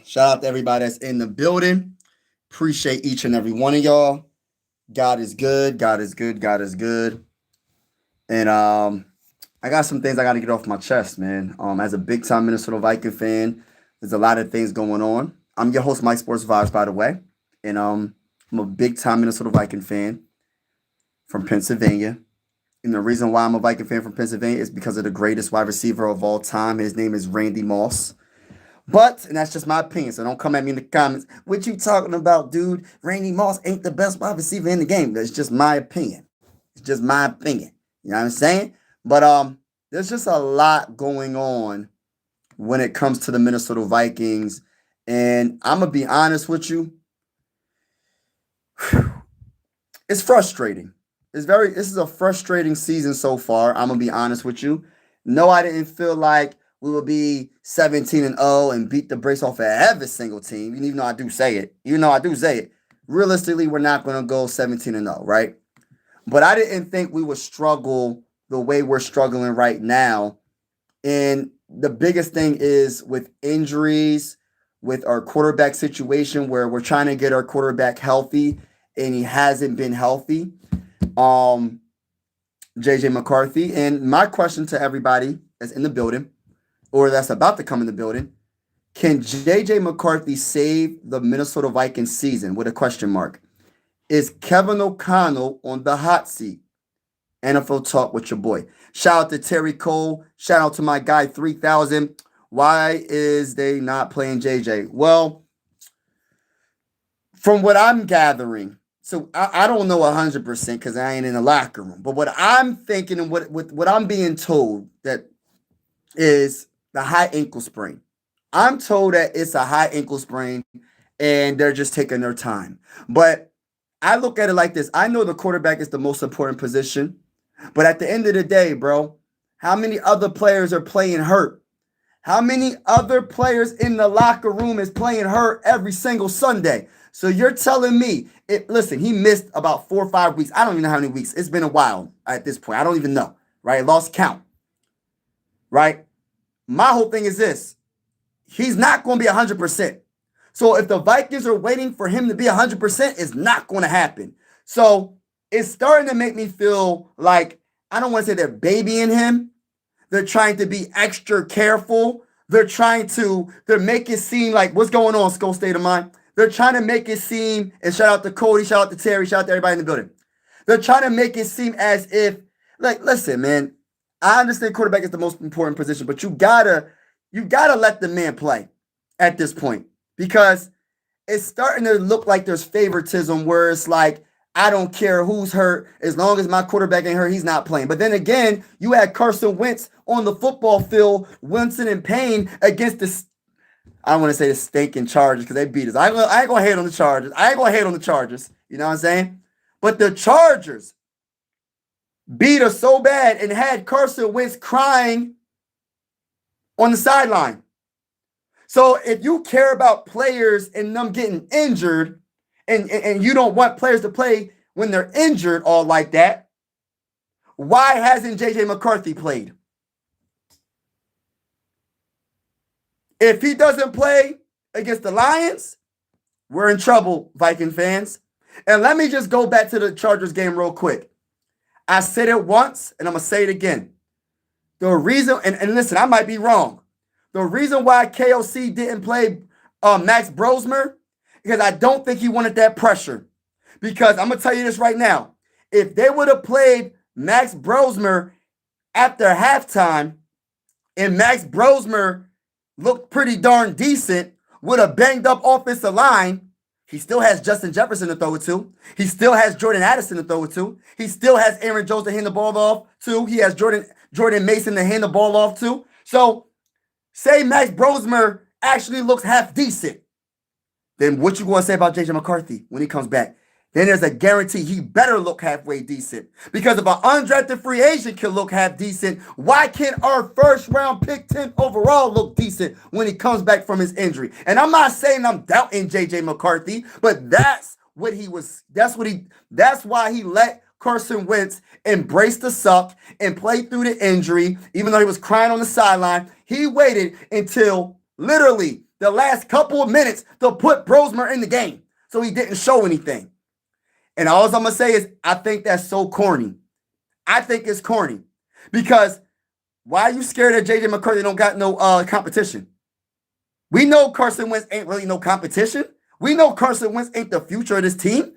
Shout out to everybody that's in the building. Appreciate each and every one of y'all. God is good. God is good. God is good. And I got some things I got to get off my chest, man. As a big time Minnesota Viking fan, there's a lot of things going on. I'm your host, Mike Sports Vibes, by the way, and I'm a big time Minnesota Viking fan from Pennsylvania. And the reason why I'm a Viking fan from Pennsylvania is because of the greatest wide receiver of all time. His name is Randy Moss. And that's just my opinion, so don't come at me in the comments. What you talking about, dude? Randy Moss ain't the best wide receiver in the game. That's just my opinion. It's just my opinion. You know what I'm saying? But there's just a lot going on when it comes to the Minnesota Vikings. And I'm gonna be honest with you. It's frustrating. This is a frustrating season so far. I'm gonna be honest with you. No, I didn't feel like we will be 17-0 and beat the brakes off of every single team. Even though I do say it. Realistically, we're not gonna go 17-0, right? But I didn't think we would struggle the way we're struggling right now. And the biggest thing is with injuries, with our quarterback situation where we're trying to get our quarterback healthy and he hasn't been healthy. JJ McCarthy. And my question to everybody that's in the building or that's about to come in the building, can JJ McCarthy save the Minnesota Vikings season with a question mark? Is Kevin O'Connell on the hot seat? NFL Talk with your boy. Shout out to Terry Cole. Shout out to my guy 3000. Why is they not playing JJ? Well, from what I'm gathering, so I don't know 100% because I ain't in the locker room. But what I'm thinking and what I'm being told that is the high ankle sprain. I'm told that it's a high ankle sprain and they're just taking their time. But I look at it like this. I know the quarterback is the most important position. But at the end of the day, bro, how many other players are playing hurt? How many other players in the locker room is playing hurt every single Sunday? So you're telling me, listen, he missed about 4 or 5 weeks. I don't even know how many weeks. It's been a while at this point. I don't even know, right? Lost count, right? My whole thing is this. He's not going to be 100%. So if the Vikings are waiting for him to be 100%, it's not going to happen. So it's starting to make me feel like, I don't want to say they're babying him. They're trying to be extra careful. They're make it seem like, what's going on, Skull State of Mind? They're trying to make it seem, and shout out to Cody, shout out to Terry, shout out to everybody in the building. They're trying to make it seem as if, like, listen, man, I understand quarterback is the most important position, but you gotta let the man play at this point because it's starting to look like there's favoritism where it's like, I don't care who's hurt. As long as my quarterback ain't hurt, he's not playing. But then again, you had Carson Wentz on the football field, wincing in pain against I don't want to say the stinking Chargers because they beat us. I ain't going to hate on the Chargers. You know what I'm saying? But the Chargers beat us so bad and had Carson Wentz crying on the sideline. So if you care about players and them getting injured, and you don't want players to play when they're injured all like that, why hasn't JJ McCarthy played? If he doesn't play against the Lions, we're in trouble, Viking fans. And let me just go back to the Chargers game real quick. I said it once, and I'm going to say it again. The reason, and listen, I might be wrong. The reason why KOC didn't play Max Brosmer, because I don't think he wanted that pressure. Because I'm going to tell you this right now. If they would have played Max Brosmer after halftime, and Max Brosmer looked pretty darn decent with a banged up offensive line, he still has Justin Jefferson to throw it to. He still has Jordan Addison to throw it to. He still has Aaron Jones to hand the ball off to. He has Jordan Mason to hand the ball off to. So say Max Brosmer actually looks half decent. Then what you going to say about JJ McCarthy when he comes back? Then there's a guarantee he better look halfway decent. Because if an undrafted free agent can look half decent, why can't our first round pick 10 overall look decent when he comes back from his injury? And I'm not saying I'm doubting JJ McCarthy, but that's why he let Carson Wentz embrace the suck and play through the injury, even though he was crying on the sideline. He waited until literally the last couple of minutes to put Brosmer in the game so he didn't show anything. And all I'm going to say is I think that's so corny. I think it's corny because why are you scared that JJ McCarthy don't got no competition? We know Carson Wentz ain't really no competition. We know Carson Wentz ain't the future of this team.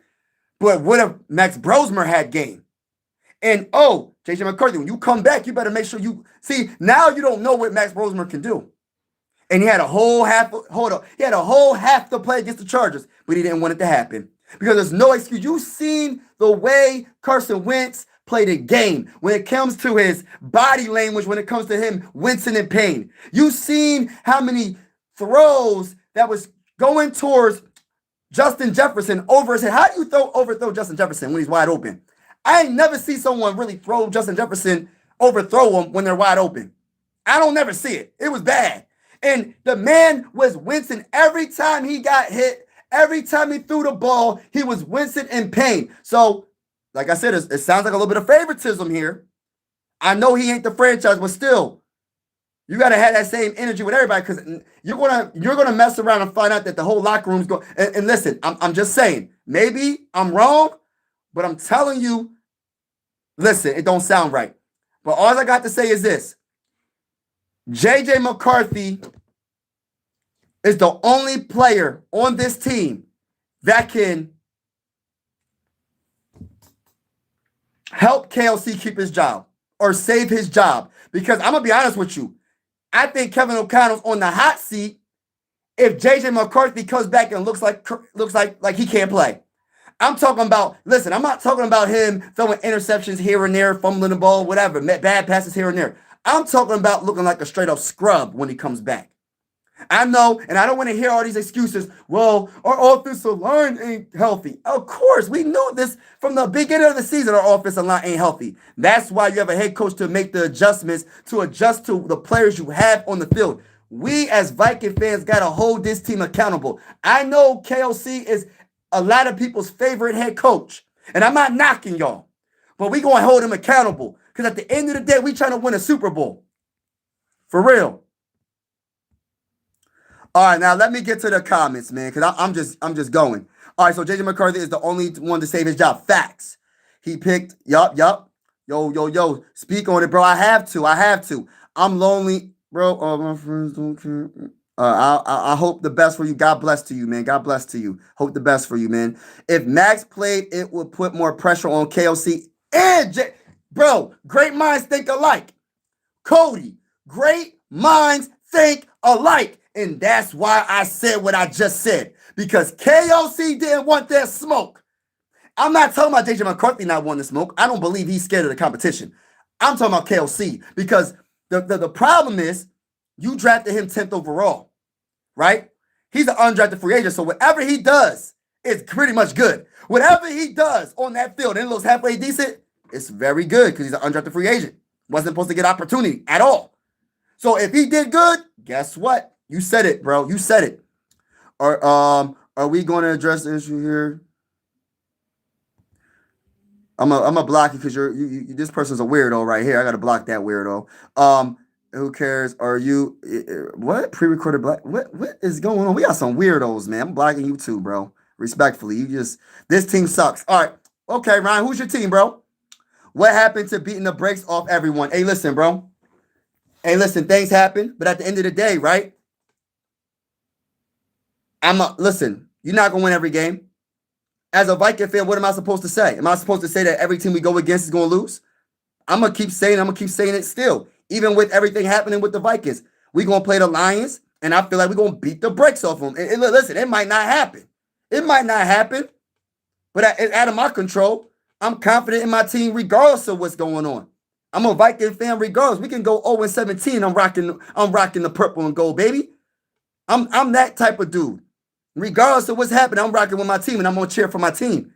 But what if Max Brosmer had game? And JJ McCarthy, when you come back, you better make sure you see. Now you don't know what Max Brosmer can do. And he had a whole half. He had a whole half to play against the Chargers, but he didn't want it to happen because there's no excuse. You've seen the way Carson Wentz played a game when it comes to his body language, when it comes to him wincing in pain. You've seen how many throws that was going towards Justin Jefferson over his head. How do you overthrow Justin Jefferson when he's wide open? I ain't never see someone really throw Justin Jefferson, overthrow him when they're wide open. I don't never see it. It was bad. And the man was wincing every time he got hit. Every time he threw the ball, he was wincing in pain. So, like I said, it sounds like a little bit of favoritism here. I know he ain't the franchise, but still, you got to have that same energy with everybody because you're gonna mess around and find out that the whole locker room's going. And listen, I'm just saying, maybe I'm wrong, but I'm telling you, listen, it don't sound right. But all I got to say is this. JJ McCarthy is the only player on this team that can help KLC keep his job or save his job. Because I'm going to be honest with you. I think Kevin O'Connell's on the hot seat if JJ McCarthy comes back and looks like he can't play. I'm talking about, listen, I'm not talking about him throwing interceptions here and there, fumbling the ball, whatever, bad passes here and there. I'm talking about looking like a straight up scrub when he comes back. I know, and I don't want to hear all these excuses. Well, our offensive line ain't healthy. Of course, we knew this from the beginning of the season. Our offensive line ain't healthy. That's why you have a head coach to make the adjustments, to adjust to the players you have on the field. We as Viking fans got to hold this team accountable. I know KLC is a lot of people's favorite head coach, and I'm not knocking y'all, but we going to hold him accountable because at the end of the day, we trying to win a Super Bowl. For real. All right, now let me get to the comments, man, because I'm just going. All right, so JJ McCarthy is the only one to save his job. Facts. He picked, yup. Yo. Speak on it, bro. I have to. I'm lonely, bro. Oh, my friends don't care. I hope the best for you. God bless to you, man. God bless to you. Hope the best for you, man. If Max played, it would put more pressure on KLC and bro, great minds think alike. Cody, great minds think alike. And that's why I said what I just said. Because KLC didn't want that smoke. I'm not talking about JJ McCarthy not wanting the smoke. I don't believe he's scared of the competition. I'm talking about KLC. Because the problem is you drafted him 10th overall, right? He's an undrafted free agent. So whatever he does is pretty much good. Whatever he does on that field and it looks halfway decent, it's very good because he's an undrafted free agent. Wasn't supposed to get opportunity at all. So if he did good, guess what? You said it, bro. You said it. Are we going to address the issue here? I'm gonna block you because this person's a weirdo right here. I gotta block that weirdo. Who cares? Are you what? Pre-recorded black? What is going on? We got some weirdos, man. I'm blocking you too, bro. Respectfully. This team sucks. All right. Okay, Ryan, who's your team, bro? What happened to beating the brakes off everyone? Hey, listen, bro. Hey, listen, things happen, but at the end of the day, right? Listen, you're not going to win every game. As a Viking fan, what am I supposed to say? Am I supposed to say that every team we go against is going to lose? I'm going to keep saying it still. Even with everything happening with the Vikings. We're going to play the Lions, and I feel like we're going to beat the brakes off them. And listen, it might not happen. But it's out of my control. I'm confident in my team regardless of what's going on. I'm a Viking fan regardless. We can go 0-17. I'm rocking the purple and gold, baby. I'm that type of dude. Regardless of what's happening, I'm rocking with my team and I'm gonna cheer for my team.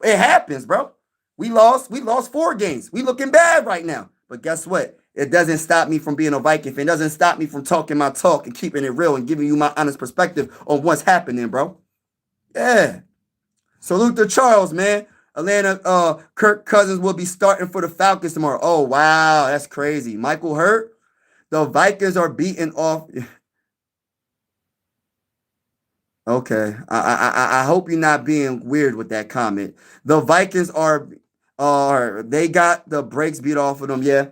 It happens, bro. We lost 4 games. We looking bad right now. But guess what? It doesn't stop me from being a Viking fan. It doesn't stop me from talking my talk and keeping it real and giving you my honest perspective on what's happening, bro. Yeah. Salute to Charles, man. Atlanta, Kirk Cousins will be starting for the Falcons tomorrow. Oh, wow. That's crazy. Michael Hurt. The Vikings are beating off. Okay. I hope you're not being weird with that comment. The Vikings are they got the brakes beat off of them, yeah.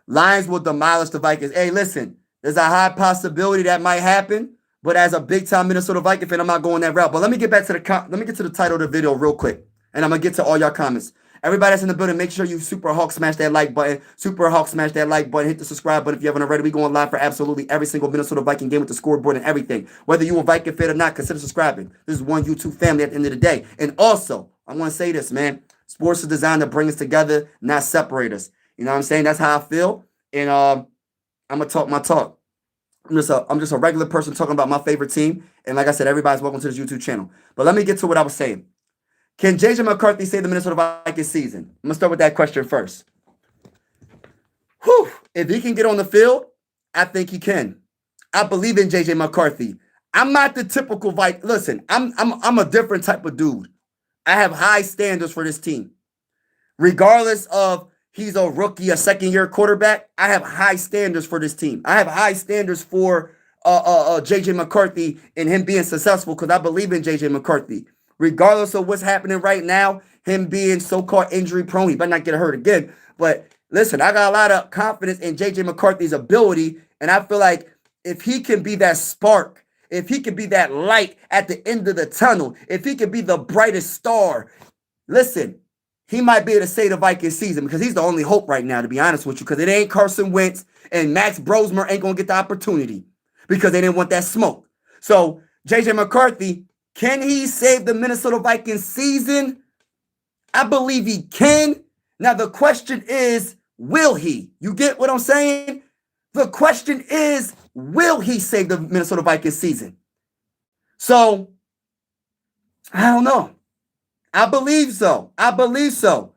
Lions will demolish the Vikings. Hey, listen, there's a high possibility that might happen, but as a big time Minnesota Viking fan, I'm not going that route. But let me get back to let me get to the title of the video real quick, and I'm gonna get to all y'all comments. Everybody that's in the building, make sure you Super Hawk smash that like button. Super Hawk smash that like button. Hit the subscribe button if you haven't already. We going live for absolutely every single Minnesota Viking game with the scoreboard and everything. Whether you a Viking fan or not, consider subscribing. This is one YouTube family at the end of the day. And also, I want to say this, man. Sports is designed to bring us together, not separate us. You know what I'm saying? That's how I feel. And I'm gonna talk my talk. I'm just a regular person talking about my favorite team. And like I said, everybody's welcome to this YouTube channel. But let me get to what I was saying. Can JJ McCarthy save the Minnesota Vikings season? I'm gonna start with that question first. Whew. If he can get on the field, I think he can. I believe in JJ McCarthy. I'm not the typical Viking. Listen, I'm a different type of dude. I have high standards for this team. Regardless of he's a rookie, a second-year quarterback, I have high standards for this team. I have high standards for JJ McCarthy and him being successful because I believe in JJ McCarthy. Regardless of what's happening right now, him being so-called injury prone, he better not get hurt again. But listen, I got a lot of confidence in JJ McCarthy's ability, and I feel like if he can be that spark, if he can be that light at the end of the tunnel, if he can be the brightest star, listen, he might be able to save the Vikings season because he's the only hope right now, to be honest with you, because it ain't Carson Wentz and Max Brosmer ain't going to get the opportunity because they didn't want that smoke. So, JJ McCarthy, can he save the Minnesota Vikings season? I believe he can. Now, the question is, will he? You get what I'm saying? The question is, will he save the Minnesota Vikings season? So, I don't know. I believe so. I believe so.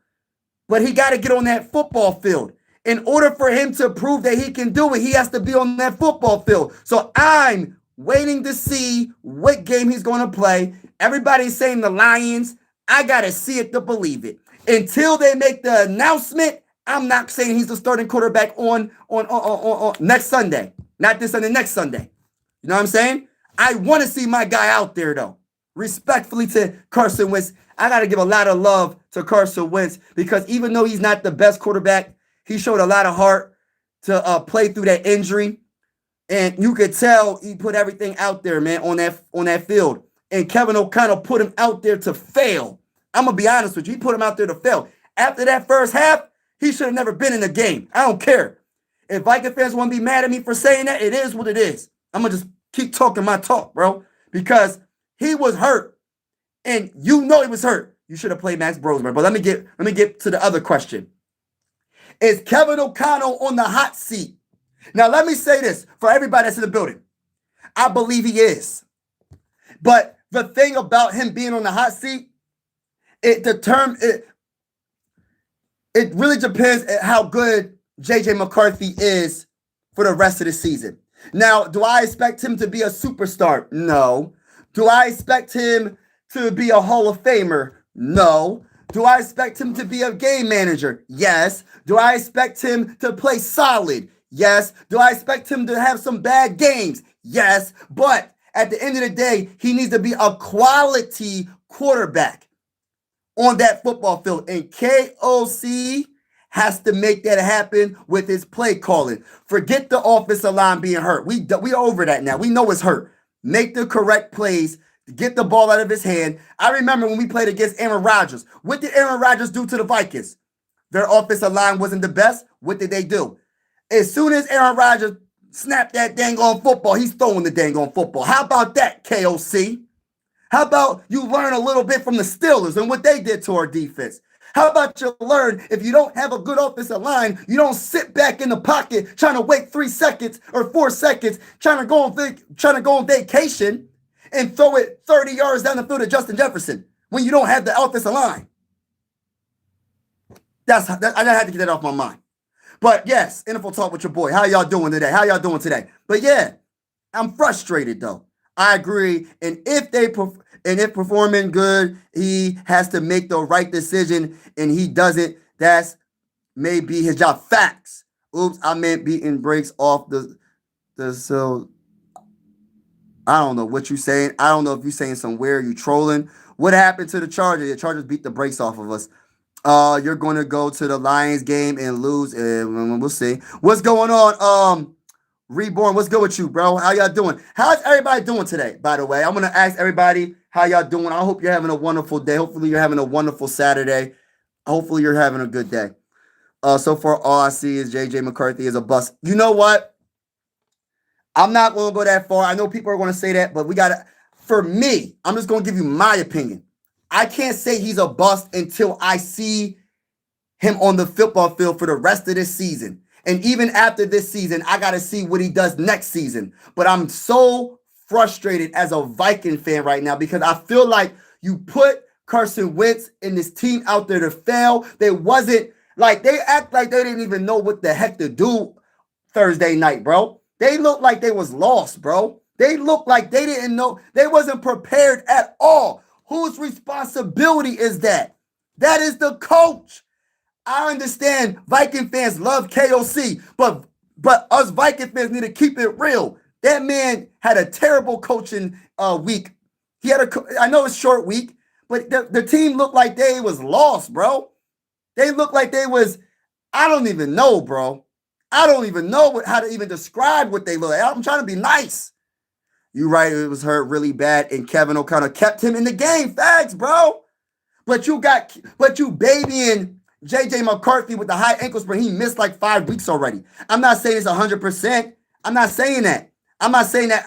But he got to get on that football field. In order for him to prove that he can do it, he has to be on that football field. So I'm waiting to see what game he's going to play. Everybody's saying the Lions. I got to see it to believe it. Until they make the announcement, I'm not saying he's the starting quarterback on next Sunday. Not this Sunday, next Sunday. You know what I'm saying? I want to see my guy out there, though. Respectfully to Carson Wentz, I got to give a lot of love to Carson Wentz because even though he's not the best quarterback, he showed a lot of heart to play through that injury. And you could tell he put everything out there, man, on that field. And Kevin O'Connell put him out there to fail. I'm going to be honest with you. He put him out there to fail. After that first half, he should have never been in the game. I don't care. If Viking fans want to be mad at me for saying that, it is what it is. I'm going to just keep talking my talk, bro, because he was hurt, and you know he was hurt. You should have played Max Brosmer. But let me get to the other question. Is Kevin O'Connell on the hot seat? Now, let me say this for everybody that's in the building. I believe he is. But the thing about him being on the hot seat, it really depends on how good JJ McCarthy is for the rest of the season. Now, do I expect him to be a superstar? No. Do I expect him to be a Hall of Famer? No. Do I expect him to be a game manager? Yes. Do I expect him to play solid? Yes. Do I expect him to have some bad games? Yes. But at the end of the day, he needs to be a quality quarterback on that football field. And KOC has to make that happen with his play calling. Forget the offensive line being hurt. We over that now. We know it's hurt. Make the correct plays, get the ball out of his hand. I remember when we played against Aaron Rodgers. What did Aaron Rodgers do to the Vikings? Their offensive line wasn't the best. What did they do? As soon as Aaron Rodgers snapped that dang on football, he's throwing the dang on football. How about that, KOC? How about you learn a little bit from the Steelers and what they did to our defense? How about you learn if you don't have a good offensive line, you don't sit back in the pocket trying to wait 3 seconds or 4 seconds, trying to go on vacation and throw it 30 yards down the field to Justin Jefferson when you don't have the offensive line. I had to get that off my mind. But yes, NFL Talk with your boy. How y'all doing today? But yeah, I'm frustrated though. I agree. And if performing good, he has to make the right decision, and he doesn't. That's maybe his job. Facts. Oops, I meant beating breaks off the so. I don't know what you saying. I don't know if you saying somewhere you trolling. What happened to the Chargers? The Chargers beat the brakes off of us. You're going to go to the Lions game and lose. We'll see. What's going on? Reborn, what's good with you, bro? How y'all doing? How's everybody doing today, by the way? I'm going to ask everybody how y'all doing. I hope you're having a wonderful day. Hopefully you're having a wonderful Saturday. Hopefully you're having a good day. So far, all I see is JJ McCarthy is a bust. You know what? I'm not going to go that far. I know people are going to say that, but we got to, for me, I'm just going to give you my opinion. I can't say he's a bust until I see him on the football field for the rest of this season. And even after this season, I got to see what he does next season. But I'm so frustrated as a Viking fan right now because I feel like you put Carson Wentz and this team out there to fail. They wasn't like, they act like they didn't even know what the heck to do Thursday night, bro. They looked like they was lost, bro. They looked like they didn't know. They wasn't prepared at all. Whose responsibility is that? That is the coach. I understand Viking fans love KOC, but us Viking fans need to keep it real. That man had a terrible coaching week. He had I know it's short week, but the team looked like they was lost, bro. They looked like they was, I don't even know, bro. I don't even know how to even describe what they look like. I'm trying to be nice. You right, it was hurt really bad, and Kevin O'Connor kept him in the game. Facts, bro. But you babying JJ McCarthy with the high ankle sprain. He missed like 5 weeks already. I'm not saying it's 100%. I'm not saying that. I'm not saying that,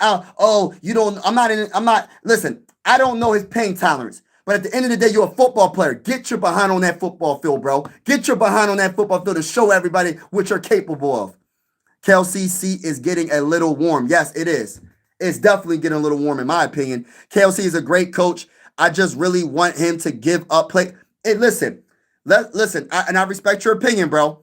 listen, I don't know his pain tolerance. But at the end of the day, you're a football player. Get your behind on that football field, bro. Get your behind on that football field and show everybody what you're capable of. Kelsey's seat is getting a little warm. Yes, it is. It's definitely getting a little warm, in my opinion. Kelsey is a great coach. I just really want him to give up play. Hey, listen, I respect your opinion, bro.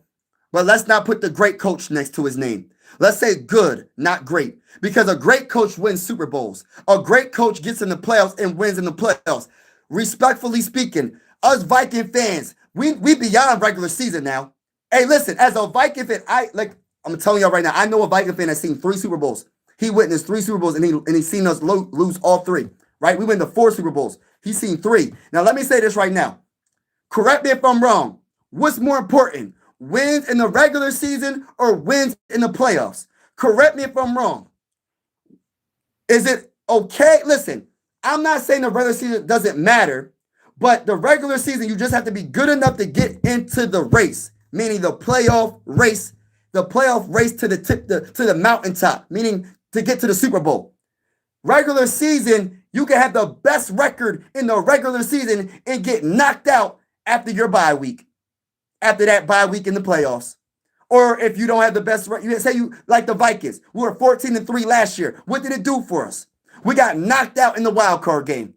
But let's not put the great coach next to his name. Let's say good, not great. Because a great coach wins Super Bowls. A great coach gets in the playoffs and wins in the playoffs. Respectfully speaking, us Viking fans, we beyond regular season now. Hey, listen, as a Viking fan, I'm telling y'all right now, I know a Viking fan that's seen 3 Super Bowls. He witnessed 3 Super Bowls and he's seen us lose all 3. Right? We went to 4 Super Bowls. He's seen 3. Now let me say this right now. Correct me if I'm wrong. What's more important? Wins in the regular season or wins in the playoffs? Correct me if I'm wrong. Is it okay? Listen, I'm not saying the regular season doesn't matter, but the regular season, you just have to be good enough to get into the race, meaning the playoff race to the mountaintop, meaning to get to the Super Bowl. Regular season, you can have the best record in the regular season and get knocked out after your bye week, after that bye week in the playoffs. Or if you don't have the best record, you say you like the Vikings. We were 14-3 last year. What did it do for us? We got knocked out in the wild card game.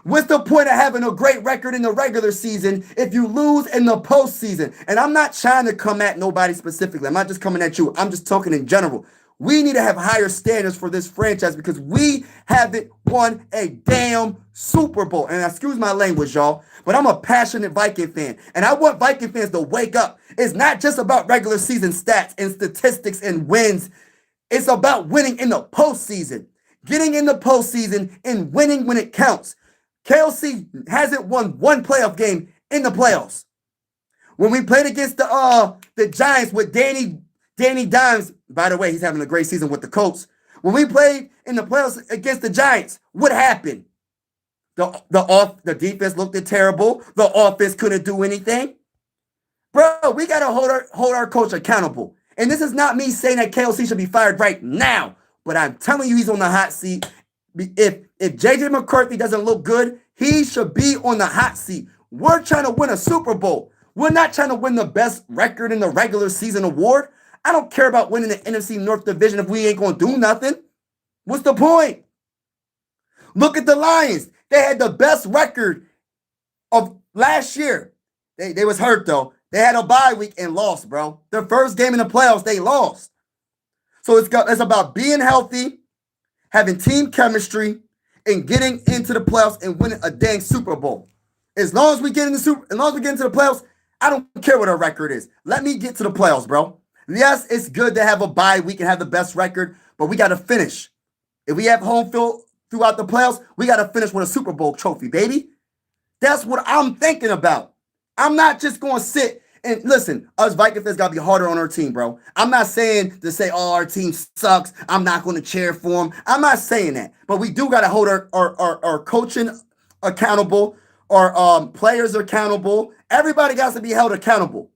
What's the point of having a great record in the regular season if you lose in the postseason? And I'm not trying to come at nobody specifically. I'm not just coming at you. I'm just talking in general. We need to have higher standards for this franchise because we haven't won a damn Super Bowl. And excuse my language, y'all, but I'm a passionate Viking fan. And I want Viking fans to wake up. It's not just about regular season stats and statistics and wins. It's about winning in the postseason. Getting in the postseason and winning when it counts. KLC hasn't won one playoff game in the playoffs. When we played against the Giants with Danny Dimes, by the way, he's having a great season with the Colts. When we played in the playoffs against the Giants, what happened? The defense looked terrible. The offense couldn't do anything. Bro, we got to hold our coach accountable. And this is not me saying that KLC should be fired right now. But I'm telling you, he's on the hot seat. If JJ McCarthy doesn't look good, he should be on the hot seat. We're trying to win a Super Bowl. We're not trying to win the best record in the regular season award. I don't care about winning the NFC North Division if we ain't going to do nothing. What's the point? Look at the Lions. They had the best record of last year. They was hurt, though. They had a bye week and lost, bro. Their first game in the playoffs, they lost. So it's about being healthy, having team chemistry, and getting into the playoffs and winning a dang Super Bowl. As long as we get into the playoffs, I don't care what our record is. Let me get to the playoffs, bro. Yes, it's good to have a bye week and have the best record, but we got to finish. If we have home field throughout the playoffs, we got to finish with a Super Bowl trophy, baby. That's what I'm thinking about. I'm not just going to sit and listen. Us Vikings fans got to be harder on our team, bro. I'm not saying to say, oh, our team sucks. I'm not going to cheer for them. I'm not saying that. But we do got to hold our coaching accountable, our players accountable. Everybody got to be held accountable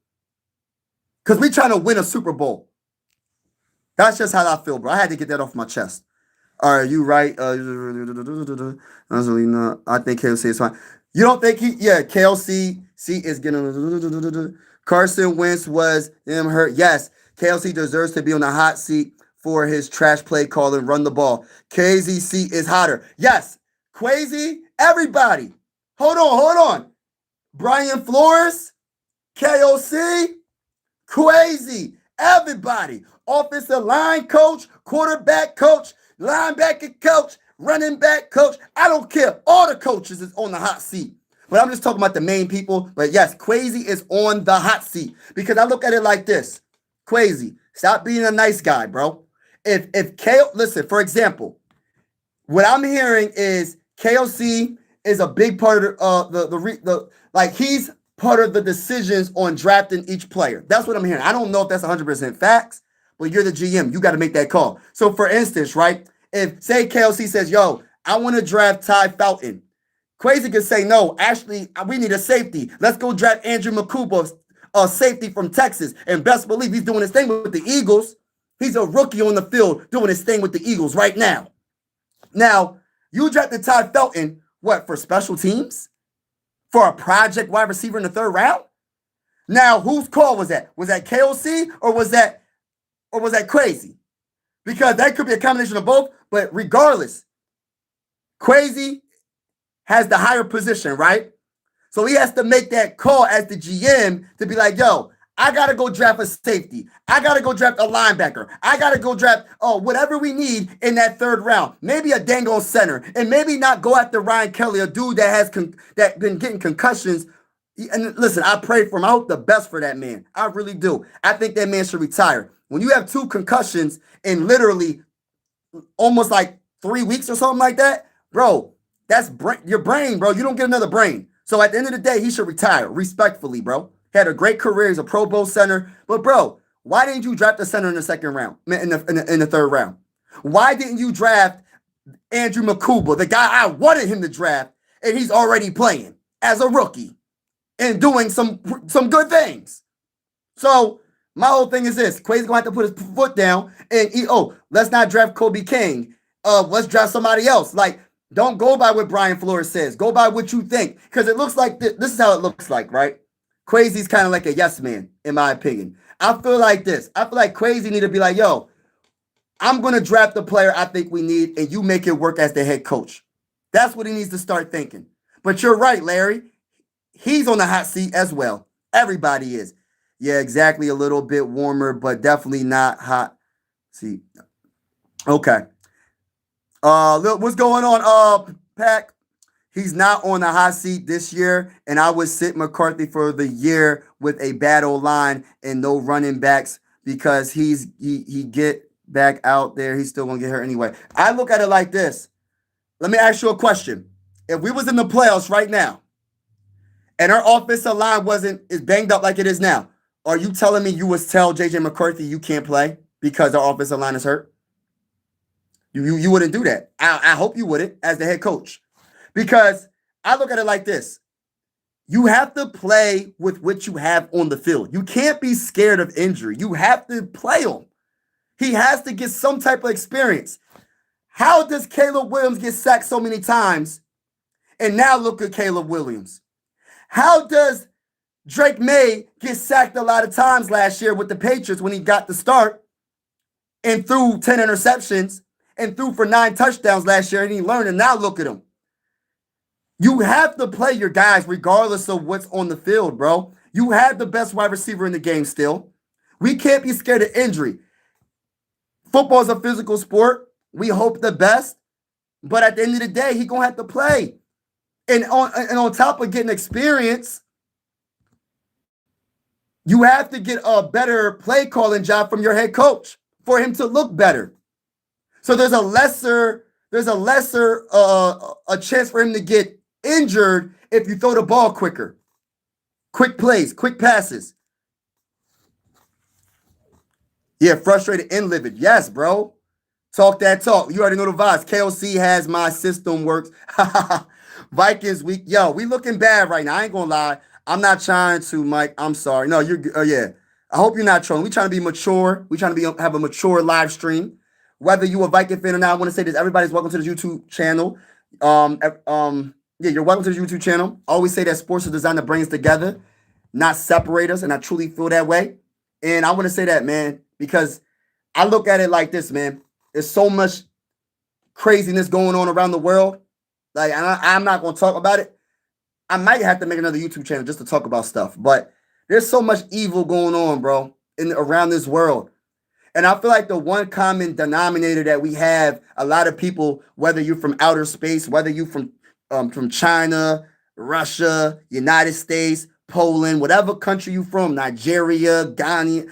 because we trying to win a Super Bowl. That's just how I feel, bro. I had to get that off my chest. All right, you right. I think KLC is fine. You don't think KLC is getting Carson Wentz was him hurt. Yes, KLC deserves to be on the hot seat for his trash play call and run the ball. KZC is hotter. Yes, Quasi, everybody. Hold on. Brian Flores, KOC, Quasi, everybody. Offensive line coach, quarterback coach, linebacker coach, running back coach. I don't care. All the coaches is on the hot seat. But I'm just talking about the main people. But yes, Quasi is on the hot seat. Because I look at it like this. Quasi, stop being a nice guy, bro. Listen, for example, what I'm hearing is KOC is a big part of he's part of the decisions on drafting each player. That's what I'm hearing. I don't know if that's 100% facts, but you're the GM. You got to make that call. So for instance, right, if say KLC says, yo, I want to draft Ty Felton, Quasi could say, no, actually, we need a safety. Let's go draft Andrew McCuba, a safety from Texas. And best believe he's doing his thing with the Eagles. He's a rookie on the field doing his thing with the Eagles right now. Now, you drafted Ty Felton, what, for special teams? For a project wide receiver in the third round? Now, whose call was that? Was that KOC or was that Quasi? Because that could be a combination of both, but regardless, Quasi has the higher position, right? So he has to make that call as the GM to be like, yo, I got to go draft a safety. I got to go draft a linebacker. I got to go draft whatever we need in that third round. Maybe a dang on center. And maybe not go after Ryan Kelly, a dude that has that been getting concussions. And listen, I pray for him. I hope the best for that man. I really do. I think that man should retire. When you have 2 concussions in literally almost like 3 weeks or something like that, bro, that's your brain, bro. You don't get another brain. So at the end of the day, he should retire respectfully, bro. Had a great career. He's a Pro Bowl center. But, bro, why didn't you draft the center in the second round, in the third round? Why didn't you draft Andrew McCuba, the guy I wanted him to draft, and he's already playing as a rookie and doing some good things? So my whole thing is this. Quay's going to have to put his foot down and, let's not draft Kobe King. Let's draft somebody else. Like, don't go by what Brian Flores says. Go by what you think. Because it looks like this is how it looks like, right? Quasi's kind of like a yes man, in my opinion. I feel like this. I feel like Quasi need to be like, yo, I'm going to draft the player I think we need, and you make it work as the head coach. That's what he needs to start thinking. But you're right, Larry. He's on the hot seat as well. Everybody is. Yeah, exactly. A little bit warmer, but definitely not hot seat. Okay. What's going on, Pack? He's not on the hot seat this year, and I would sit McCarthy for the year with a bad O-line and no running backs because he get back out there. He's still going to get hurt anyway. I look at it like this. Let me ask you a question. If we was in the playoffs right now and our offensive line is banged up like it is now, are you telling me you would tell JJ McCarthy you can't play because our offensive line is hurt? You wouldn't do that. I hope you wouldn't as the head coach. Because I look at it like this. You have to play with what you have on the field. You can't be scared of injury. You have to play him. He has to get some type of experience. How does Caleb Williams get sacked so many times? And now look at Caleb Williams. How does Drake May get sacked a lot of times last year with the Patriots when he got the start and threw 10 interceptions and threw for 9 touchdowns last year and he learned, and now look at him. You have to play your guys regardless of what's on the field, bro. You have the best wide receiver in the game still. We can't be scared of injury. Football is a physical sport. We hope the best. But at the end of the day, he's going to have to play. And on top of getting experience, you have to get a better play calling job from your head coach for him to look better. So there's a lesser a chance for him to get injured if you throw the ball quicker. Quick plays, quick passes. Yeah, frustrated and livid. Yes, bro. Talk that talk. You already know the vibes. KOC has my system works. Vikings week. Yo, we looking bad right now. I ain't gonna lie. I'm not trying to, Mike. I'm sorry. No, you're yeah. I hope you're not trolling. We trying to be mature. We trying to have a mature live stream. Whether you a Viking fan or not, I want to say this. Everybody's welcome to the YouTube channel. Yeah, you're welcome to the YouTube channel. I always say that sports is designed to bring us together, not separate us, and I truly feel that way. And I want to say that, man, because I look at it like this, man. There's so much craziness going on around the world. Like, I'm not going to talk about it. I might have to make another YouTube channel just to talk about stuff. But there's so much evil going on, bro, around this world. And I feel like the one common denominator that we have, a lot of people, whether you're from outer space, whether you're from China, Russia, United States, Poland, whatever country you from, Nigeria, Ghana,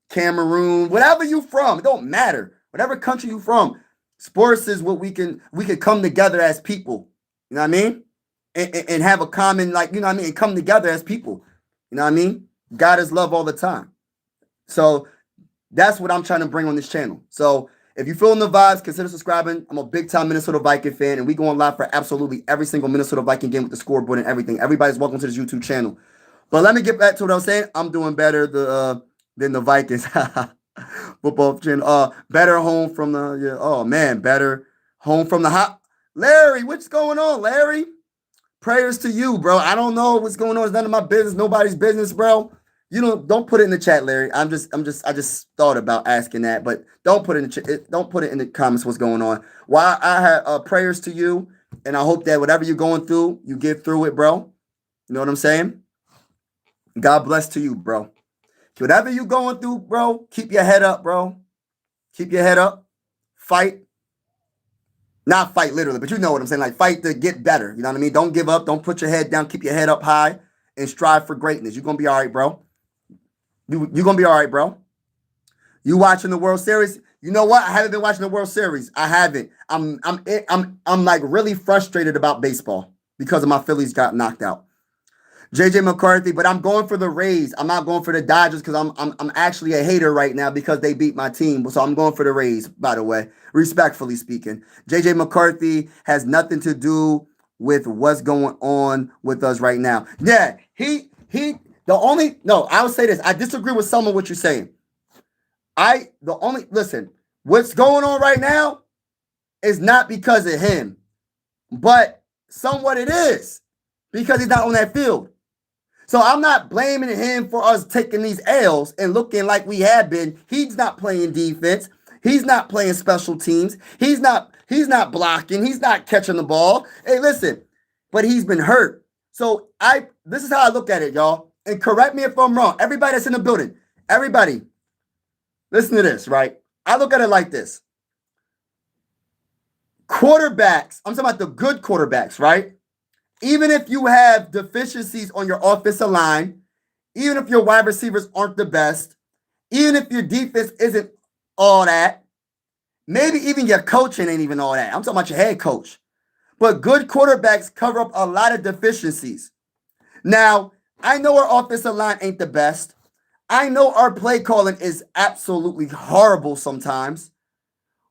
Cameroon, whatever you from, it don't matter. Whatever country you from, sports is what we can come together as people. You know what I mean? And have a common, like, you know what I mean, and come together as people. You know what I mean? God is love all the time. So that's what I'm trying to bring on this channel. So if you're feeling the vibes, consider subscribing. I'm a big-time Minnesota Viking fan, and we go on live for absolutely every single Minnesota Viking game with the scoreboard and everything. Everybody's welcome to this YouTube channel. But let me get back to what I was saying. I'm doing better than the Vikings. Football channel. Better home from the, yeah, oh, man, better home from the hot. Larry, what's going on, Larry? Prayers to you, bro. I don't know what's going on. It's none of my business. Nobody's business, bro. You know, don't put it in the chat, Larry. I just thought about asking that, but don't put it in the comments what's going on. Well, I have prayers to you, and I hope that whatever you're going through, you get through it, bro. You know what I'm saying? God bless to you, bro. Whatever you're going through, bro, keep your head up, bro. Keep your head up. Fight. Not fight literally, but you know what I'm saying. Like, fight to get better. You know what I mean? Don't give up. Don't put your head down. Keep your head up high and strive for greatness. You're going to be all right, bro. You're going to be all right, bro. You watching the World Series? You know what? I haven't been watching the World Series. I haven't. I'm like really frustrated about baseball because of my Phillies got knocked out. JJ McCarthy, but I'm going for the Rays. I'm not going for the Dodgers because I'm actually a hater right now because they beat my team. So I'm going for the Rays, by the way, respectfully speaking. JJ McCarthy has nothing to do with what's going on with us right now. Yeah, I would say this. I disagree with some of what you're saying. Listen, what's going on right now is not because of him, but somewhat it is because he's not on that field. So I'm not blaming him for us taking these L's and looking like we have been. He's not playing defense. He's not playing special teams. He's not blocking. He's not catching the ball. Hey, listen, but he's been hurt. So this is how I look at it, y'all. And correct me if I'm wrong. Everybody that's in the building, everybody, listen to this, right? I look at it like this. Quarterbacks, I'm talking about the good quarterbacks, right? Even if you have deficiencies on your offensive line, even if your wide receivers aren't the best, even if your defense isn't all that, maybe even your coaching ain't even all that. I'm talking about your head coach. But good quarterbacks cover up a lot of deficiencies. Now, I know our offensive line ain't the best. I know our play calling is absolutely horrible sometimes.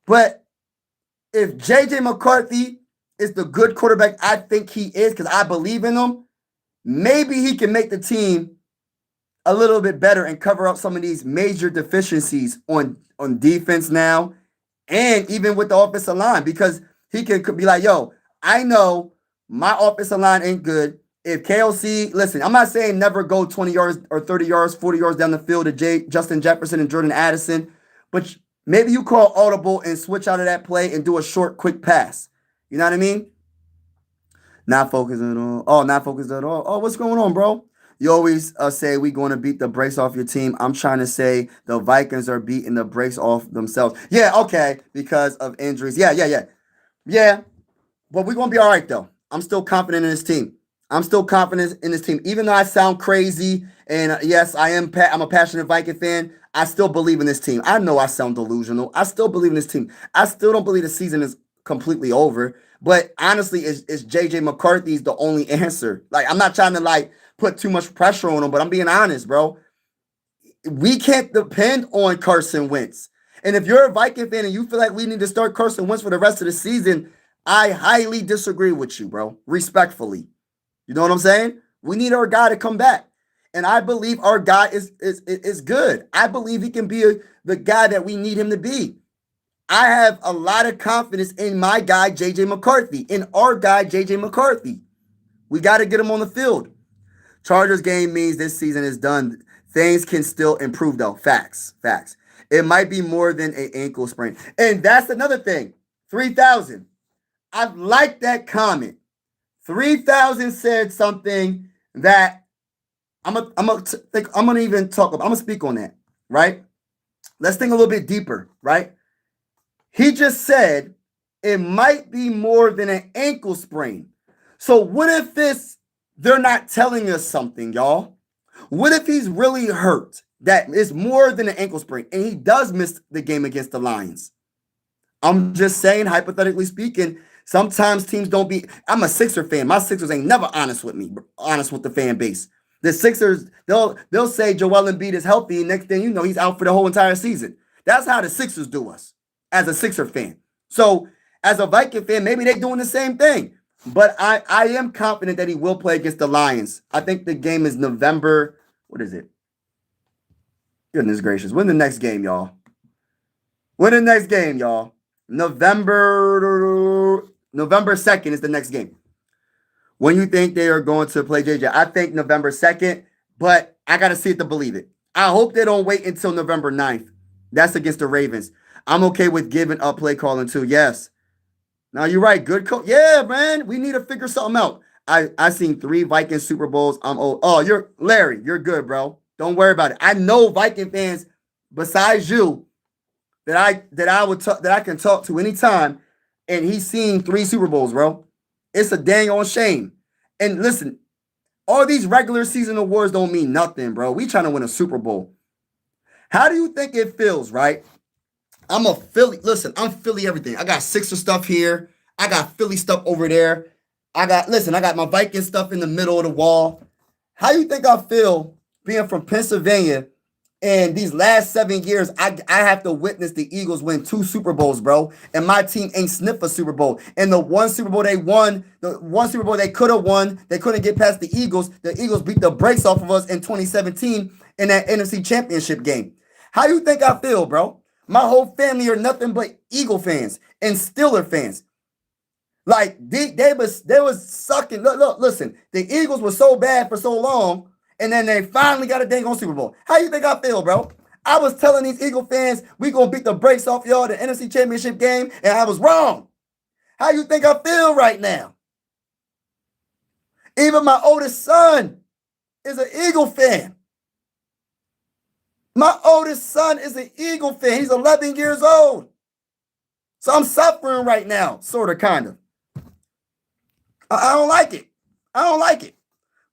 But if JJ McCarthy is the good quarterback I think he is, because I believe in him, maybe he can make the team a little bit better and cover up some of these major deficiencies on defense now and even with the offensive line, because he could be like, yo, I know my offensive line ain't good. If KOC, listen, I'm not saying never go 20 yards or 30 yards, 40 yards down the field to Justin Jefferson and Jordan Addison, but maybe you call audible and switch out of that play and do a short, quick pass. You know what I mean? Not focused at all. Oh, not focused at all. Oh, what's going on, bro? You always say we're going to beat the brakes off your team. I'm trying to say the Vikings are beating the brakes off themselves. Yeah, okay, because of injuries. Yeah. But we're going to be all right, though. I'm still confident in this team. Even though I sound crazy, and yes, I'm a passionate Viking fan. I still believe in this team. I know I sound delusional. I still believe in this team. I still don't believe the season is completely over. But honestly, is JJ McCarthy's the only answer. Like, I'm not trying to like put too much pressure on him, but I'm being honest, bro. We can't depend on Carson Wentz. And if you're a Viking fan and you feel like we need to start Carson Wentz for the rest of the season, I highly disagree with you, bro. Respectfully. You know what I'm saying? We need our guy to come back. And I believe our guy is good. I believe he can be the guy that we need him to be. I have a lot of confidence in my guy, JJ McCarthy, in our guy, JJ McCarthy. We got to get him on the field. Chargers game means this season is done. Things can still improve, though. Facts. It might be more than an ankle sprain. And that's another thing. 3,000. I like that comment. 3,000 said something that I'm gonna even talk about. I'm gonna speak on that, right? Let's think a little bit deeper, right? He just said it might be more than an ankle sprain. So what if they're not telling us something, y'all? What if he's really hurt? That is more than an ankle sprain, and he does miss the game against the Lions. I'm just saying, hypothetically speaking, sometimes teams don't be. I'm a Sixer fan. My Sixers ain't never honest with me, honest with the fan base. The Sixers, they'll say Joel Embiid is healthy, and next thing you know, he's out for the whole entire season. That's how the Sixers do us as a Sixer fan. So as a Viking fan, maybe they're doing the same thing. But I am confident that he will play against the Lions. I think the game is November. What is it? Goodness gracious. When the next game, y'all? November 2nd is the next game. When you think they are going to play JJ? I think November 2nd, but I got to see it to believe it. I hope they don't wait until November 9th. That's against the Ravens. I'm okay with giving up play calling too. Yes. Now you're right. Good coach. Yeah, man. We need to figure something out. I seen 3 Viking Super Bowls. I'm old. Oh, you're Larry. You're good, bro. Don't worry about it. I know Viking fans besides you that I can talk to anytime, and he's seen 3 Super Bowls, bro. It's a dang on shame. And listen, all these regular season awards don't mean nothing, bro. We trying to win a Super Bowl. How do you think it feels, right? I'm a Philly. Listen, I'm Philly everything. I got Sixer stuff here. I got Philly stuff over there. I got my Viking stuff in the middle of the wall. How do you think I feel being from Pennsylvania? And these last 7 years, I have to witness the Eagles win 2 Super Bowls, bro. And my team ain't sniffed a Super Bowl. And the one Super Bowl they won, the one Super Bowl they could have won, they couldn't get past the Eagles. The Eagles beat the brakes off of us in 2017 in that NFC Championship game. How do you think I feel, bro? My whole family are nothing but Eagle fans and Steeler fans. Like, they was sucking. Look, listen. The Eagles were so bad for so long, and then they finally got a dang on Super Bowl. How you think I feel, bro? I was telling these Eagle fans, we going to beat the brakes off y'all the NFC Championship game, and I was wrong. How you think I feel right now? Even my oldest son is an Eagle fan. My oldest son is an Eagle fan. He's 11 years old. So I'm suffering right now, sort of, kind of. I don't like it.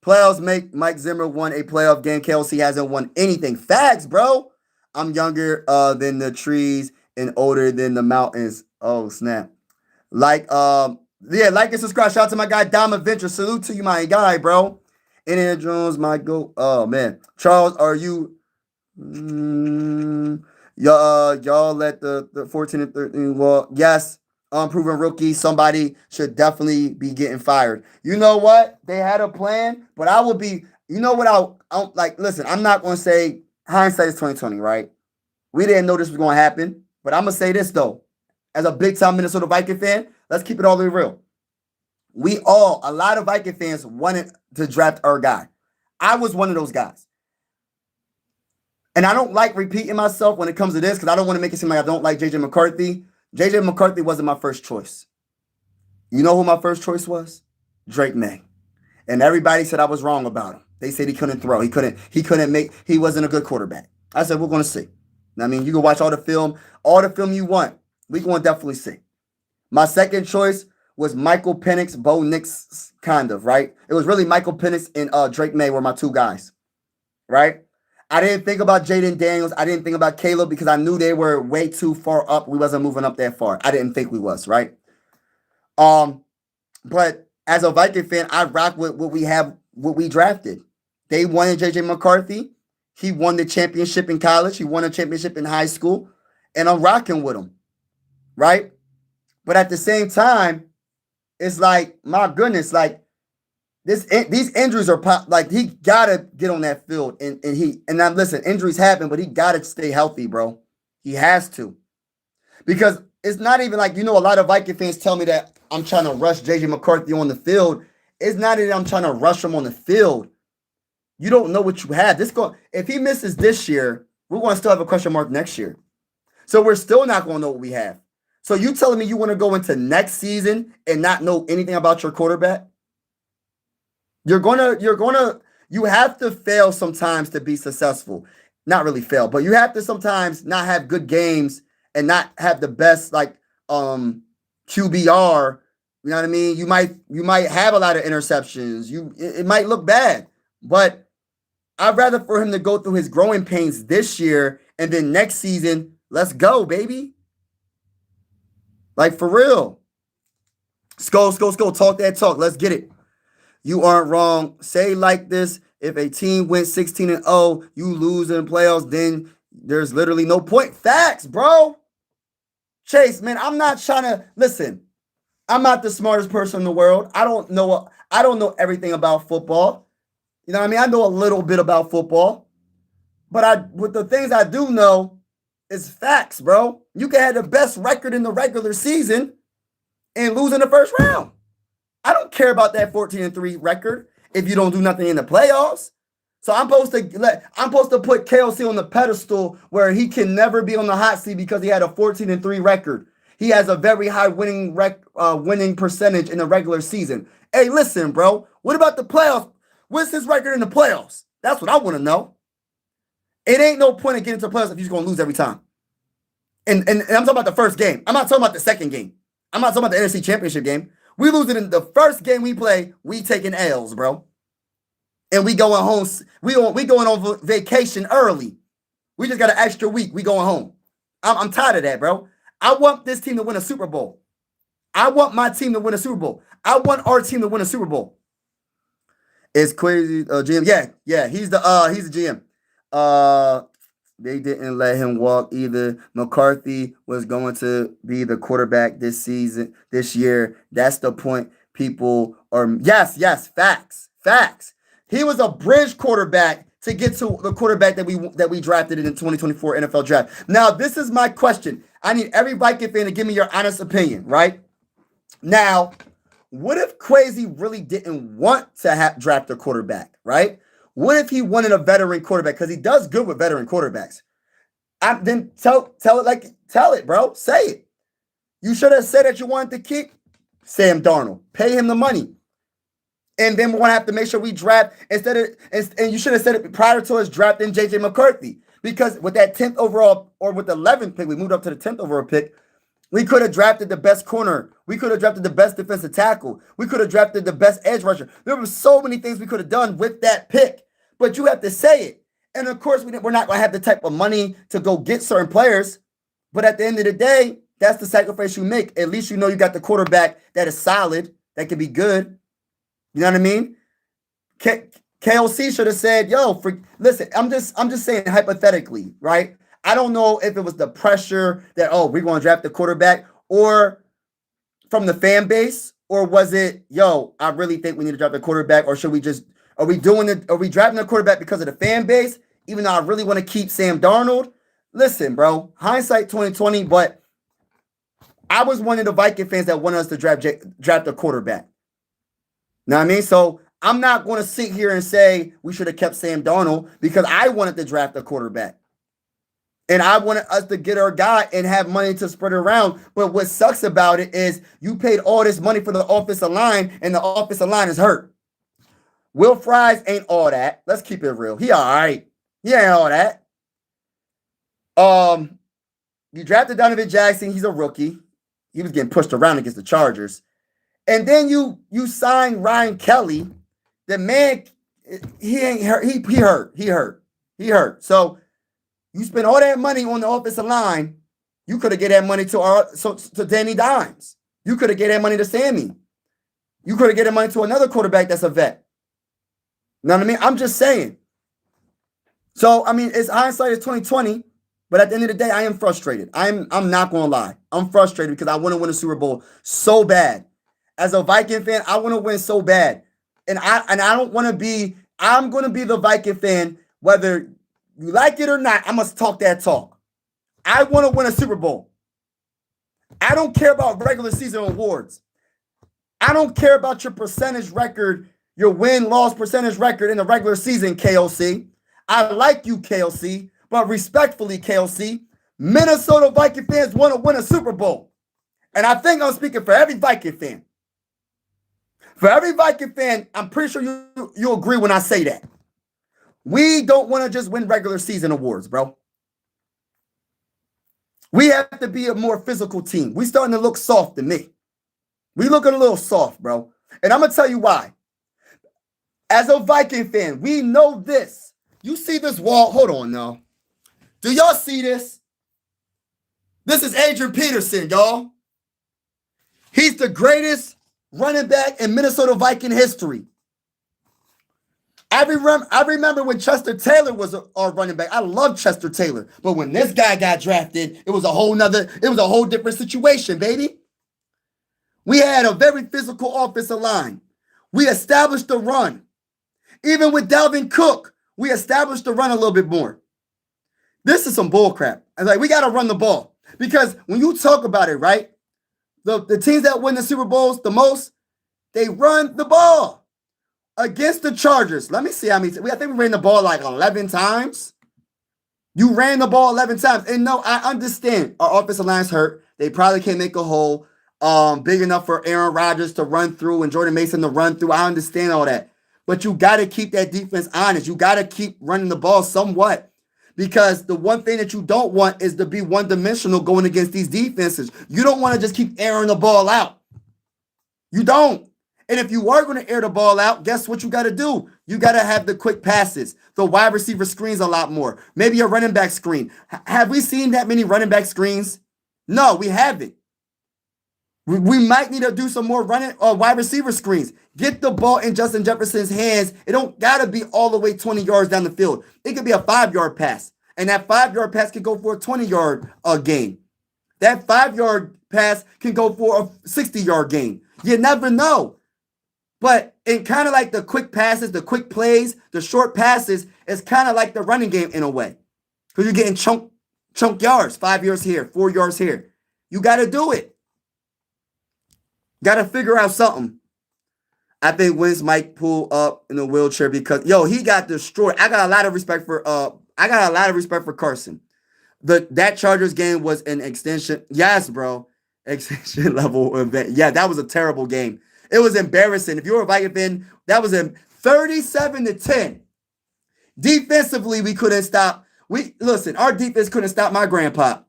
Playoffs make Mike Zimmer won a playoff game. Kelsey hasn't won anything. Facts, bro. I'm younger than the trees and older than the mountains. Oh, snap. Like and subscribe. Shout out to my guy, Dom Adventure. Salute to you, my guy, bro. Indiana Jones, my go. Oh, man. Charles, are you... y'all let the 14 and 13 walk. Yes, unproven rookie. Somebody should definitely be getting fired. You know what? They had a plan, but I would be. You know what? I like. Listen, I'm not going to say hindsight is 2020, right? We didn't know this was going to happen, but I'm gonna say this though, as a big time Minnesota Viking fan, let's keep it all the way real. A lot of Viking fans wanted to draft our guy. I was one of those guys. And I don't like repeating myself when it comes to this because I don't want to make it seem like I don't like JJ McCarthy. JJ McCarthy wasn't my first choice. You know who my first choice was? Drake May. And everybody said I was wrong about him. They said he couldn't throw. He wasn't a good quarterback. I said, we're going to see. I mean, you can watch all the film you want. We're going to definitely see. My second choice was Michael Penix, Bo Nix, kind of, right? It was really Michael Penix and Drake May were my 2 guys, right? I didn't think about Jaden Daniels. I didn't think about Caleb because I knew they were way too far up. We wasn't moving up that far. I didn't think we was, right? Um, but as a Viking fan, I rock with what we have, what we drafted. They wanted JJ McCarthy. He won the championship in college. He won a championship in high school. And I'm rocking with him, right? But at the same time, it's like, my goodness, like these injuries are like he gotta get on that field and now listen, injuries happen, but he gotta stay healthy, bro. He has to. Because it's not even like, a lot of Viking fans tell me that I'm trying to rush JJ McCarthy on the field. It's not that I'm trying to rush him on the field. You don't know what you have. If he misses this year, we're going to still have a question mark next year. So we're still not going to know what we have. So you telling me you want to go into next season and not know anything about your quarterback? You have to fail sometimes to be successful. Not really fail, but you have to sometimes not have good games and not have the best QBR. You know what I mean? You might have a lot of interceptions. It might look bad, but I'd rather for him to go through his growing pains this year and then next season, let's go, baby. Like for real. Skull. Talk that talk. Let's get it. You aren't wrong. Say like this. If a team went 16-0, you lose in playoffs, then there's literally no point. Facts, bro. Chase, man, I'm not trying to listen. I'm not the smartest person in the world. I don't know everything about football. You know what I mean? I know a little bit about football. But with the things I do know, it's facts, bro. You can have the best record in the regular season and lose in the first round. I don't care about that 14-3 record if you don't do nothing in the playoffs. So I'm supposed to put KLC on the pedestal where he can never be on the hot seat because he had a 14-3 record. He has a very high winning percentage in the regular season. Hey, listen, bro. What about the playoffs? What's his record in the playoffs? That's what I want to know. It ain't no point in getting to the playoffs if you're going to lose every time. And I'm talking about the first game. I'm not talking about the second game. I'm not talking about the NFC Championship game. We lose it in the first game we play. We taking L's, bro. And we going home. We going on vacation early. We just got an extra week. We going home. I'm tired of that, bro. I want this team to win a Super Bowl. I want my team to win a Super Bowl. I want our team to win a Super Bowl. It's crazy, GM. Yeah, he's the GM. They didn't let him walk either. McCarthy was going to be the quarterback this year. That's the point. People are yes, facts. He was a bridge quarterback to get to the quarterback that we drafted in the 2024 NFL draft. Now, this is my question. I need every Viking fan to give me your honest opinion, right? Now, what if Crazy really didn't want to draft a quarterback, right? What if he wanted a veteran quarterback? Because he does good with veteran quarterbacks. Then tell it, bro. Say it. You should have said that you wanted to keep Sam Darnold. Pay him the money. And then we're going to have to make sure we draft and you should have said it prior to us drafting JJ McCarthy. Because with that 10th overall or with the 11th pick, we moved up to the 10th overall pick. We could have drafted the best corner. We could have drafted the best defensive tackle. We could have drafted the best edge rusher. There were so many things we could have done with that pick. But you have to say it. And of course, we're not going to have the type of money to go get certain players. But at the end of the day, that's the sacrifice you make. At least you know you got the quarterback that is solid, that can be good. You know what I mean? KLC should have said, listen, I'm just saying hypothetically, right? I don't know if it was the pressure that, we're going to draft the quarterback or from the fan base, or was it, I really think we need to draft the quarterback, or should we just, are we drafting the quarterback because of the fan base, even though I really want to keep Sam Darnold? Listen, bro, hindsight 2020, but I was one of the Viking fans that wanted us to draft a quarterback. Know what I mean? So I'm not going to sit here and say we should have kept Sam Darnold because I wanted to draft a quarterback. And I wanted us to get our guy and have money to spread around. But what sucks about it is you paid all this money for the offensive line, and the offensive line is hurt. Will Fries ain't all that. Let's keep it real. He all right. He ain't all that. You drafted Donovan Jackson. He's a rookie. He was getting pushed around against the Chargers. And then you signed Ryan Kelly. The man, he ain't hurt. He hurt. He hurt. So you spend all that money on the offensive line. You could have get that money to Danny Dimes. You could have get that money to Sammy. You could have get that money to another quarterback that's a vet. You know what I mean? I'm just saying. So, I mean, it's hindsight is 2020, but at the end of the day, I am frustrated. I'm not going to lie. I'm frustrated because I want to win a Super Bowl so bad. As a Viking fan, I want to win so bad. And I don't want to be, I'm going to be the Viking fan, whether you like it or not. I must talk that talk. I want to win a Super Bowl. I don't care about regular season awards. I don't care about your percentage record, your win-loss percentage record in the regular season, KOC. I like you, KOC, but respectfully, KOC, Minnesota Viking fans want to win a Super Bowl. And I think I'm speaking for every Viking fan. For every Viking fan, I'm pretty sure you'll agree when I say that. We don't want to just win regular season awards, bro. We have to be a more physical team. We starting to look soft to me. We looking a little soft, bro. And I'm going to tell you why. As a Viking fan, we know this. You see this wall? Hold on now. Do y'all see this? This is Adrian Peterson, y'all. He's the greatest running back in Minnesota Viking history. I remember when Chester Taylor was our running back. I love Chester Taylor. But when this guy got drafted, it was a whole different situation, baby. We had a very physical offensive line. We established the run. Even with Dalvin Cook, we established the run a little bit more. This is some bull crap. I was like, we got to run the ball. Because when you talk about it, right, the teams that win the Super Bowls the most, they run the ball. Against the Chargers, let me see how many. I think we ran the ball like 11 times. You ran the ball 11 times. And no, I understand our offensive line's hurt. They probably can't make a hole big enough for Aaron Rodgers to run through and Jordan Mason to run through. I understand all that. But you got to keep that defense honest. You got to keep running the ball somewhat. Because the one thing that you don't want is to be one-dimensional going against these defenses. You don't want to just keep airing the ball out. You don't. And if you are going to air the ball out, guess what you got to do? You got to have the quick passes, the wide receiver screens a lot more, maybe a running back screen. Have we seen that many running back screens? No, we haven't. We might need to do some more wide receiver screens. Get the ball in Justin Jefferson's hands. It don't got to be all the way 20 yards down the field. It could be a 5-yard pass, and that 5-yard pass could go for a 20-yard gain. That 5-yard pass can go for a 60-yard gain. You never know. But in kind of like the quick passes, the quick plays, the short passes, it's kind of like the running game in a way. Because you're getting chunk yards, 5 yards here, 4 yards here. You got to do it. Got to figure out something. I think Wentz might pull up in a wheelchair because, he got destroyed. I got a lot of respect for Carson. That Chargers game was an extension. Yes, bro. Extension level event. Yeah, that was a terrible game. It was embarrassing. If you're a Viking fan, that was a 37-10. Defensively, we couldn't stop. Our defense couldn't stop my grandpa.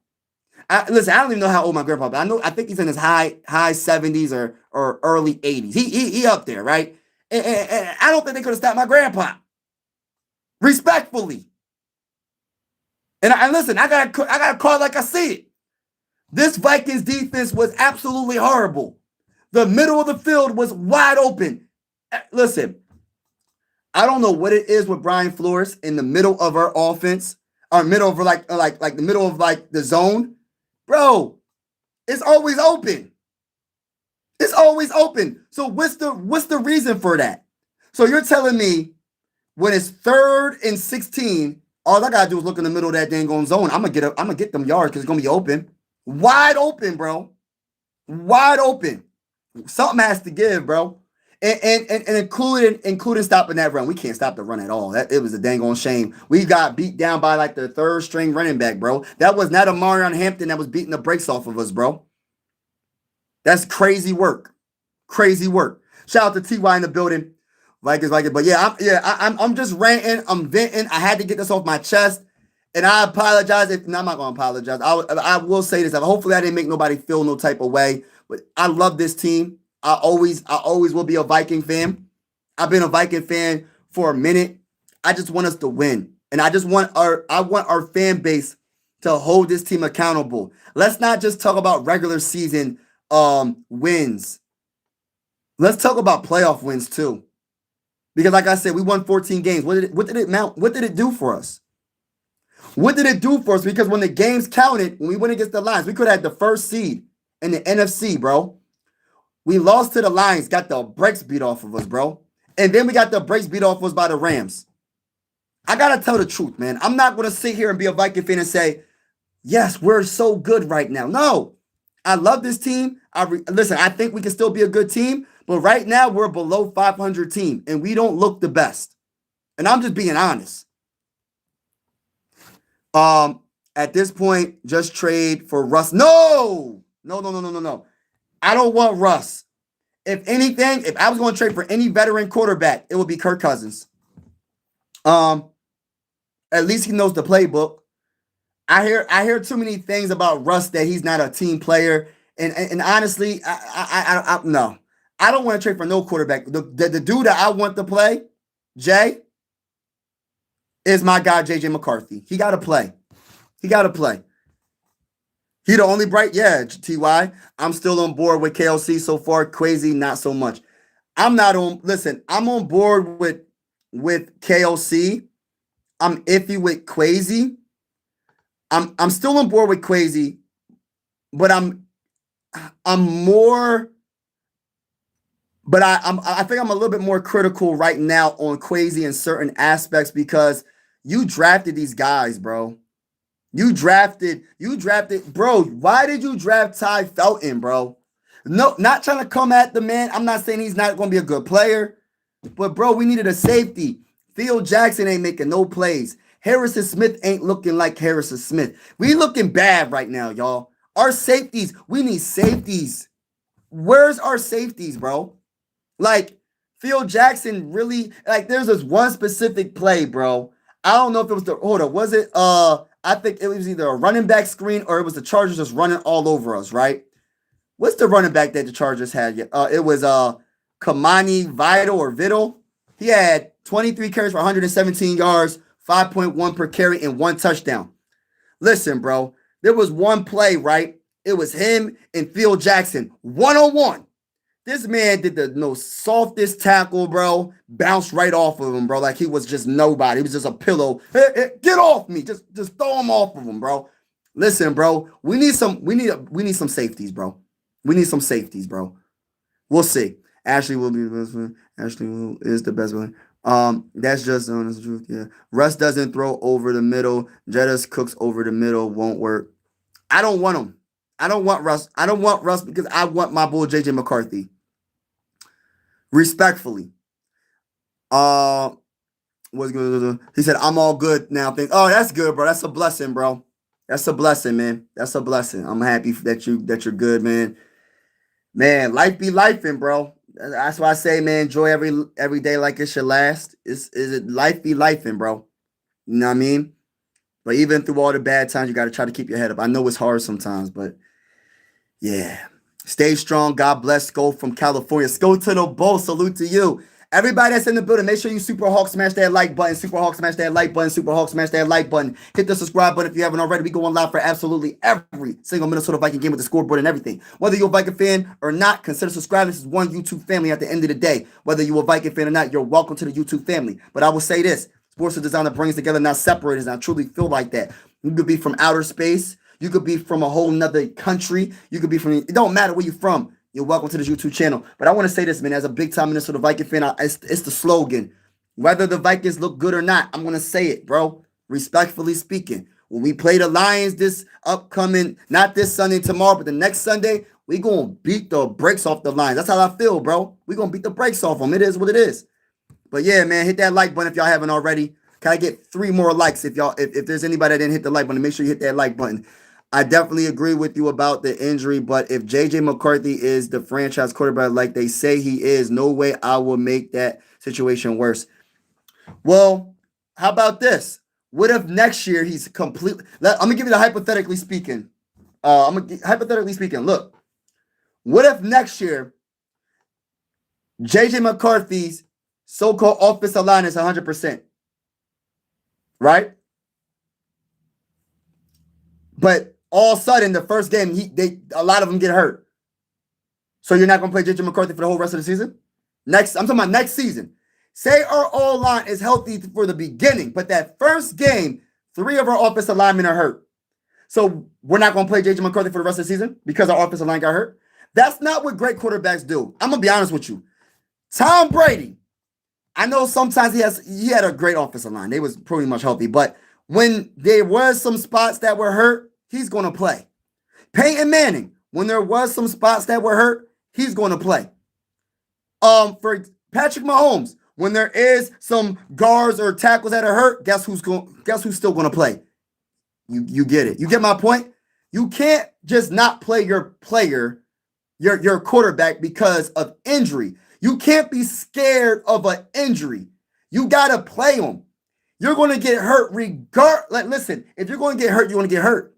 I don't even know how old my grandpa is, but I think he's in his high 70s or early 80s. He up there, right? And I don't think they could have stopped my grandpa. Respectfully. And listen, I gotta call it like I see it. This Vikings defense was absolutely horrible. The middle of the field was wide open. Listen, I don't know what it is with Brian Flores in the middle of our offense, or middle of like the middle of like the zone. Bro, it's always open. It's always open. So what's the reason for that? So you're telling me when it's 3rd and 16, all I gotta do is look in the middle of that dang on zone. I'm gonna get them yards because it's gonna be open. Wide open, bro. Wide open. Something has to give, bro. And including stopping that run. We can't stop the run at all. It was a dang on shame. We got beat down by like the 3rd string running back, bro. That was not a Marion Hampton that was beating the brakes off of us, bro. That's crazy work. Crazy work. Shout out to TY in the building. Vikings. But I'm just ranting. I'm venting. I had to get this off my chest. And I apologize. I'm not going to apologize. I will say this. Hopefully I didn't make nobody feel no type of way. But I love this team. I always will be a Viking fan. I've been a Viking fan for a minute. I just want us to win. And I want our fan base to hold this team accountable. Let's not just talk about regular season wins. Let's talk about playoff wins too. Because like I said, we won 14 games. What did it do for us? What did it do for us? Because when the games counted, when we went against the Lions, we could have had the first seed in the NFC, bro. We lost to the Lions, got the brakes beat off of us, bro. And then we got the brakes beat off of us by the Rams. I got to tell the truth, man. I'm not going to sit here and be a Viking fan and say, yes, we're so good right now. No, I love this team. Listen, I think we can still be a good team, but right now we're a below 500 team, and we don't look the best. And I'm just being honest. At this point, just trade for Russ. No. I don't want Russ. If anything, if I was going to trade for any veteran quarterback, it would be Kirk Cousins. At least he knows the playbook. I hear too many things about Russ that he's not a team player, and honestly, I no, I don't want to trade for no quarterback. The dude that I want to play, Jay, is my guy JJ McCarthy. He got to play. He the only bright, yeah, TY. I'm still on board with KLC so far. Crazy, not so much. I'm on board with KLC. I'm iffy with Quasi. I'm still on board with Quasi, but I'm more. But I think I'm a little bit more critical right now on Quasi in certain aspects because you drafted these guys, bro. You drafted, bro. Why did you draft Ty Felton, bro? No, not trying to come at the man. I'm not saying he's not going to be a good player, but bro, we needed a safety. Phil Jackson ain't making no plays. Harrison Smith ain't looking like Harrison Smith. We looking bad right now, y'all. Our safeties, we need safeties. Where's our safeties, bro? Like, Phil Jackson really, like, there's this one specific play, bro. I don't know if it was was it, I think it was either a running back screen or it was the Chargers just running all over us, right? What's the running back that the Chargers had? It was Kamani Vidal. He had 23 carries for 117 yards, 5.1 per carry, and 1 touchdown. Listen, bro, there was one play, right? It was him and Phil Jackson, one-on-one. This man did the softest tackle, bro. Bounced right off of him, bro. Like he was just nobody. He was just a pillow. Hey, get off me. Just throw him off of him, bro. Listen, bro. We need some safeties, bro. We need some safeties, bro. We'll see. Ashley will be the best one. Ashley is the best one. That's just honest truth. Yeah. Russ doesn't throw over the middle. Jettis cooks over the middle. Won't work. I don't want him. I don't want Russ. I don't want Russ because I want my boy JJ McCarthy. Respectfully. What's good? He said, I'm all good now. Oh, that's good, bro. That's a blessing, bro. That's a blessing, man. That's a blessing. I'm happy that you're good, man. Man, life be lifing, bro. That's why I say, man, enjoy every day like it's your last. Is it life be lifing, bro? You know what I mean? But even through all the bad times, you got to try to keep your head up. I know it's hard sometimes, but yeah. Stay strong. God bless. Go from California. Go to the bowl. Salute to you. Everybody that's in the building, make sure you Super Hawk smash that like button. Super Hawk smash that like button. Super Hawk smash that like button. Hit the subscribe button if you haven't already. We going live for absolutely every single Minnesota Viking game with the scoreboard and everything. Whether you're a Viking fan or not, consider subscribing. This is one YouTube family at the end of the day. Whether you're a Viking fan or not, you're welcome to the YouTube family. But I will say this. Sports is designed to bring us together, not separate us. And I truly feel like that. You could be from outer space. You could be from a whole nother country. You could be from, it don't matter where you're from. You're welcome to this YouTube channel. But I want to say this, man, as a big-time Minnesota Viking fan, it's the slogan. Whether the Vikings look good or not, I'm going to say it, bro. Respectfully speaking. When we play the Lions this upcoming, not this Sunday, tomorrow, but the next Sunday, we going to beat the brakes off the Lions. That's how I feel, bro. We going to beat the brakes off them. It is what it is. But yeah, man, hit that like button if y'all haven't already. Can I get 3 more likes if there's anybody that didn't hit the like button? Make sure you hit that like button. I definitely agree with you about the injury, but if JJ McCarthy is the franchise quarterback like they say he is, no way I will make that situation worse. Well, how about this? What if next year he's completely... I'm going to give you the hypothetically speaking. Look, what if next year JJ McCarthy's so-called offensive line is 100%? right? But all of a sudden, the first game, a lot of them get hurt. So you're not going to play JJ McCarthy for the whole rest of the season? I'm talking about next season. Say our O-line is healthy for the beginning, but that first game, 3 of our offensive linemen are hurt. So we're not going to play JJ McCarthy for the rest of the season because our offensive line got hurt? That's not what great quarterbacks do. I'm going to be honest with you. Tom Brady, I know sometimes he had a great offensive line. They was pretty much healthy, but when there was some spots that were hurt, he's going to play. Peyton Manning, when there was some spots that were hurt, he's going to play. For Patrick Mahomes, when there is some guards or tackles that are hurt, guess who's still going to play? You get it. You get my point? You can't just not play your player, your quarterback because of injury. You can't be scared of an injury. You got to play him. You're going to get hurt listen, if you're going to get hurt, you're going to get hurt.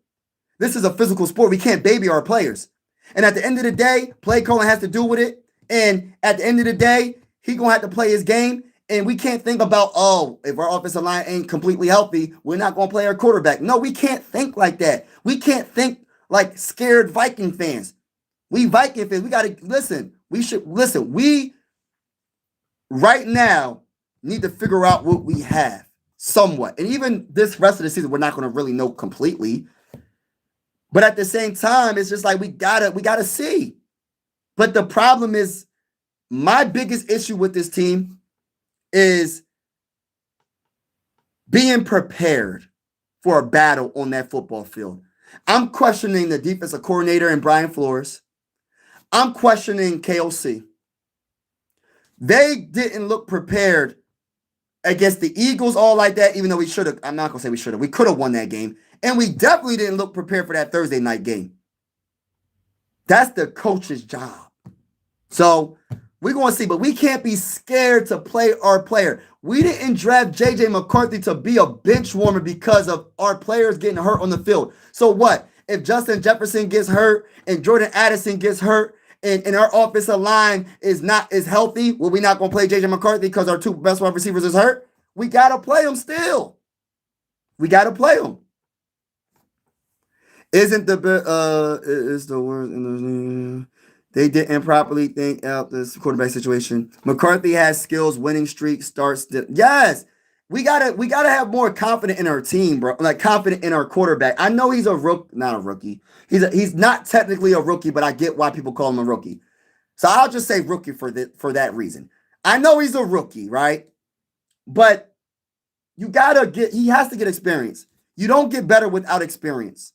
This is a physical sport. We can't baby our players. And at the end of the day, play calling has to do with it. And at the end of the day, he's going to have to play his game. And we can't think about, if our offensive line ain't completely healthy, we're not going to play our quarterback. No, we can't think like that. We can't think like scared Viking fans. We Viking fans, we got to listen. We right now need to figure out what we have somewhat. And even this rest of the season, we're not going to really know completely. But at the same time, it's just like we gotta see. But the problem is, my biggest issue with this team is being prepared for a battle on that football field. I'm questioning the defensive coordinator and Brian Flores. I'm questioning KOC. They didn't look prepared against the Eagles all like that, even though we should have. I'm not going to say we should have. We could have won that game. And we definitely didn't look prepared for that Thursday night game. That's the coach's job. So we're going to see, but we can't be scared to play our player. We didn't draft JJ McCarthy to be a bench warmer because of our players getting hurt on the field. So what? If Justin Jefferson gets hurt and Jordan Addison gets hurt and our offensive line is healthy, well, we're not going to play JJ McCarthy because our 2 best wide receivers is hurt? We got to play them still. We got to play them. Isn't is the word in the they didn't properly think out this quarterback situation. McCarthy has skills, winning streak starts. Yes, we gotta have more confidence in our team, bro. Like confident in our quarterback. I know he's not a rookie. He's not technically a rookie, but I get why people call him a rookie. So I'll just say rookie for that reason. I know he's a rookie, right? But he has to get experience. You don't get better without experience.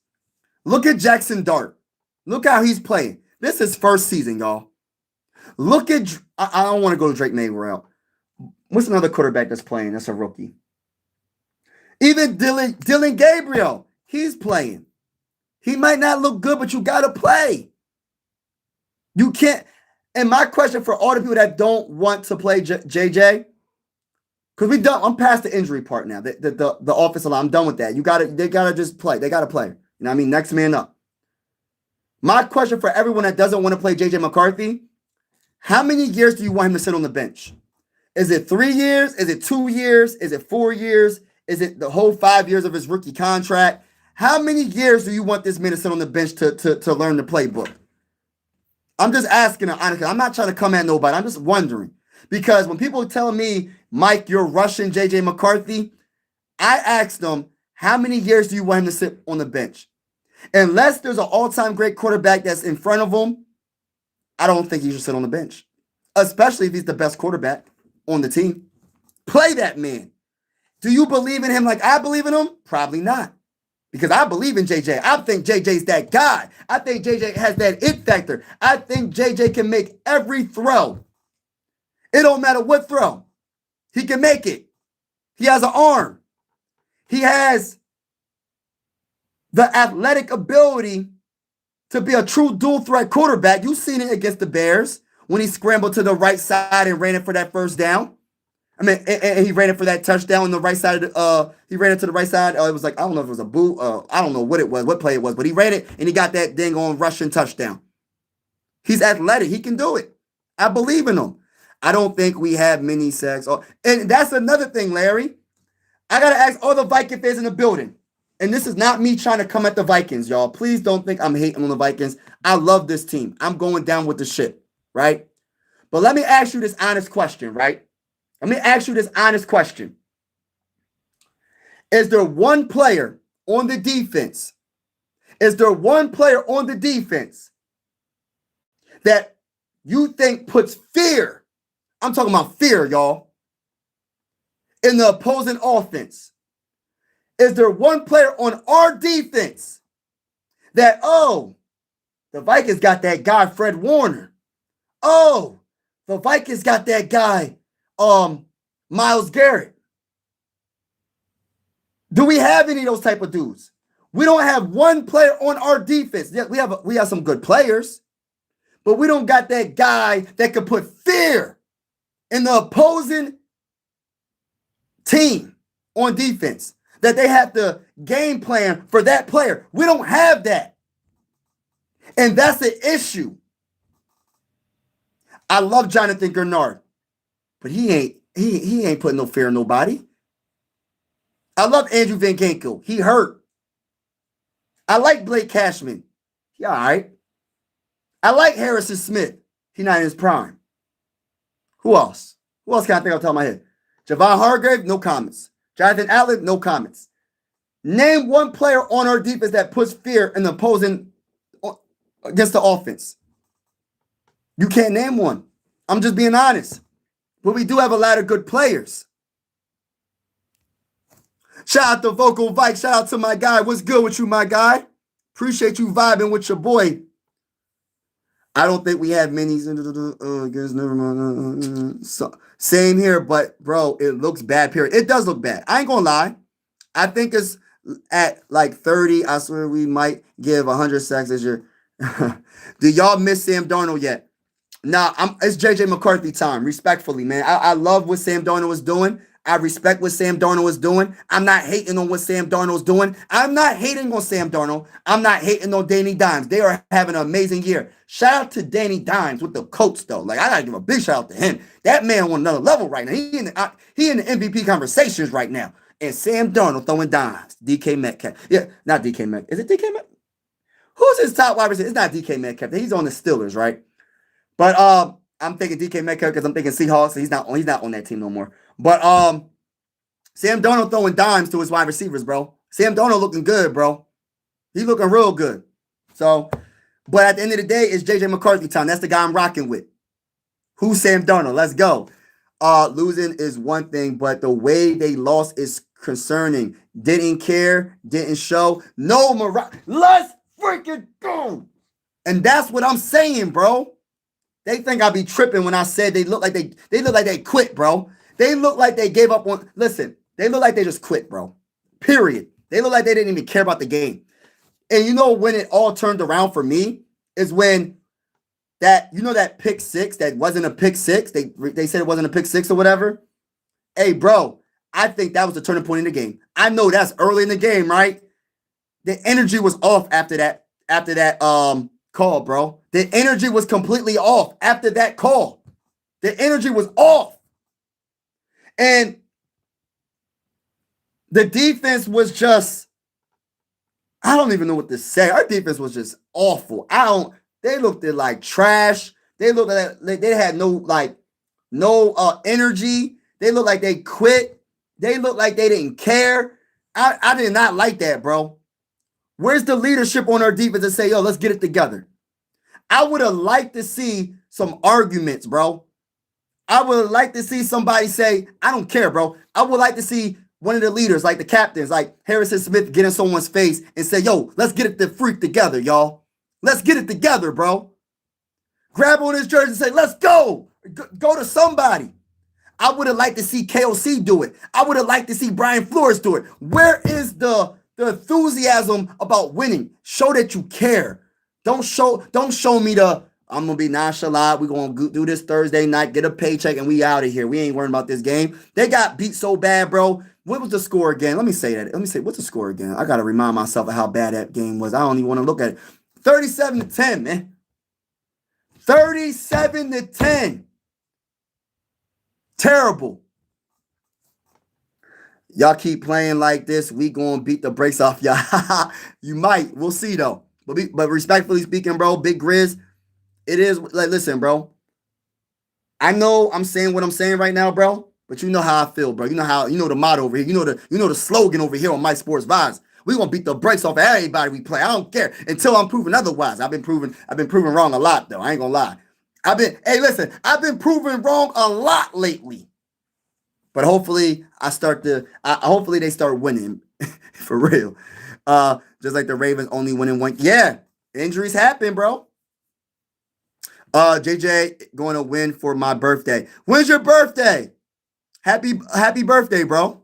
Look at Jackson Dart. Look how he's playing. This is first season, y'all. Look at, I don't want to go to Drake May route. What's another quarterback that's playing? That's a rookie. Even Dylan Gabriel, he's playing. He might not look good, but you got to play. You can't. And my question for all the people that don't want to play JJ, because I'm past the injury part now. The offensive line, I'm done with that. They gotta just play. They gotta play. You know what I mean? Next man up. My question for everyone that doesn't want to play JJ McCarthy, how many years do you want him to sit on the bench? Is it 3 years? Is it 2 years? Is it 4 years? Is it the whole 5 years of his rookie contract? How many years do you want this man to sit on the bench to learn the playbook? I'm just asking, honestly. I'm not trying to come at nobody. I'm just wondering. Because when people are telling me, Mike, you're rushing JJ McCarthy, I asked them, how many years do you want him to sit on the bench? Unless there's an all-time great quarterback that's in front of him, I don't think he should sit on the bench, especially if he's the best quarterback on the team. Play that man. Do you believe in him like I believe in him? Probably not, because I believe in JJ. I think JJ's that guy. I think JJ has that it factor. I think JJ can make every throw. It don't matter what throw. He can make it. He has an arm. He has the athletic ability to be a true dual threat quarterback. You've seen it against the Bears when he scrambled to the right side and ran it for that first down. I mean, and he ran it for that touchdown on the right side of he ran it to the right side. It was like, I don't know if it was a boot. I don't know what it was, what play it was, but he ran it and he got that dang on rushing touchdown. He's athletic. He can do it. I believe in him. I don't think we have many sacks. And that's another thing, Larry. I got to ask all the Viking fans in the building. And this is not me trying to come at the Vikings, y'all. Please don't think I'm hating on the Vikings. I love this team. I'm going down with the ship, right? But let me ask you this honest question, right? Let me ask you this honest question. Is there one player on the defense? Is there one player on the defense that you think puts fear? I'm talking about fear, y'all, in the opposing offense. Is there one player on our defense that, oh, the Vikings got that guy, Fred Warner. Oh, the Vikings got that guy, Myles Garrett. Do we have any of those type of dudes? We don't have one player on our defense. Yeah, we have some good players, but we don't got that guy that could put fear in the opposing team on defense, that they have to game plan for that player. We don't have that. And that's the issue. I love Jonathan Gernard, but he ain't putting no fear in nobody. I love Andrew Van Ginkel. He hurt. I like Blake Cashman. He all right. I like Harrison Smith. He not in his prime. Who else? Who else can I think off the top of my head? Javon Hargrave, no comments. Jonathan Allen, no comments. Name one player on our defense that puts fear in the opposing against the offense. You can't name one. I'm just being honest. But we do have a lot of good players. Shout out to Vocal Vike. Shout out to my guy. What's good with you, my guy? Appreciate you vibing with your boy. I don't think we have many. Never mind. Same here, but bro, it looks bad, period. It does look bad. I ain't gonna lie. I think it's at like 30. I swear we might give 100 sacks this year. Do y'all miss Sam Darnold yet? Nah, it's JJ McCarthy time. Respectfully, man. I love what Sam Darnold was doing. I respect what Sam Darnold is doing. I'm not hating on what Sam Darnold's doing. I'm not hating on Sam Darnold. I'm not hating on Danny Dimes. They are having an amazing year. Shout out to Danny Dimes with the Colts, though. Like, I got to give a big shout out to him. That man on another level right now. He in the MVP conversations right now. And Sam Darnold throwing dimes. DK Metcalf. Yeah, not DK Metcalf. Is it DK Metcalf? Who's his top wide receiver? It's not DK Metcalf. He's on the Steelers, right? But I'm thinking DK Metcalf because I'm thinking Seahawks. So he's not on that team no more. But Sam Darnold throwing dimes to his wide receivers, bro. Sam Darnold looking good, bro. He looking real good. So, but at the end of the day, it's JJ McCarthy time. That's the guy I'm rocking with. Who's Sam Darnold? Let's go. Losing is one thing, but the way they lost is concerning. Didn't care, didn't show. No morale. Let's freaking go. And that's what I'm saying, bro. They think I be tripping when I said they look like they quit, bro. They look like they gave up on. Listen, they look like they just quit, bro. Period. They look like they didn't even care about the game. And you know when it all turned around for me is when that pick six that wasn't a pick six. They said it wasn't a pick six or whatever. Hey, bro, I think that was the turning point in the game. I know that's early in the game, right? The energy was off after that call, bro. The energy was completely off after that call. The energy was off. And the defense was just, I don't even know what to say. Our defense was just awful. They looked like trash. They looked like they had no energy. They looked like they quit. They looked like they didn't care. I did not like that, bro. Where's the leadership on our defense to say, yo, let's get it together? I would have liked to see some arguments, bro. I would like to see somebody say, I don't care, bro. I would like to see one of the leaders, like the captains, like Harrison Smith, get in someone's face and say, yo, let's get it the freak together, y'all. Let's get it together, bro. Grab on his jersey and say, let's go. Go to somebody. I would have liked to see KOC do it. I would have liked to see Brian Flores do it. Where is the enthusiasm about winning? Show that you care. Don't show me I'm going to be nonchalant. We're going to do this Thursday night, get a paycheck, and we out of here. We ain't worrying about this game. They got beat so bad, bro. What was the score again? Let me say that. What's the score again? I got to remind myself of how bad that game was. I don't even want to look at it. 37-10, man. 37-10. Terrible. Y'all keep playing like this, we gonna beat the brakes off y'all. You might. We'll see though. But respectfully speaking, bro, Big Grizz, it is like listen, bro. I know I'm saying what I'm saying right now, bro. But you know how I feel, bro. You know the motto over here. You know the slogan over here on My Sports Vibes. We gonna beat the brakes off of everybody we play. I don't care until I'm proven otherwise. I've been proven wrong a lot though. I ain't gonna lie. I've been proven wrong a lot lately. But hopefully they start winning for real. Just like the Ravens only winning one. Yeah, injuries happen, bro. JJ going to win for my birthday. When's your birthday? Happy birthday, bro.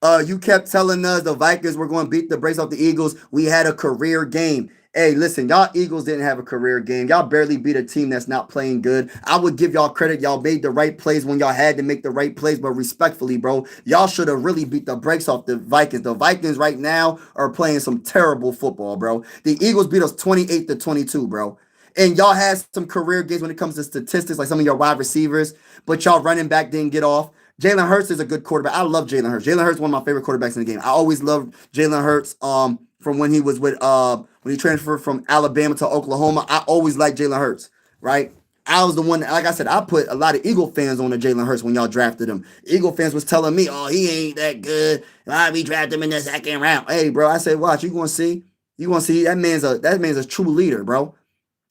You kept telling us the Vikings were going to beat the brakes off the Eagles. We had a career game. Hey, listen, y'all Eagles didn't have a career game. Y'all barely beat a team that's not playing good. I would give y'all credit. Y'all made the right plays when y'all had to make the right plays, but respectfully, bro, y'all should have really beat the brakes off the Vikings. The Vikings right now are playing some terrible football, bro. The Eagles beat us 28-22, bro. And y'all had some career games when it comes to statistics, like some of your wide receivers, but y'all running back didn't get off. Jalen Hurts is a good quarterback. I love Jalen Hurts. Jalen Hurts is one of my favorite quarterbacks in the game. I always loved Jalen Hurts from when he was with when he transferred from Alabama to Oklahoma. I always liked Jalen Hurts, right? I was the one that, like I said, I put a lot of Eagle fans on the Jalen Hurts when y'all drafted him. Eagle fans was telling me, oh, he ain't that good. Why we draft him in the second round? Hey, bro, I said, watch, you gonna see. You gonna see that man's a true leader, bro.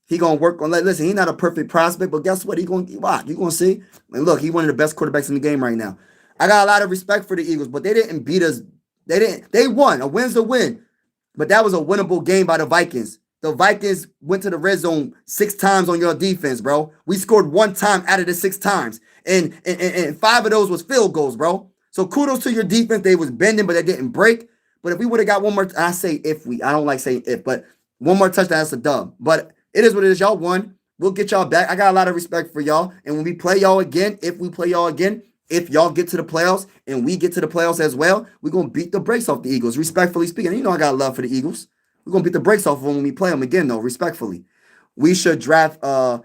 He gonna work on. Like, listen, he's not a perfect prospect, but guess what? He gonna watch. You gonna see. And look, he's one of the best quarterbacks in the game right now. I got a lot of respect for the Eagles, but they didn't beat us. They didn't. They won. A win's a win, but that was a winnable game by the Vikings. The Vikings went to the red zone 6 times on your defense, bro. We scored 1 time out of the 6 times, and 5 of those was field goals, bro. So kudos to your defense. They was bending, but they didn't break. But if we would have got one more, I say if we. I don't like saying if, but one more touchdown, that's a dub. But it is what it is. Y'all won. We'll get y'all back. I got a lot of respect for y'all. And when we play y'all again, if we play y'all again, if y'all get to the playoffs and we get to the playoffs as well, we're going to beat the brakes off the Eagles, respectfully speaking. You know I got love for the Eagles. We're going to beat the brakes off of them when we play them again, though, respectfully. We should draft if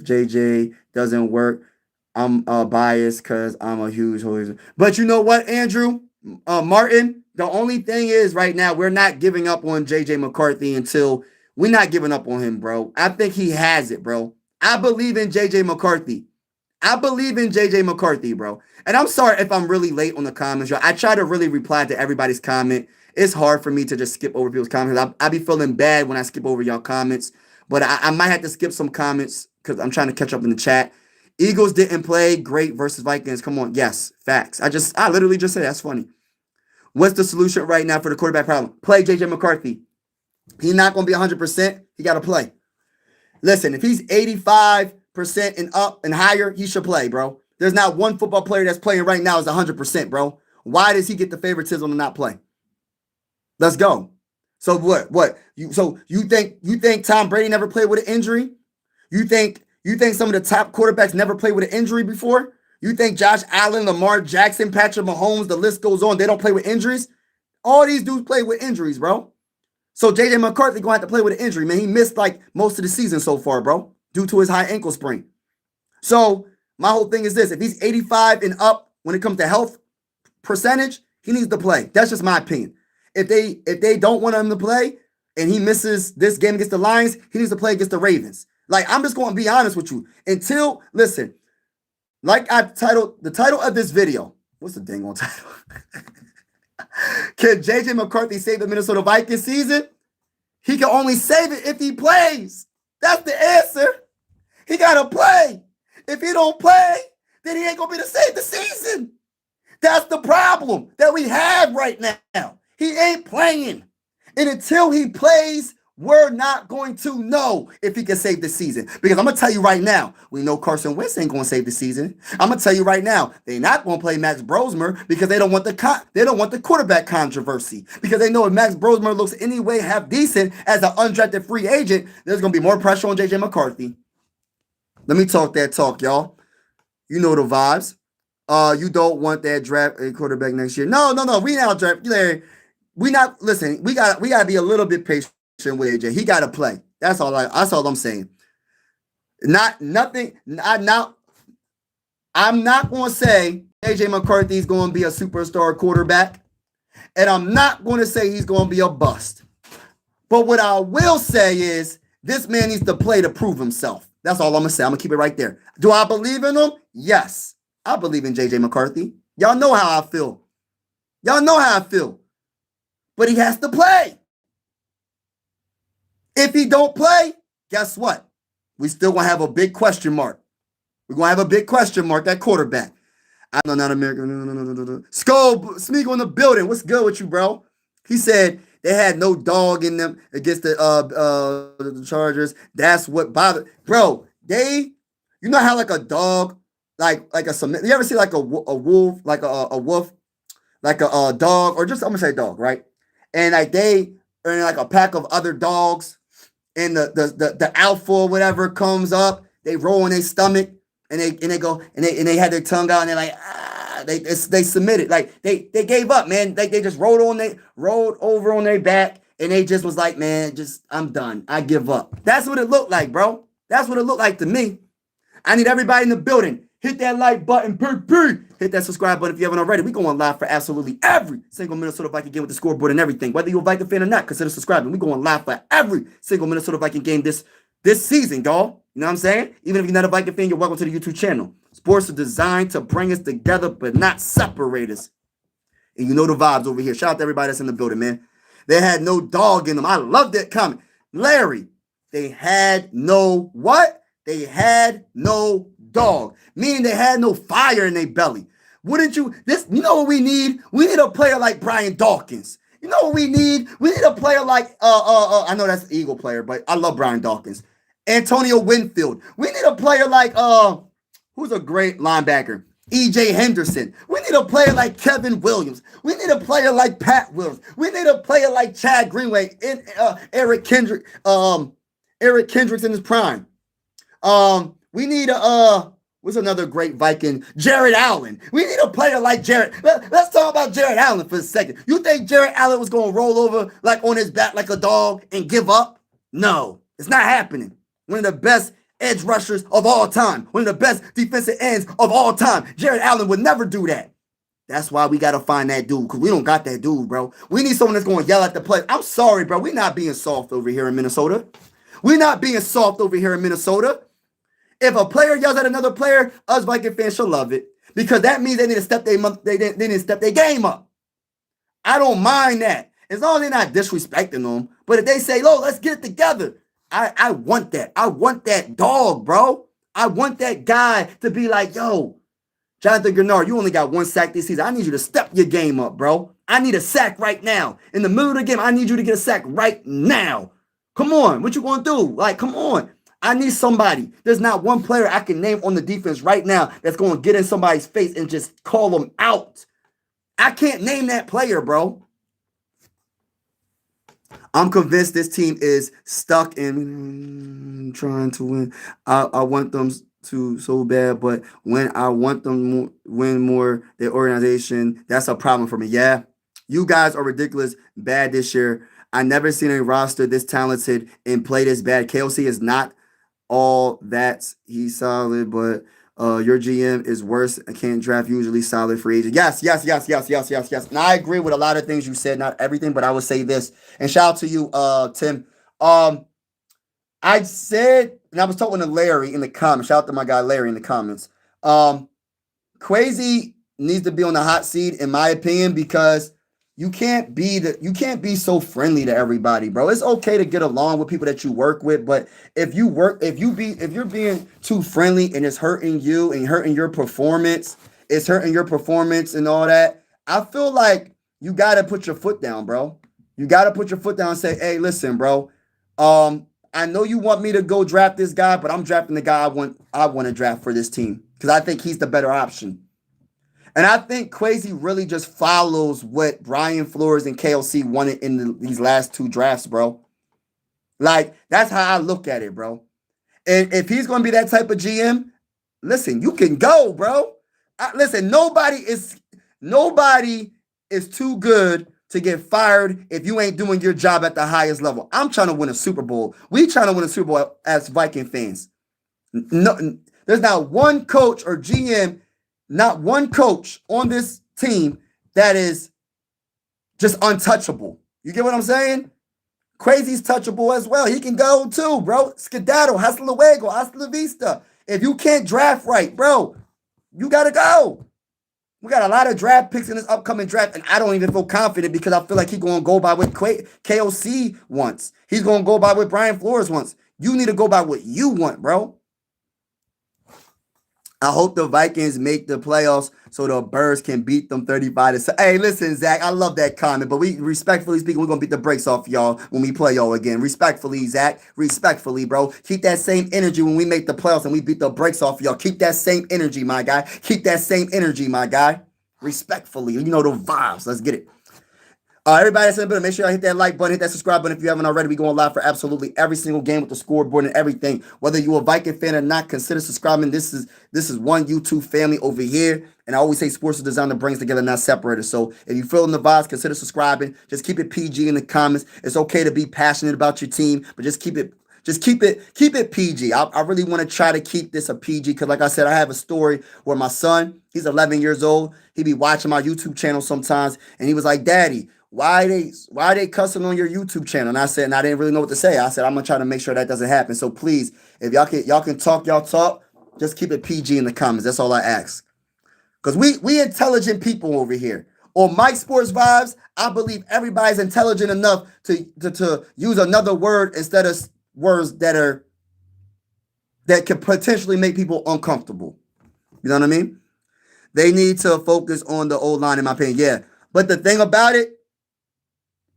JJ doesn't work. I'm biased because I'm a huge hoser. But you know what, Andrew? Martin, the only thing is right now, we're not giving up on JJ McCarthy until we're not giving up on him, bro. I think he has it, bro. I believe in JJ McCarthy. I believe in JJ McCarthy, bro. And I'm sorry if I'm really late on the comments. I try to really reply to everybody's comment. It's hard for me to just skip over people's comments. I be feeling bad when I skip over y'all comments. But I might have to skip some comments because I'm trying to catch up in the chat. Eagles didn't play great versus Vikings. Come on. Yes, facts. I literally just said that's funny. What's the solution right now for the quarterback problem? Play JJ McCarthy. He's not going to be 100%. He got to play. Listen, if he's 85% and up and higher, he should play, bro. There's not one football player that's playing right now is 100%, bro. Why does he get the favoritism to not play? Let's go. So what? You think Tom Brady never played with an injury? You think some of the top quarterbacks never played with an injury before? You think Josh Allen, Lamar Jackson, Patrick Mahomes, the list goes on, they don't play with injuries? All these dudes play with injuries, bro. So JJ McCarthy gonna have to play with an injury, man. He missed like most of the season so far, bro, due to his high ankle sprain. So my whole thing is this: if he's 85 and up when it comes to health percentage, he needs to play. That's just my opinion. If they don't want him to play and he misses this game against the Lions, he needs to play against the Ravens. Like, I'm just going to be honest with you. Listen, like I titled the title of this video. What's the dang on title? Can JJ McCarthy save the Minnesota Vikings season? He can only save it if he plays. That's the answer. He got to play. If he don't play, then he ain't going to be able to save the season. That's the problem that we have right now. He ain't playing. And until he plays, we're not going to know if he can save the season. Because I'm going to tell you right now, we know Carson Wentz ain't going to save the season. I'm going to tell you right now, they're not going to play Max Brosmer because they don't want the quarterback controversy. Because they know if Max Brosmer looks any way half decent as an undrafted free agent, there's going to be more pressure on JJ McCarthy. Let me talk that talk, y'all. You know the vibes. You don't want that draft a quarterback next year. No. We not draft. We not listen. We got to be a little bit patient with AJ. He got to play. That's all I'm saying. I'm not going to say JJ McCarthy is going to be a superstar quarterback. And I'm not going to say he's going to be a bust. But what I will say is this man needs to play to prove himself. That's all I'm going to say. I'm going to keep it right there. Do I believe in him? Yes. I believe in JJ McCarthy. Y'all know how I feel. Y'all know how I feel. But he has to play. If he don't play, guess what? We still going to have a big question mark. We're going to have a big question mark at quarterback. I know not American. Skull Smeagol in the building. What's good with you, bro? He said they had no dog in them against the Chargers. That's what bothered. Bro, you know how like a dog, like you ever see like a wolf, like a wolf, like a dog, or just I'm gonna say dog, right? And like they are in like a pack of other dogs, and the alpha or whatever comes up, they roll in their stomach. And they go and they had their tongue out and they're like they submitted, like they gave up, man. Like they just rolled over on their back and they just was like, man, just I'm done, I give up. That's what it looked like, bro. That's what it looked like to me. I need everybody in the building. Hit that like button, hit that subscribe button if you haven't already. We going live for absolutely every single Minnesota Viking game with the scoreboard and everything. Whether you're a Viking fan or not, consider subscribing. We going live for every single Minnesota Viking game this season, y'all. You know what I'm saying? Even if you're not a Viking fan, you're welcome to the YouTube channel. Sports are designed to bring us together, but not separate us. And you know the vibes over here. Shout out to everybody that's in the building, man. They had no dog in them. I love that comment. Larry, they had no what? They had no dog. Meaning they had no fire in their belly. Wouldn't you? You know what we need? We need a player like Brian Dawkins. You know what we need? We need a player like, I know that's an Eagle player, but I love Brian Dawkins. Antonio Winfield. We need a player like, who's a great linebacker? E.J. Henderson. We need a player like Kevin Williams. We need a player like Pat Williams. We need a player like Chad Greenway and Eric Kendricks in his prime. We need what's another great Viking? Jared Allen. We need a player like Jared. Let's talk about Jared Allen for a second. You think Jared Allen was going to roll over like on his back like a dog and give up? No, it's not happening. One of the best edge rushers of all time. One of the best defensive ends of all time. Jared Allen would never do that. That's why we got to find that dude, because we don't got that dude, bro. We need someone that's going to yell at the play. I'm sorry, bro. We're not being soft over here in Minnesota. We're not being soft over here in Minnesota. If a player yells at another player, us Viking fans should love it, because that means they need to step their game up. I don't mind that, as long as they're not disrespecting them. But if they say, "Lo, let's get it together," I want that. I want that dog, bro. I want that guy to be like, "Yo, Jonathan Gennard, you only got one sack this season. I need you to step your game up, bro. I need a sack right now. In the middle of the game, I need you to get a sack right now. Come on, what you gonna do? Like, come on." I need somebody. There's not one player I can name on the defense right now that's going to get in somebody's face and just call them out. I can't name that player, bro. I'm convinced this team is stuck in trying to win. I want them to so bad, but when I want them to win more, their organization, that's a problem for me. Yeah, you guys are ridiculous bad this year. I never seen a roster this talented and play this bad. KOC is not all that. He's solid, but your GM is worse. I can't draft usually solid free agent. Yes. And I agree with a lot of things you said, not everything, but I would say this. And shout out to you, Tim. I said, and I was talking to Larry in the comments. Shout out to my guy Larry in the comments. Crazy needs to be on the hot seat, in my opinion, because you can't be so friendly to everybody, bro. It's okay to get along with people that you work with, but if you're being too friendly and it's hurting you and hurting your performance, and all that, I feel like you gotta put your foot down, bro. You gotta put your foot down and say, "Hey, listen, bro. I know you want me to go draft this guy, but I'm drafting the guy I want to draft for this team because I think he's the better option." And I think Kwesi really just follows what Brian Flores and KLC wanted in these last two drafts, bro. Like, that's how I look at it, bro. And if he's going to be that type of GM, listen, you can go, bro. Listen, nobody is too good to get fired if you ain't doing your job at the highest level. I'm trying to win a Super Bowl. We trying to win a Super Bowl as Viking fans. No, there's not one coach or GM not one coach on this team that is just untouchable. You get what I'm saying? Crazy's touchable as well. He can go too, bro. Skedaddle, hasta luego, hasta la vista. If you can't draft right, bro, you got to go. We got a lot of draft picks in this upcoming draft, and I don't even feel confident because I feel like he's going to go by what KOC wants. He's going to go by what Brian Flores wants. You need to go by what you want, bro. I hope the Vikings make the playoffs so the Birds can beat them 35-7. Hey, listen, Zach, I love that comment, but we respectfully speaking, we're gonna beat the brakes off y'all when we play y'all again. Respectfully, Zach. Respectfully, bro. Keep that same energy when we make the playoffs and we beat the brakes off y'all. Keep that same energy, my guy. Keep that same energy, my guy. Respectfully. You know the vibes. Let's get it. Everybody that's in the building, make sure y'all hit that like button, hit that subscribe button if you haven't already. We going live for absolutely every single game with the scoreboard and everything. Whether you're a Viking fan or not, consider subscribing. This is one YouTube family over here. And I always say sports is designed to bring us together, not separated. So if you feel in the vibes, consider subscribing. Just keep it PG in the comments. It's okay to be passionate about your team, but just keep it PG. I really want to try to keep this a PG because, like I said, I have a story where my son, he's 11 years old. He be watching my YouTube channel sometimes, and he was like, "Daddy, why are they cussing on your YouTube channel?" And I said, and I didn't really know what to say. I said, I'm gonna try to make sure that doesn't happen. So please, if y'all can talk, y'all talk. Just keep it PG in the comments. That's all I ask. Because we intelligent people over here. On Mike Sports Vibes, I believe everybody's intelligent enough to use another word instead of words that could potentially make people uncomfortable. You know what I mean? They need to focus on the old line, in my opinion. Yeah. But the thing about it,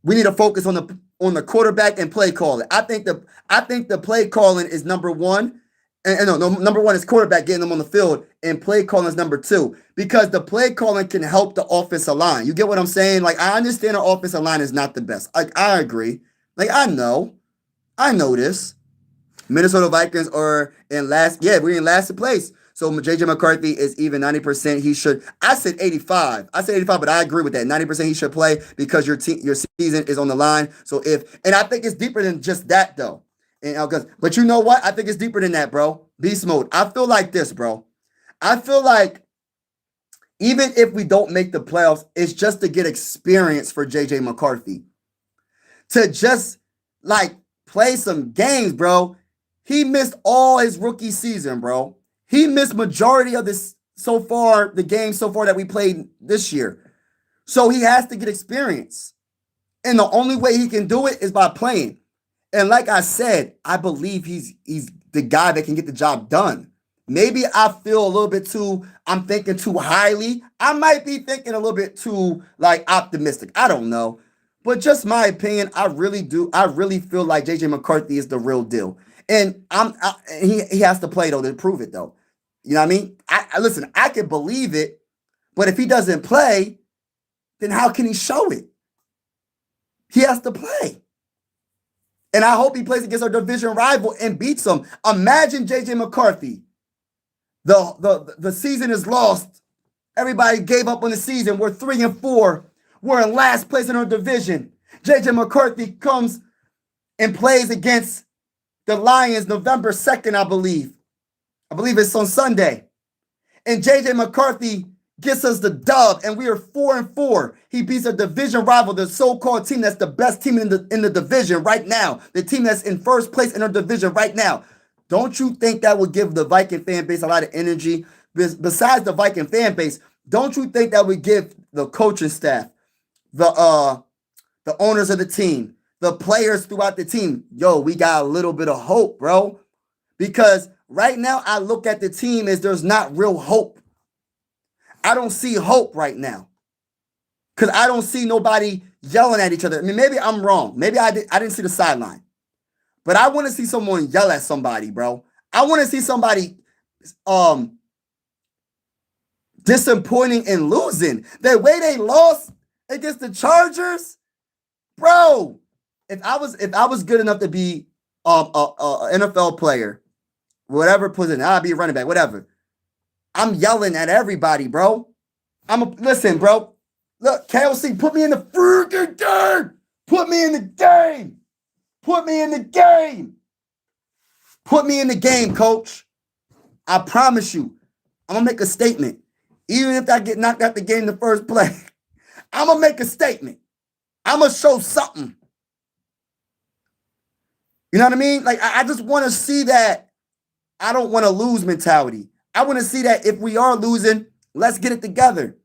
we need to focus on the quarterback and play calling. I think the play calling is number one. And no, number one is quarterback, getting them on the field, and play calling is number two. Because the play calling can help the offensive line. You get what I'm saying? Like, I understand our offensive line is not the best. I agree. Like, I know this. Minnesota Vikings are in last. Yeah, we're in last place. So JJ McCarthy is even 90%. He should. I said 85. But I agree with that. 90% he should play because your season is on the line. So and I think it's deeper than just that though. But you know what? I think it's deeper than that, bro. Beast mode. I feel like this, bro. I feel like even if we don't make the playoffs, it's just to get experience for JJ McCarthy. To just like play some games, bro. He missed all his rookie season, bro. He missed majority of this the games so far that we played this year. So he has to get experience. And the only way he can do it is by playing. And like I said, I believe he's the guy that can get the job done. Maybe I feel a little bit I'm thinking too highly. I might be thinking a little bit too like optimistic. I don't know. But just my opinion, I really feel like JJ McCarthy is the real deal. And he has to play though to prove it though. You know what I mean? Listen, I can believe it, but if he doesn't play, then how can he show it? He has to play. And I hope he plays against our division rival and beats them. Imagine JJ McCarthy. The season is lost. Everybody gave up on the season. We're 3-4. We're in last place in our division. JJ McCarthy comes and plays against the Lions November 2nd, I believe. I believe it's on Sunday. And JJ McCarthy gets us the dub, and we are 4-4. He beats a division rival, the so-called team that's the best team in the division right now, the team that's in first place in our division right now. Don't you think that would give the Viking fan base a lot of energy? Besides the Viking fan base, don't you think that would give the coaching staff, the owners of the team, the players throughout the team, yo, we got a little bit of hope, bro? Because right now I look at the team as there's not real hope. I don't see hope right now because I don't see nobody yelling at each other. I mean, maybe I'm wrong. Maybe I didn't see the sideline. But I want to see someone yell at somebody, bro. I want to see somebody disappointing and losing. The way they lost against the Chargers, bro. If I was good enough to be a NFL player, whatever position, I'd be a running back, whatever. I'm yelling at everybody, bro. Listen, bro. Look, KLC, put me in the freaking game. Put me in the game. Put me in the game. Put me in the game, coach. I promise you, I'm going to make a statement. Even if I get knocked out the game in the first play, I'm going to make a statement. I'm going to show something. You know what I mean? Like, I just want to see that I don't want to lose mentality. I want to see that if we are losing, let's get it together.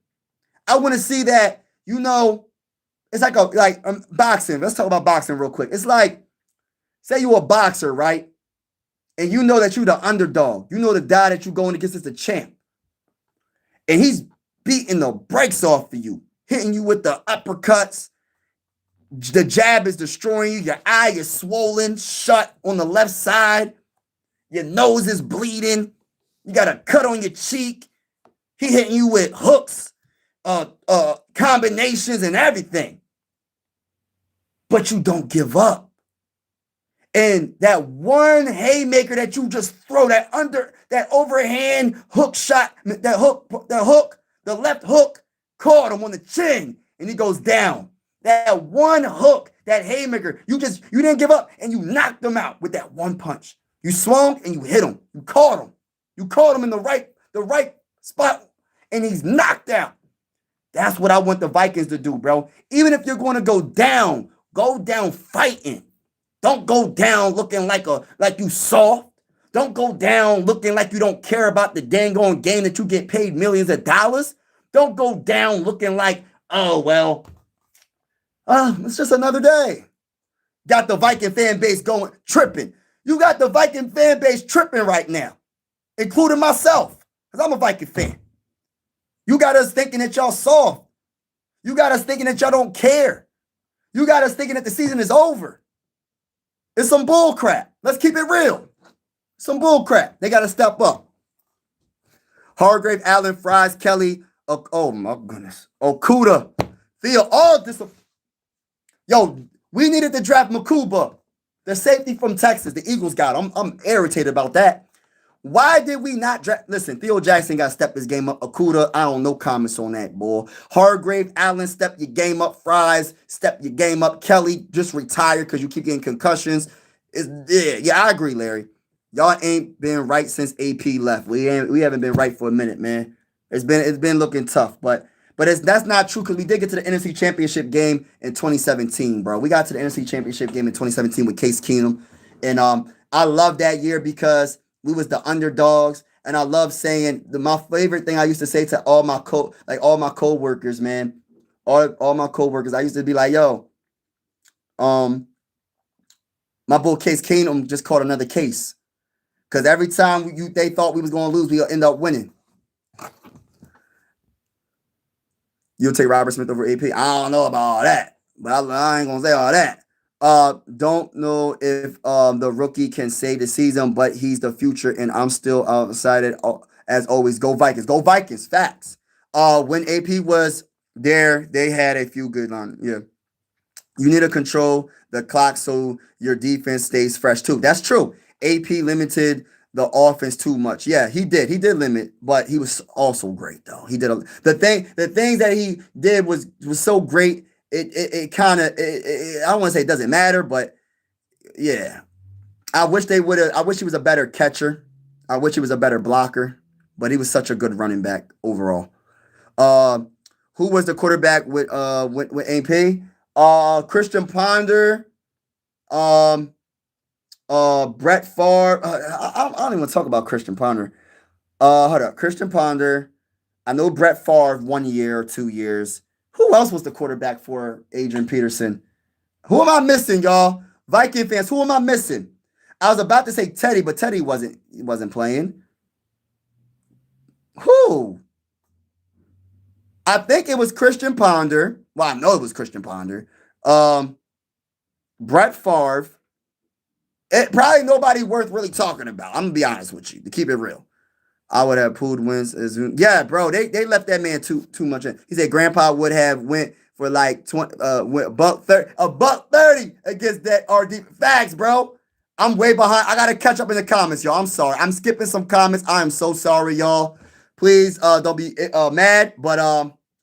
I want to see that, it's like boxing. Let's talk about boxing real quick. It's like, say you're a boxer, right? And you know that you're the underdog. You know the guy that you're going against is the champ. And he's beating the brakes off of you, hitting you with the uppercuts. The jab is destroying you. Your eye is swollen shut on the left side. Your nose is bleeding. You got a cut on your cheek. He hitting you with hooks, combinations and everything. But you don't give up. And that one haymaker that you just throw, that overhand hook shot, the left hook caught him on the chin and he goes down. That one hook, that haymaker, you didn't give up and you knocked him out with that one punch. You swung and you hit him. You caught him. You caught him in the right spot and he's knocked out. That's what I want the Vikings to do, bro. Even if you're going to go down fighting. Don't go down looking like you soft. Don't go down looking like you don't care about the dang on game that you get paid millions of dollars. Don't go down looking like, oh, well, it's just another day. Got the Viking fan base going, tripping. You got the Viking fan base tripping right now, including myself, because I'm a Viking fan. You got us thinking that y'all soft. You got us thinking that y'all don't care. You got us thinking that the season is over. It's some bull crap. Let's keep it real. Some bull crap. They got to step up. Hargrave, Allen, Fries, Kelly. Oh my goodness. Okuda, Theo, all this. Yo, we needed to draft Makuba, the safety from Texas. The Eagles got him. I'm irritated about that. Why did we not draft? Listen, Theo Jackson got to step his game up. Okuda, I don't know comments on that, boy. Hargrave, Allen, step your game up. Fries, step your game up. Kelly, just retire because you keep getting concussions. Yeah, I agree, Larry. Y'all ain't been right since AP left. We haven't been right for a minute, man. It's been looking tough, but that's not true because we did get to the NFC Championship game in 2017, bro. We got to the NFC Championship game in 2017 with Case Keenum, and I love that year because we was the underdogs, and I love saying my favorite thing I used to say to all my coworkers, man, all my coworkers. I used to be like, yo, my boy Case Keenum just caught another case, because every time they thought we was gonna lose, we'll end up winning. You'll take Robert Smith over AP. I don't know about all that, but I ain't gonna say all that. Don't know if the rookie can save the season, but he's the future, and I'm still excited. As always, go Vikings, go Vikings. Facts. When AP was there, they had a few good on. Yeah, you need to control the clock so your defense stays fresh too. That's true. AP limited the offense too much. Yeah, he did. He did limit, but he was also great though. He did the things that he did was so great. It kind of I don't want to say it doesn't matter, but yeah. I wish he was a better catcher. I wish he was a better blocker, but he was such a good running back overall. Who was the quarterback with AP? Christian Ponder. Brett Favre. I don't even want to talk about Christian Ponder. Hold up. Christian Ponder. I know Brett Favre 1 year or 2 years. Who else was the quarterback for Adrian Peterson? Who am I missing, y'all? Viking fans, who am I missing? I was about to say Teddy, but Teddy wasn't playing. Who? I think it was Christian Ponder. Well, I know it was Christian Ponder. Brett Favre. It probably nobody worth really talking about. I'm gonna be honest with you, to keep it real. I would have pulled wins as yeah, bro. They left that man too much in. He said Grandpa would have went for like $130 against that RD. Facts, bro. I'm way behind. I gotta catch up in the comments, y'all. I'm sorry. I'm skipping some comments. I am so sorry, y'all. Please don't be mad, but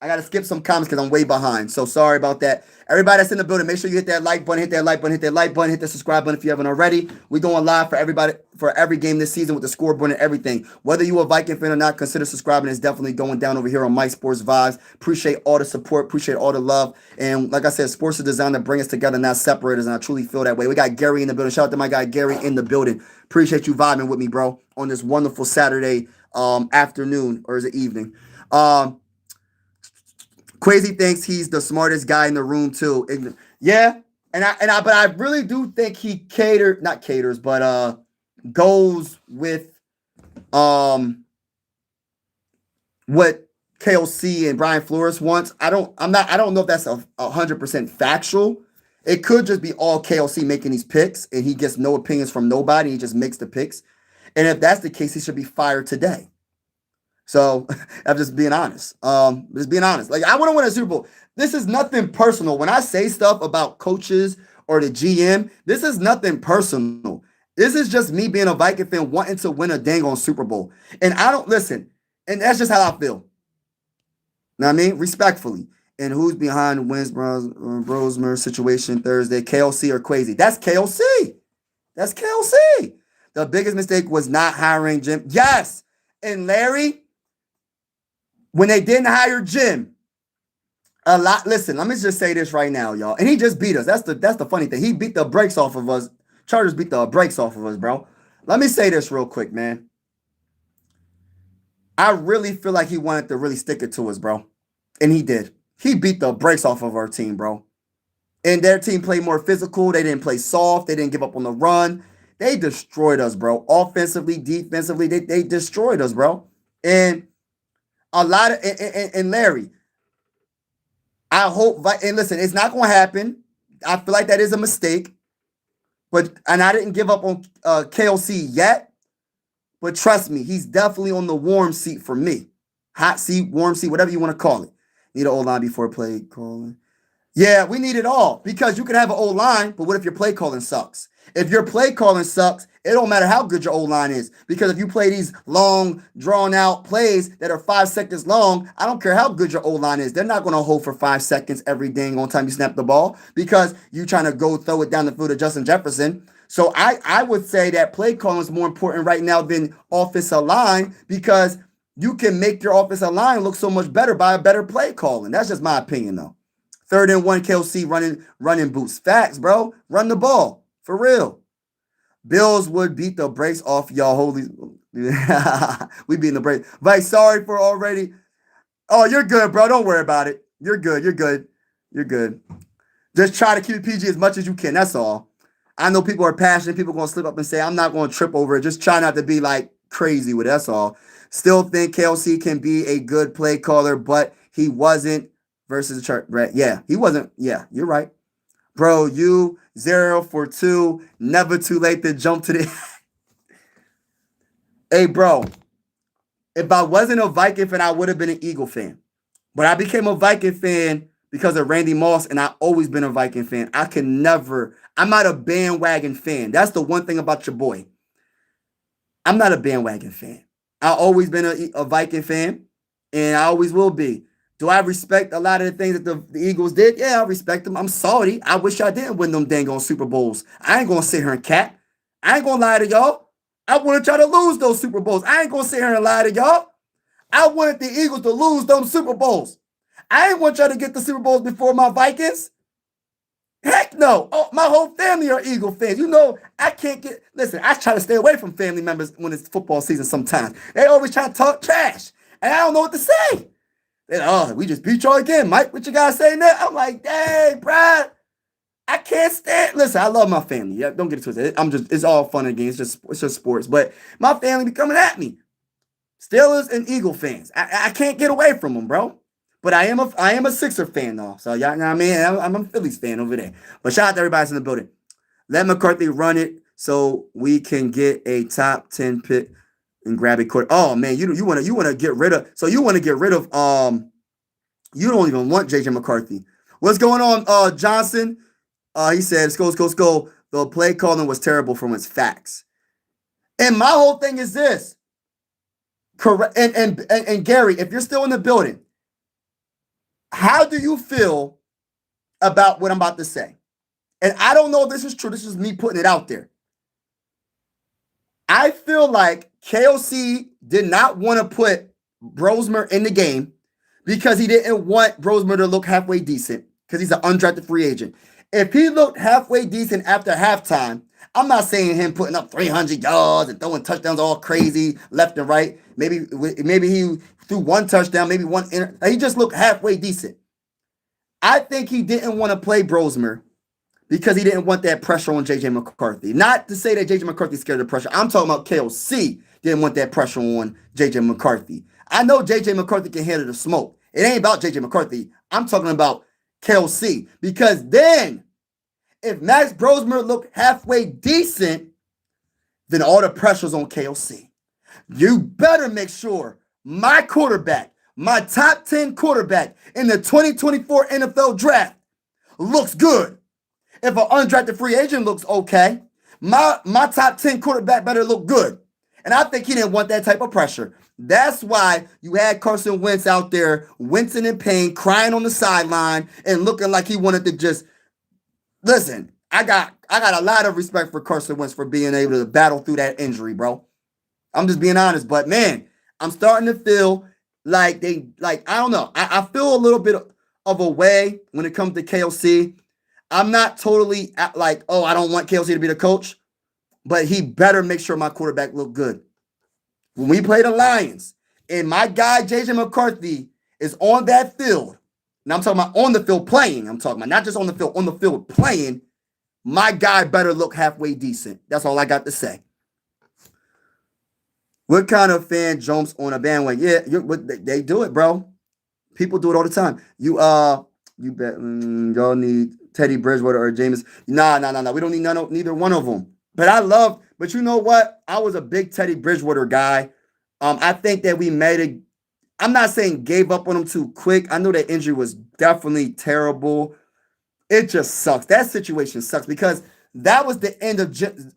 I got to skip some comments because I'm way behind. So sorry about that. Everybody that's in the building, make sure you hit that like button, hit that like button, hit that like button, hit the subscribe button if you haven't already. We're going live for everybody for every game this season with the scoreboard and everything. Whether you a Viking fan or not, consider subscribing. It's definitely going down over here on Mike Sports Vibes. Appreciate all the support, appreciate all the love. And like I said, sports is designed to bring us together, not separate us. And I truly feel that way. We got Gary in the building. Shout out to my guy Gary in the building. Appreciate you vibing with me, bro, on this wonderful Saturday afternoon, or is it evening? Crazy thinks he's the smartest guy in the room too. Yeah, but I really do think he not caters, but goes with what KOC and Brian Flores wants. I don't know if that's 100% factual. It could just be all KOC making these picks and he gets no opinions from nobody. He just makes the picks. And if that's the case, he should be fired today. So I'm just being honest. Just being honest. Like, I want to win a Super Bowl. This is nothing personal. When I say stuff about coaches or the GM, this is nothing personal. This is just me being a Viking fan wanting to win a dang on Super Bowl. And I don't listen. And that's just how I feel. Know what I mean? Respectfully. And who's behind Wins Brosmer situation Thursday? KOC or Crazy? That's KOC. That's KOC. The biggest mistake was not hiring Jim. Yes. And Larry, when they didn't hire Jim, a lot. Listen, let me just say this right now, y'all. And he just beat us. That's the funny thing. He beat the brakes off of us. Chargers beat the brakes off of us, bro. Let me say this real quick, man. I really feel like he wanted to really stick it to us, bro. And he did. He beat the brakes off of our team, bro. And their team played more physical. They didn't play soft. They didn't give up on the run. They destroyed us, bro. Offensively, defensively, they destroyed us, bro. And a lot of and Larry, I hope, and listen, it's not going to happen. I feel like that is a mistake. And I didn't give up on KOC yet. But trust me, he's definitely on the warm seat for me. Hot seat, warm seat, whatever you want to call it. Need an O-line before play calling. Yeah, we need it all. Because you can have an O-line, but what if your play calling sucks? If your play calling sucks, it don't matter how good your O-line is. Because if you play these long, drawn-out plays that are 5 seconds long, I don't care how good your O-line is. They're not going to hold for 5 seconds every dang on time you snap the ball because you're trying to go throw it down the field to Justin Jefferson. So I would say that play calling is more important right now than offensive line because you can make your offensive line look so much better by a better play calling. That's just my opinion, though. 3rd and 1, KOC running boots. Facts, bro. Run the ball. For real. Bills would beat the brakes off y'all. Holy. We beating the brakes. Vice, sorry for already. Oh, you're good, bro. Don't worry about it. You're good. You're good. You're good. Just try to keep it PG as much as you can. That's all. I know people are passionate. People are going to slip up and say, I'm not going to trip over it. Just try not to be like crazy with it. That's all. Still think KLC can be a good play caller, but he wasn't versus the chart. Right? Yeah, he wasn't. Yeah, you're right. Bro, you 0 for 2. Never too late to jump to the. Hey, bro. If I wasn't a Viking fan, I would have been an Eagle fan. But I became a Viking fan because of Randy Moss, and I've always been a Viking fan. I'm not a bandwagon fan. That's the one thing about your boy. I'm not a bandwagon fan. I've always been a Viking fan, and I always will be. Do I respect a lot of the things that the Eagles did? Yeah, I respect them. I'm salty. I wish I didn't win them dang on Super Bowls. I ain't going to sit here and cap. I ain't going to lie to y'all. I want to try to lose those Super Bowls. I ain't going to sit here and lie to y'all. I wanted the Eagles to lose those Super Bowls. I ain't want y'all to get the Super Bowls before my Vikings. Heck no. Oh, my whole family are Eagle fans. You know, I can't get... Listen, I try to stay away from family members when it's football season sometimes. They always try to talk trash. And I don't know what to say. They're like, oh, we just beat y'all again, Mike. What you guys saying there? I'm like, dang, bruh. I can't stand... Listen, I love my family. Yeah, don't get it twisted. It's all fun and games. It's just sports. But my family be coming at me. Steelers and Eagle fans. I can't get away from them, bro. But I am a Sixer fan, though. So, y'all know what I mean? I'm a Phillies fan over there. But shout out to everybody in the building. Let McCarthy run it so we can get a top 10 pick and grab a quarter. Oh, man, you want to get rid of... So, you want to get rid of... You don't even want JJ McCarthy. What's going on, Johnson? He said, "Go. The play calling was terrible from its facts." And my whole thing is this. Correct. And Gary, if you're still in the building, How do you feel about what I'm about to say? And I don't know if this is true. This is me putting it out there. I feel like KOC did not want to put Brosmer in the game because he didn't want Brosmer to look halfway decent because he's an undrafted free agent. If he looked halfway decent after halftime, I'm not saying him putting up 300 yards and throwing touchdowns all crazy left and right. Maybe he threw one touchdown, maybe one. He just looked halfway decent. I think he didn't want to play Brosmer because he didn't want that pressure on JJ McCarthy. Not to say that JJ McCarthy's scared of pressure. I'm talking about KOC didn't want that pressure on JJ McCarthy. I know JJ McCarthy can handle the smoke. It ain't about JJ McCarthy. I'm talking about KOC. Because then, if Max Brosmer looked halfway decent, then all the pressure's on KOC. You better make sure my quarterback, my top 10 quarterback in the 2024 NFL draft looks good. If an undrafted free agent looks okay, my top 10 quarterback better look good. And I think he didn't want that type of pressure. That's why you had Carson Wentz out there wincing in pain, crying on the sideline, and looking like he wanted to just listen. I got a lot of respect for Carson Wentz for being able to battle through that injury, bro. I'm just being honest, but man, I'm starting to feel like I don't know. I feel a little bit of a way when it comes to KOC. I'm not totally like, oh, I don't want KOC to be the coach, but he better make sure my quarterback look good. When we play the Lions and my guy, JJ McCarthy, is on that field, and I'm talking about on the field playing, I'm talking about not just on the field playing, my guy better look halfway decent. That's all I got to say. What kind of fan jumps on a bandwagon? Yeah, they do it, bro. People do it all the time. You bet y'all need Teddy Bridgewater or Jameis. Nah. We don't need neither one of them. But you know what? I was a big Teddy Bridgewater guy. I think that we made it. I'm not saying gave up on him too quick. I know that injury was definitely terrible. It just sucks. That situation sucks because that was the end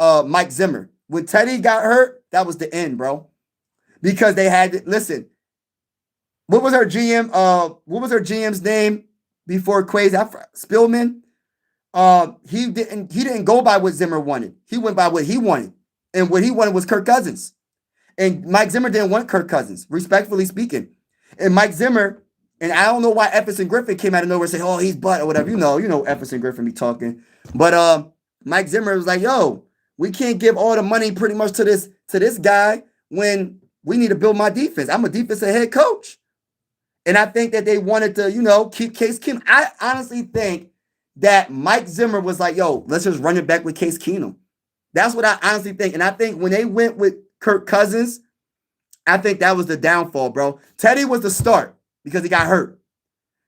of Mike Zimmer. When Teddy got hurt, that was the end, bro. Because they had to listen. What was our GM? What was our GM's name before Quay's Spillman? He didn't go by what Zimmer wanted. He went by what he wanted. And what he wanted was Kirk Cousins. And Mike Zimmer didn't want Kirk Cousins, respectfully speaking. And Mike Zimmer, and I don't know why Efferson Griffin came out of nowhere and said, oh, he's butt or whatever. You know Efferson Griffin be talking. But Mike Zimmer was like, yo, we can't give all the money pretty much to this guy when we need to build my defense. I'm a defensive head coach. And I think that they wanted to, keep Case Keenum. I honestly think that Mike Zimmer was like, yo, let's just run it back with Case Keenum. That's what I honestly think. And I think when they went with Kirk Cousins, I think that was the downfall, bro. Teddy was the start because he got hurt.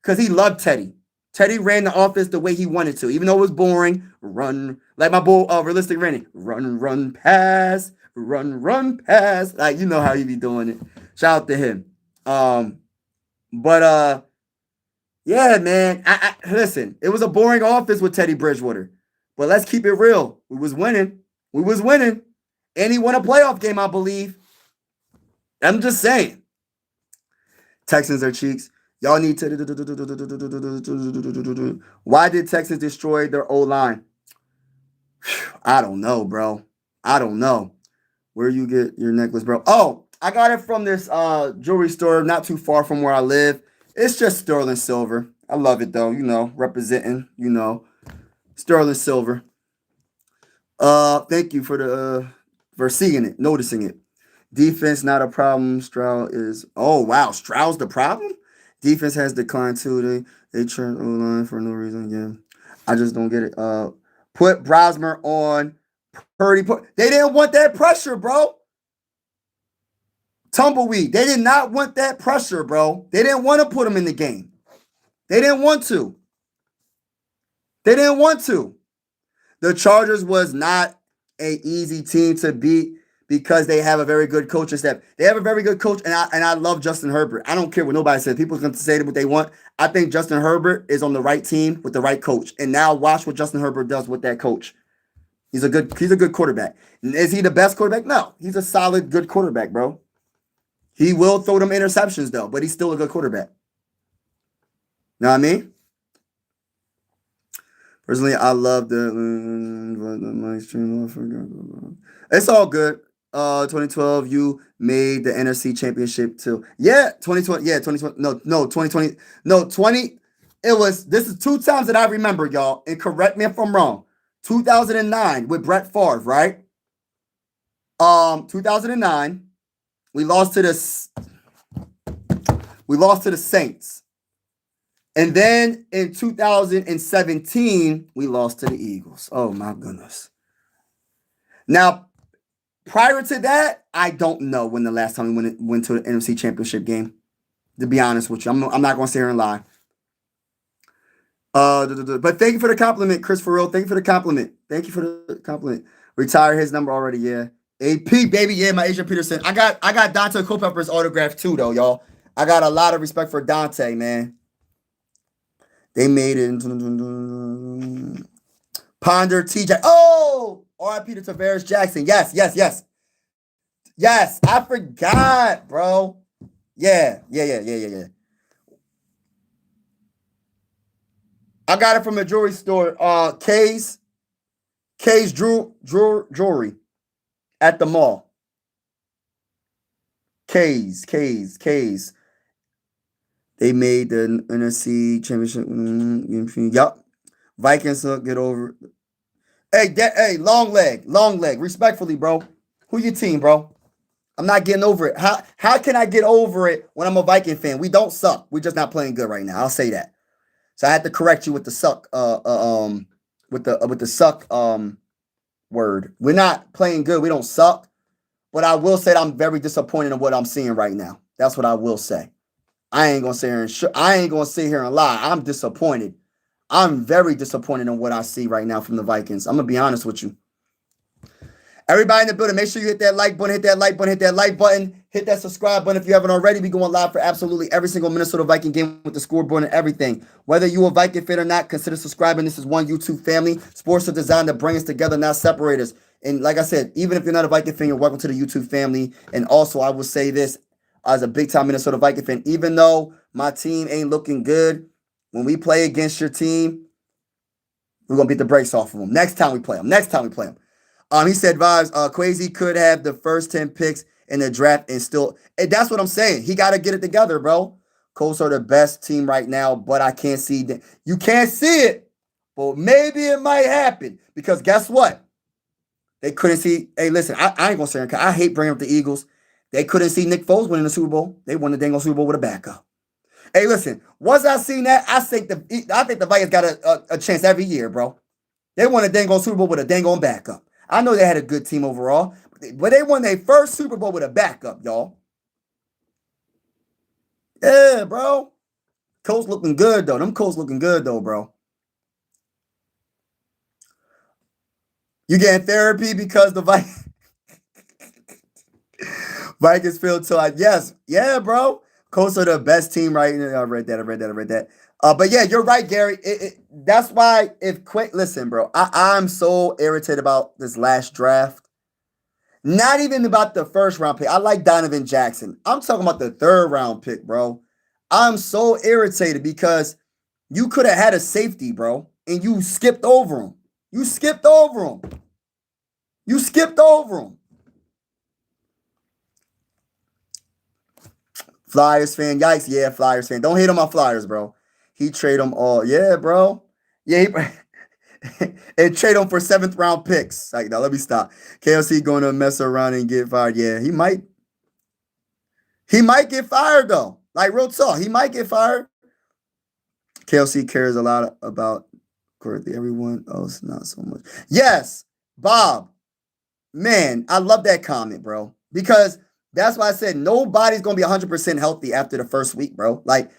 Because he loved Teddy. Teddy ran the offense the way he wanted to, even though it was boring. Run, like my boy, realistic running. Run, pass. Run, pass. Like, you know how he be doing it. Shout out to him. Yeah, man. I listen, it was a boring offense with Teddy Bridgewater. But let's keep it real. We was winning. And he won a playoff game, I believe. I'm just saying. Texans are cheeks. Y'all need to. Why did Texans destroy their O-line? I don't know, bro. I don't know. Where you get your necklace, bro? Oh, I got it from this jewelry store not too far from where I live. It's just sterling silver. I love it though, representing, sterling silver. Thank you for seeing it, noticing it. Defense not a problem. Stroud is. Oh wow, Stroud's the problem. Defense has declined too. They turned O-line for no reason. Yeah, I just don't get it. Put Brosmer on Purdy. They didn't want that pressure, bro. Tumbleweed. They did not want that pressure, bro. They didn't want to put him in the game. They didn't want to. The Chargers was not an easy team to beat because they have a very good coaching staff. They have a very good coach, and I love Justin Herbert. I don't care what nobody says. People are going to say what they want. I think Justin Herbert is on the right team with the right coach. And now watch what Justin Herbert does with that coach. He's a good quarterback. Is he the best quarterback? No. He's a solid, good quarterback, bro. He will throw them interceptions, though, but he's still a good quarterback. Know what I mean? Personally, I love the my stream. It's all good. 2012, you made the NFC Championship too. Yeah, 2020. Yeah, 2020. No, 2020. No, 20. It was. This is two times that I remember, y'all. And correct me if I'm wrong. 2009 with Brett Favre, right? 2009, we lost to the Saints. And then in 2017, we lost to the Eagles. Oh my goodness. Now, prior to that, I don't know when the last time we went to the NFC Championship game. To be honest with you, I'm not going to sit here and lie. But thank you for the compliment, Chris Farrell. Thank you for the compliment. Thank you for the compliment. Retire his number already, yeah. AP, baby, yeah, my Adrian Peterson. I got Dante Culpepper's autograph too, though, y'all. I got a lot of respect for Dante, man. They made it. Ponder TJ. Oh, RIP to Tavares Jackson. Yes. Yes, I forgot, bro. Yeah. I got it from a jewelry store. K's Jewelry at the mall. K's. They made the NFC Championship. Yup. Vikings get over. Hey, long leg. Respectfully, bro. Who your team, bro? I'm not getting over it. How can I get over it when I'm a Viking fan? We don't suck. We're just not playing good right now. I'll say that. So I had to correct you with the suck. With the suck word. We're not playing good. We don't suck. But I will say that I'm very disappointed in what I'm seeing right now. That's what I will say. I ain't gonna sit here and lie. I'm disappointed. I'm very disappointed in what I see right now from the Vikings. I'm gonna be honest with you. Everybody in the building, make sure you hit that like button, hit that subscribe button if you haven't already. We going live for absolutely every single Minnesota Viking game with the scoreboard and everything. Whether you a Viking fan or not, consider subscribing. This is one YouTube family. Sports are designed to bring us together, not separate us. And like I said, even if you're not a Viking fan, you're welcome to the YouTube family. And also, I will say this as a big-time Minnesota Viking fan, even though my team ain't looking good, when we play against your team, we're going to beat the brakes off of them. Next time we play them. He said, Vibes, Quasi could have the first 10 picks in the draft and still. And that's what I'm saying. He got to get it together, bro. Colts are the best team right now, but I can't see that. You can't see it, but maybe it might happen. Because guess what? They couldn't see. Hey, listen, I ain't going to say it. I hate bringing up the Eagles. They couldn't see Nick Foles winning the Super Bowl. They won the dang Super Bowl with a backup. Hey, listen, once I seen that, I think the Vikings got a chance every year, bro. They won a dang Super Bowl with a dang backup. I know they had a good team overall, but they won their first Super Bowl with a backup, y'all. Yeah, bro. Colts looking good, though. Them Colts looking good, though, bro. You getting therapy because the Vikings feel to yes. Yeah, bro. Colts are the best team right now. I read that. But yeah, you're right, Gary. That's why listen, bro, I'm so irritated about this last draft. Not even about the first round pick. I like Donovan Jackson. I'm talking about the third round pick, bro. I'm so irritated because you could have had a safety, bro, and you skipped over him. Flyers fan, yikes. Yeah, Flyers fan. Don't hate on my Flyers, bro. He trade them all. Yeah, bro. Yeah, and trade them for 7th round picks. Like, now let me stop. KLC going to mess around and get fired. Yeah, he might. He might get fired, though. Like, real talk. He might get fired. KLC cares a lot about Corey. Everyone else, not so much. Yes, Bob. Man, I love that comment, bro. Because that's why I said nobody's going to be 100% healthy after the first week, bro. Like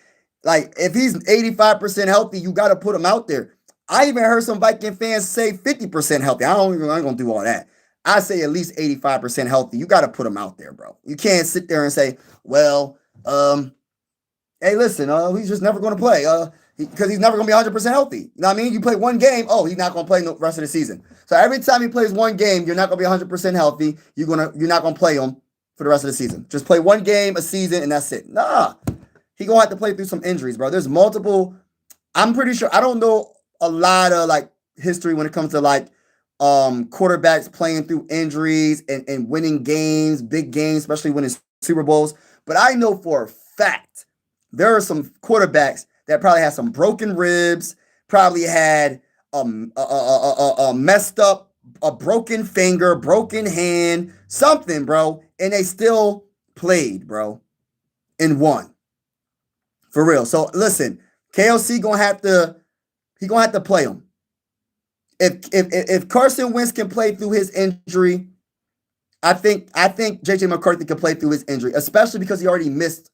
if he's 85% healthy, you got to put him out there. I even heard some Viking fans say 50% healthy. I ain't going to do all that. I say at least 85% healthy. You got to put him out there, bro. You can't sit there and say, well, hey, listen, he's just never going to play because he's never going to be 100% healthy. You know what I mean? You play one game, he's not going to play the rest of the season. So every time he plays one game, you're not going to be 100% healthy. You're not going to play him for the rest of the season. Just play one game a season and that's it. Nah. He going to have to play through some injuries, bro. There's multiple I'm pretty sure. I don't know a lot of like history when it comes to like quarterbacks playing through injuries and winning games, big games, especially winning Super Bowls. But I know for a fact there are some quarterbacks that probably had some broken ribs, probably had a messed up, a broken finger, broken hand, something, bro, and they still played, bro, and won for real. So listen, KLC gonna have to play him. If Carson Wentz can play through his injury, I think JJ McCarthy can play through his injury, especially because he already missed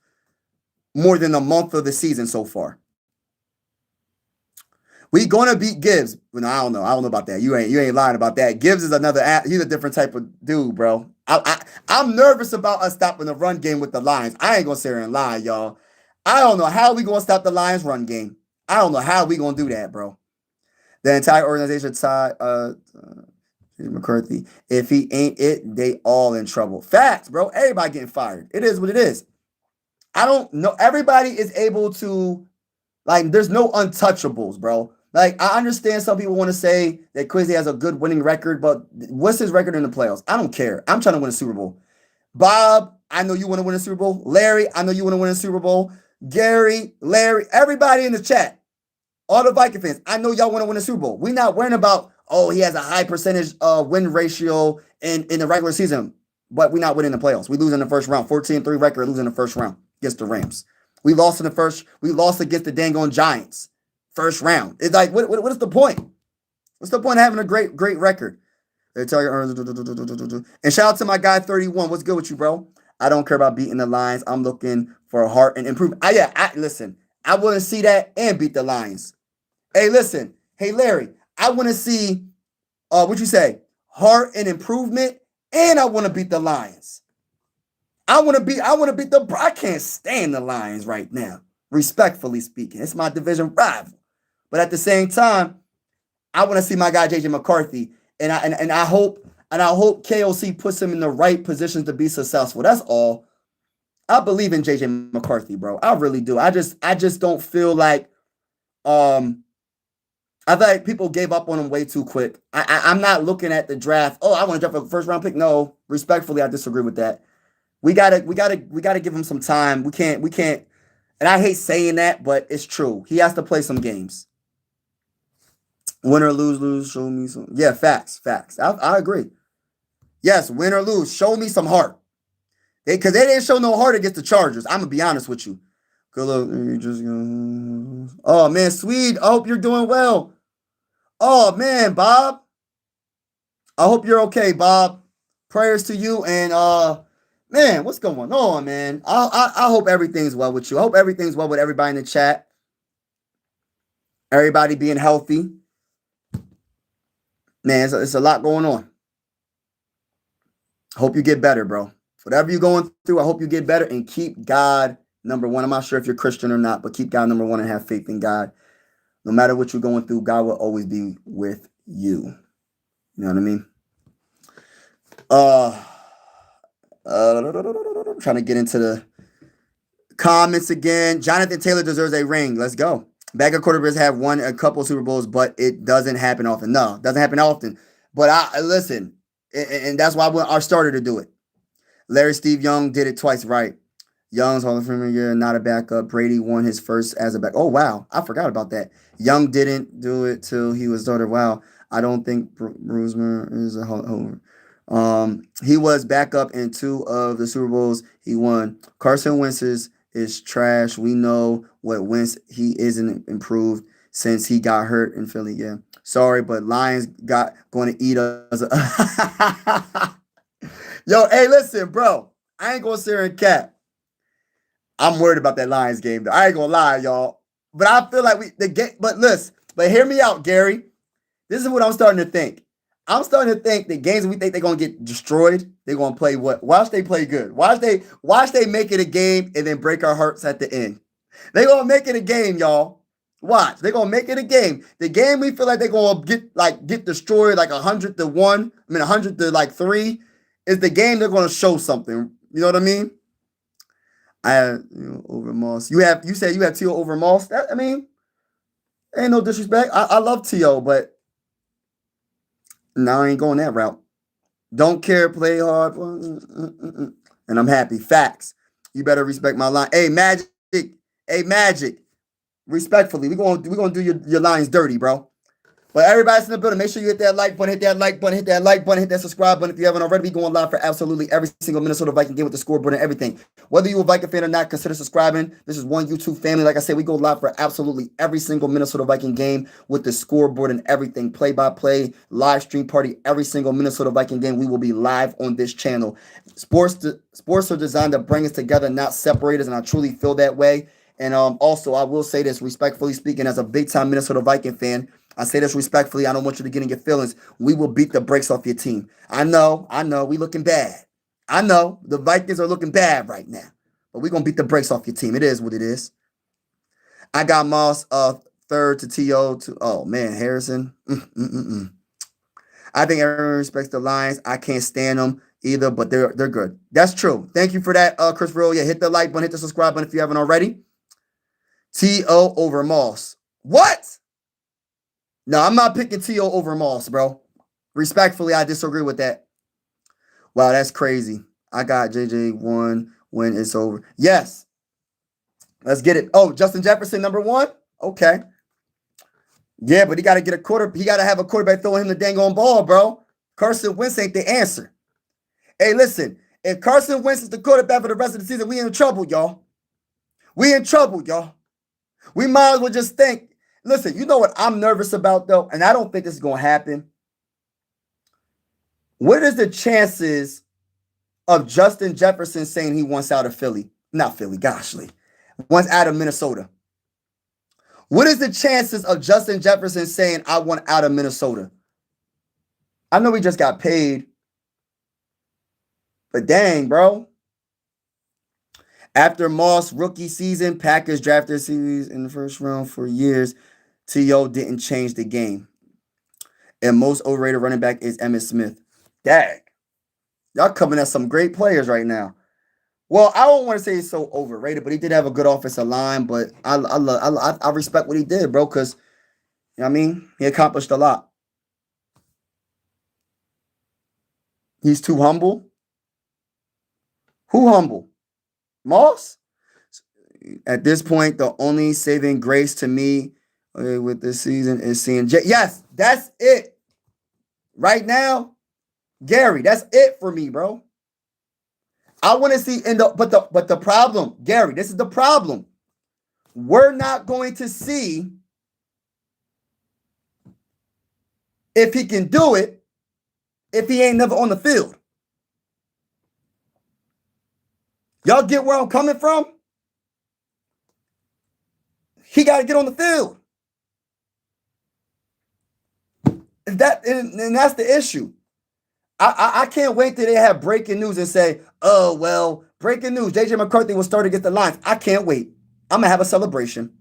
more than a month of the season so far. We gonna beat Gibbs. Well, no, I don't know. I don't know about that. You ain't lying about that. Gibbs is another. He's a different type of dude, bro. I'm nervous about us stopping the run game with the Lions. I ain't gonna sit here and lie, y'all. I don't know how we gonna stop the Lions run game. I don't know how we gonna do that, bro. The entire organization tied McCarthy. If he ain't it, they all in trouble. Facts, bro. Everybody getting fired. It is what it is. I don't know. Everybody is able to, like, there's no untouchables, bro. Like, I understand some people want to say that Quizzy has a good winning record, but what's his record in the playoffs? I don't care. I'm trying to win a Super Bowl. Bob, I know you want to win a Super Bowl. Larry, I know you want to win a Super Bowl. Gary, Larry, everybody in the chat, all the Viking fans, I know y'all want to win a Super Bowl. We're not worrying about, oh, he has a high percentage win ratio in the regular season, but we're not winning the playoffs. We lose in the first round. 14-3 record, losing the first round against the Rams. We lost against the dang on Giants. First round. It's like, what is the point? What's the point of having a great record? And shout out to my guy 31. What's good with you, bro? I don't care about beating the Lions. I'm looking for a heart and improvement. Listen, I want to see that and beat the Lions. Hey, listen. Hey, Larry, I want to see, what you say, heart and improvement, and I want to beat the Lions. I want to beat I can't stand the Lions right now, respectfully speaking. It's my division rival. But at the same time, I want to see my guy JJ McCarthy, and I hope KOC puts him in the right positions to be successful. That's all. I believe in JJ McCarthy, bro. I really do. I just don't feel like I feel like people gave up on him way too quick. I'm not looking at the draft. Oh, I want to draft a first round pick. No, respectfully, I disagree with that. We gotta give him some time. We can't. And I hate saying that, but it's true. He has to play some games. Win or lose, show me some. Yeah, facts. I agree. Yes, win or lose, show me some heart. Because they didn't show no heart against the Chargers. I'm gonna be honest with you. Good luck. Oh man, Swede. I hope you're doing well. Oh man, Bob. I hope you're okay, Bob. Prayers to you and man, what's going on, man? I hope everything's well with you. I hope everything's well with everybody in the chat. Everybody being healthy. Man, it's a lot going on. Hope you get better, bro. Whatever you're going through, I hope you get better and keep God number one. I'm not sure if you're Christian or not, but keep God number one and have faith in God. No matter what you're going through, God will always be with you. You know what I mean? I'm trying to get into the comments again. Jonathan Taylor deserves a ring. Let's go. Backup quarterbacks have won a couple Super Bowls, but it doesn't happen often. No, it doesn't happen often. But I listen, and that's why I want our starter to do it. Larry Steve Young did it twice right. Young's Hall of Fame year, not a backup. Brady won his first as a back. Oh, wow. I forgot about that. Young didn't do it till he was starter. Wow. I don't think Brusmer is a Hall of Famer. He was backup in 2 of the Super Bowls he won. Carson Wentz is trash. We know what Wentz, he isn't improved since he got hurt in Philly. Yeah. Sorry, but Lions going to eat us. Yo, hey, listen, bro. I ain't going to sit here and cap. I'm worried about that Lions game, though. I ain't going to lie, y'all. But I feel like but hear me out, Gary. This is what I'm starting to think. I'm starting to think that games we think they're going to get destroyed, they're going to play what? Watch they play good. Watch they make it a game and then break our hearts at the end. They're going to make it a game, y'all. Watch. They're going to make it a game. The game we feel like they're going to get destroyed like 100-1, 100-3 is the game they're going to show something. You know what I mean? I have over Moss. You said you have Teal over Moss. Ain't no disrespect. I love T.O., but no, I ain't going that route. Don't care, play hard, and I'm happy. Facts. You better respect my line. Hey, Magic. Hey, Magic. Respectfully, we gonna do your lines dirty, bro. But everybody's in the building. Make sure you hit that like button, hit that like button, hit that like button, hit that subscribe button. If you haven't already, we going live for absolutely every single Minnesota Viking game with the scoreboard and everything. Whether you're a Viking fan or not, consider subscribing. This is one YouTube family. Like I said, we go live for absolutely every single Minnesota Viking game with the scoreboard and everything. Play by play, live stream party, every single Minnesota Viking game. We will be live on this channel. Sports are designed to bring us together, not separate us, and I truly feel that way. And also, I will say this, respectfully speaking, as a big-time Minnesota Viking fan, I say this respectfully. I don't want you to get in your feelings. We will beat the brakes off your team. I know. We looking bad. I know. The Vikings are looking bad right now. But we're going to beat the brakes off your team. It is what it is. I got Moss third to T.O. to, oh, man, Harrison. I think everyone respects the Lions. I can't stand them either, but they're good. That's true. Thank you for that, Chris Rowe. Yeah, hit the like button, hit the subscribe button if you haven't already. T.O. over Moss. What? No, I'm not picking T.O. over Moss, bro. Respectfully, I disagree with that. Wow, that's crazy. I got JJ 1 when it's over. Yes. Let's get it. Oh, Justin Jefferson, number 1? Okay. Yeah, but he got to get a quarter. He got to have a quarterback throwing him the dang on ball, bro. Carson Wentz ain't the answer. Hey, listen. If Carson Wentz is the quarterback for the rest of the season, we in trouble, y'all. We in trouble, y'all. We might as well just think. Listen, you know what I'm nervous about, though? And I don't think this is going to happen. What is the chances of Justin Jefferson saying he wants out of Philly? Not Philly, goshly. Wants out of Minnesota. What is the chances of Justin Jefferson saying, I want out of Minnesota? I know he just got paid. But dang, bro. After Moss' rookie season, Packers drafted series in the first round for years. T.O. didn't change the game. And most overrated running back is Emmitt Smith. Dang. Y'all coming at some great players right now. Well, I don't want to say he's so overrated, but he did have a good offensive line. But I respect what he did, bro, because, you know what I mean? He accomplished a lot. He's too humble. Who humble? Moss? At this point, the only saving grace to me with this season is seeing yes, that's it. Right now, Gary, that's it for me, bro. I want to see but the problem, Gary, this is the problem. We're not going to see if he can do it if he ain't never on the field. Y'all get where I'm coming from? He got to get on the field. And that's the issue. I can't wait till they have breaking news and say, oh, well, breaking news, JJ McCarthy will start against the Lions. I can't wait. I'm going to have a celebration.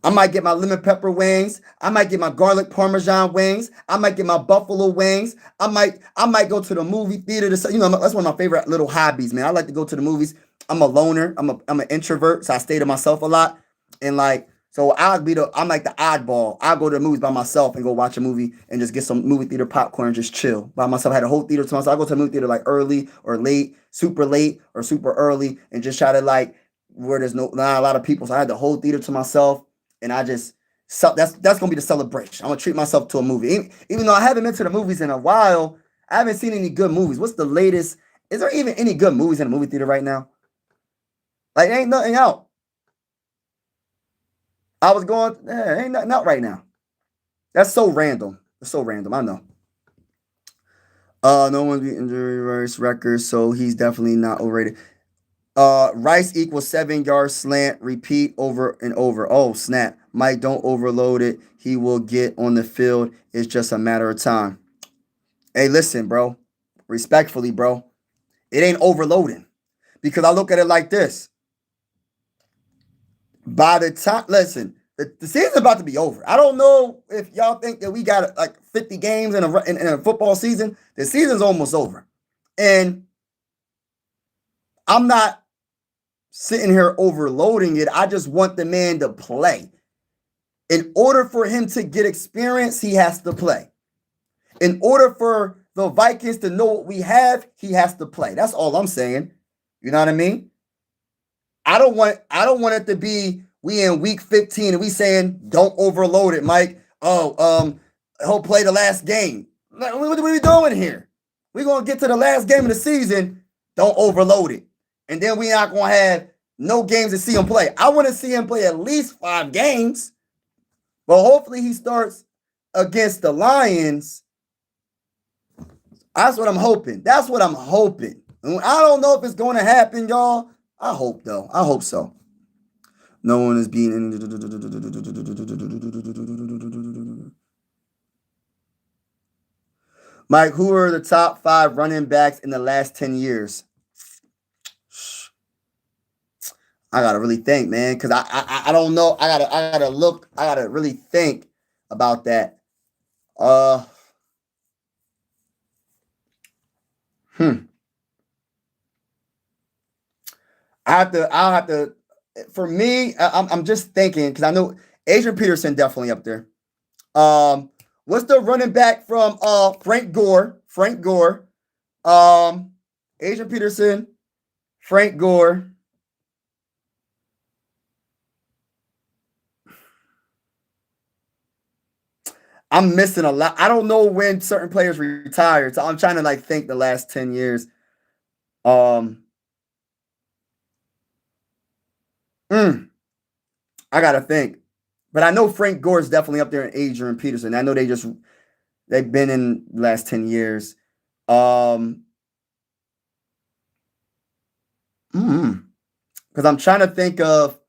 I might get my lemon pepper wings. I might get my garlic parmesan wings. I might get my buffalo wings. I might go to the movie theater. That's one of my favorite little hobbies, man. I like to go to the movies. I'm a loner. I'm an introvert, so I stay to myself a lot. And so I'm like the oddball. I'll go to the movies by myself and go watch a movie and just get some movie theater popcorn and just chill by myself. I had a whole theater to myself. I go to the movie theater like early or late or super early and just try to where there's not a lot of people. So I had the whole theater to myself. And that's gonna be the celebration. I'm gonna treat myself to a movie, even though I haven't been to the movies in a while. I haven't seen any good movies. What's the latest? Is there even any good movies in the movie theater right now? Ain't nothing out. I was going, ain't nothing out right now. That's so random. It's so random. I know. No one's beating Jerry Rice records, so he's definitely not overrated. Rice equals 7-yard slant, repeat over and over. Oh, snap. Mike, don't overload it. He will get on the field. It's just a matter of time. Hey, listen, bro. Respectfully, bro. It ain't overloading. Because I look at it like this. By the time, listen, the season's about to be over. I don't know if y'all think that we got 50 games in a football season. The season's almost over. And I'm not sitting here overloading it. I just want the man to play. In order for him to get experience, he has to play. In order for the Vikings to know what we have, he has to play. That's all I'm saying. You know what I mean? I don't want it to be we in week 15 and we saying don't overload it, Mike. Oh, he'll play the last game. What are we doing here? We're gonna get to the last game of the season. Don't overload it. And then we're not gonna have no games to see him play. I want to see him play at least 5 games. But hopefully he starts against the Lions. That's what I'm hoping. That's what I'm hoping. I don't know if it's going to happen, y'all. I hope, though. I hope so. No one is being... Mike, who are the top 5 running backs in the last 10 years? I gotta really think, man, because I don't know. I gotta look. I gotta really think about that. I'll have to. For me, I'm just thinking because I know Adrian Peterson definitely up there. What's the running back from Frank Gore? Frank Gore. Adrian Peterson, Frank Gore. I'm missing a lot. I don't know when certain players retired, so I'm trying to like think the last 10 years. I gotta think, but I know Frank Gore is definitely up there in Adrian Peterson. I know they've been in the last 10 years. Because I'm trying to think of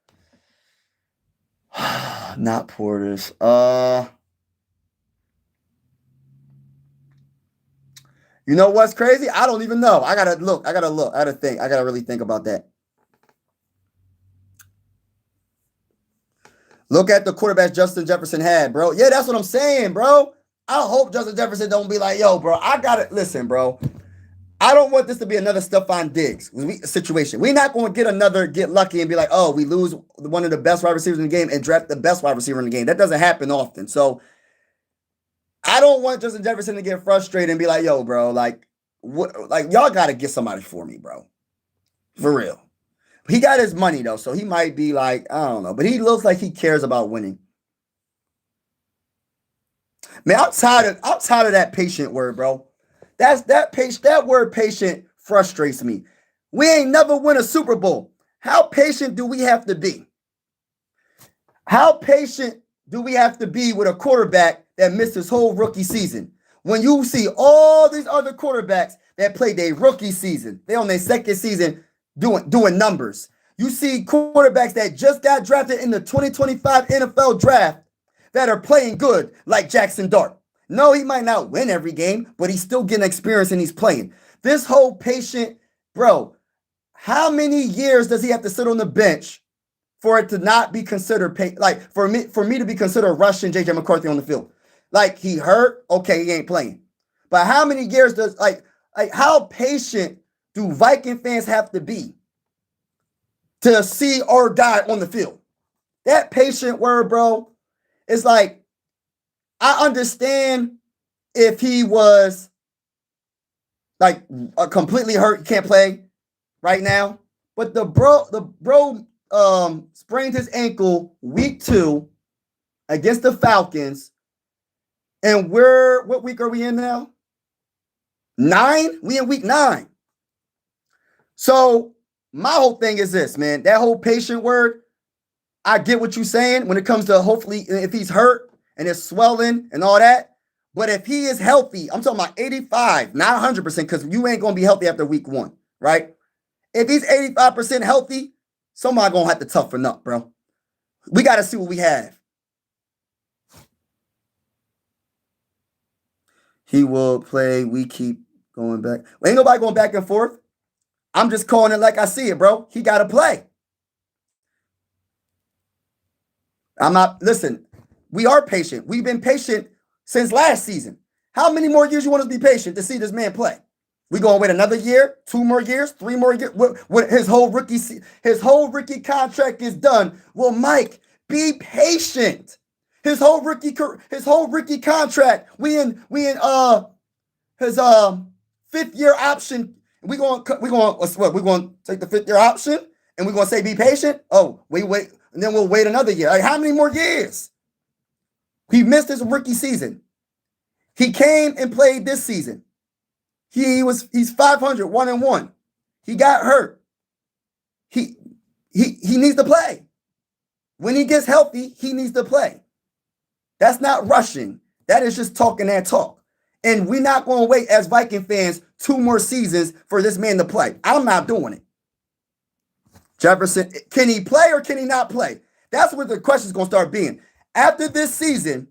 not Porters. You know what's crazy? I don't even know. I gotta look. I gotta think. I gotta really think about that. Look at the quarterbacks Justin Jefferson had, bro. Yeah, that's what I'm saying, bro. I hope Justin Jefferson don't be like, yo, bro, I got it. Listen, bro. I don't want this to be another Stephon Diggs situation. We're not going to get lucky and be like, oh, we lose one of the best wide receivers in the game and draft the best wide receiver in the game. That doesn't happen often. So I don't want Justin Jefferson to get frustrated and be like, yo, bro, like, what? Like, y'all got to get somebody for me, bro. For real. He got his money, though, so he might be like, I don't know. But he looks like he cares about winning. Man, I'm tired of that patient word, bro. That word patient frustrates me. We ain't never win a Super Bowl. How patient do we have to be? How patient do we have to be with a quarterback that missed his whole rookie season? When you see all these other quarterbacks that played their rookie season, they on their second season doing numbers. You see quarterbacks that just got drafted in the 2025 NFL draft that are playing good, like Jackson Dart. No, he might not win every game, but he's still getting experience and he's playing. This whole patient, bro, how many years does he have to sit on the bench for it to not be considered like for me to be considered rushing JJ McCarthy on the field? Like, he hurt, okay, he ain't playing. But how many years does like how patient do Viking fans have to be to see our guy on the field? That patient word, bro, it's like, I understand if he was like completely hurt, can't play right now. But the bro sprained his ankle week 2 against the Falcons. And what week are we in now? 9? We in week 9. So my whole thing is this, man. That whole patient word, I get what you're saying when it comes to hopefully if he's hurt and it's swelling and all that. But if he is healthy, I'm talking about 85, not 100%, because you ain't going to be healthy after week 1, right? If he's 85% healthy, somebody going to have to toughen up, bro. We got to see what we have. He will play. We keep going back. Well, ain't nobody going back and forth. I'm just calling it like I see it, bro. He got to play. Listen, we are patient. We've been patient since last season. How many more years you want us to be patient to see this man play? We going to wait another year, 2 more years, 3 more years? When his whole rookie contract is done. Well, Mike, be patient. His whole rookie contract. We in his fifth year option. We going to take the fifth year option and we're going to say be patient. Oh, wait, and then we'll wait another year. Like, how many more years? He missed his rookie season. He came and played this season. He's 500, 1-1. He got hurt. He needs to play. When he gets healthy, he needs to play. That's not rushing. That is just talking that talk. And we're not going to wait as Viking fans 2 more seasons for this man to play. I'm not doing it. Jefferson, can he play or can he not play? That's what the question is going to start being. After this season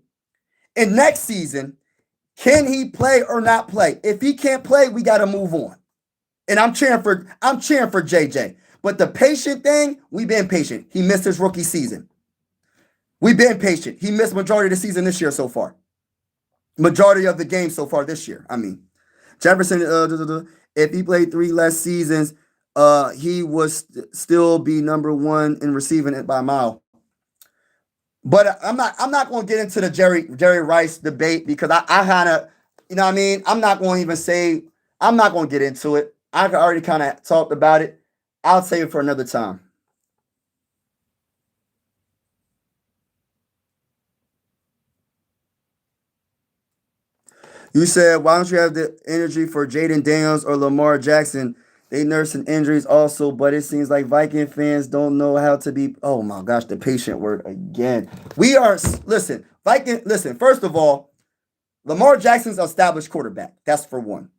and next season, can he play or not play? If he can't play, we got to move on. And I'm cheering for JJ. But the patient thing, we've been patient. He missed his rookie season. We've been patient. He missed majority of the season this year so far. Majority of the game so far this year. I mean, Jefferson, if he played 3 less seasons, he would still be number 1 in receiving it by a mile. But I'm not going to get into the Jerry Rice debate because I kind of, you know what I mean? I'm not going to get into it. I've already kind of talked about it. I'll save it for another time. You said, why don't you have the energy for Jaden Daniels or Lamar Jackson? They nursing injuries also, but it seems like Viking fans don't know how to be. Oh my gosh, the patient word again. Listen, first of all, Lamar Jackson's an established quarterback. That's for one.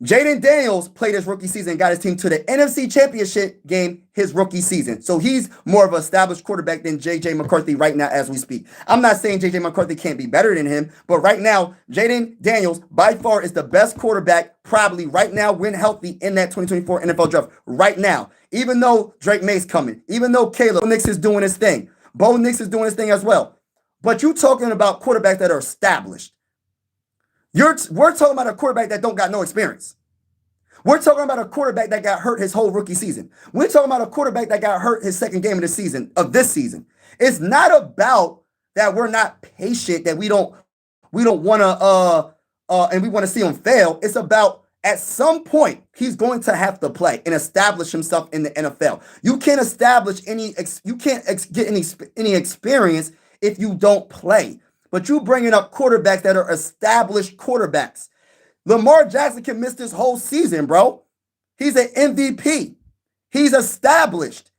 Jaden Daniels played his rookie season and got his team to the NFC Championship game his rookie season. So he's more of an established quarterback than JJ McCarthy right now as we speak. I'm not saying JJ McCarthy can't be better than him, but right now, Jaden Daniels by far is the best quarterback probably right now when healthy in that 2024 NFL draft right now. Even though Drake May's coming, even though Caleb Nix is doing his thing, Bo Nix is doing his thing as well. But you're talking about quarterbacks that are established. We're talking about a quarterback that don't got no experience. We're talking about a quarterback that got hurt his whole rookie season. We're talking about a quarterback that got hurt his second game of this season. It's not about that we're not patient, that we don't want to and we want to see him fail. It's about at some point he's going to have to play and establish himself in the NFL. You can't establish get any experience if you don't play. But you bringing up quarterbacks that are established quarterbacks. Lamar Jackson can miss this whole season, bro. He's an MVP. He's established.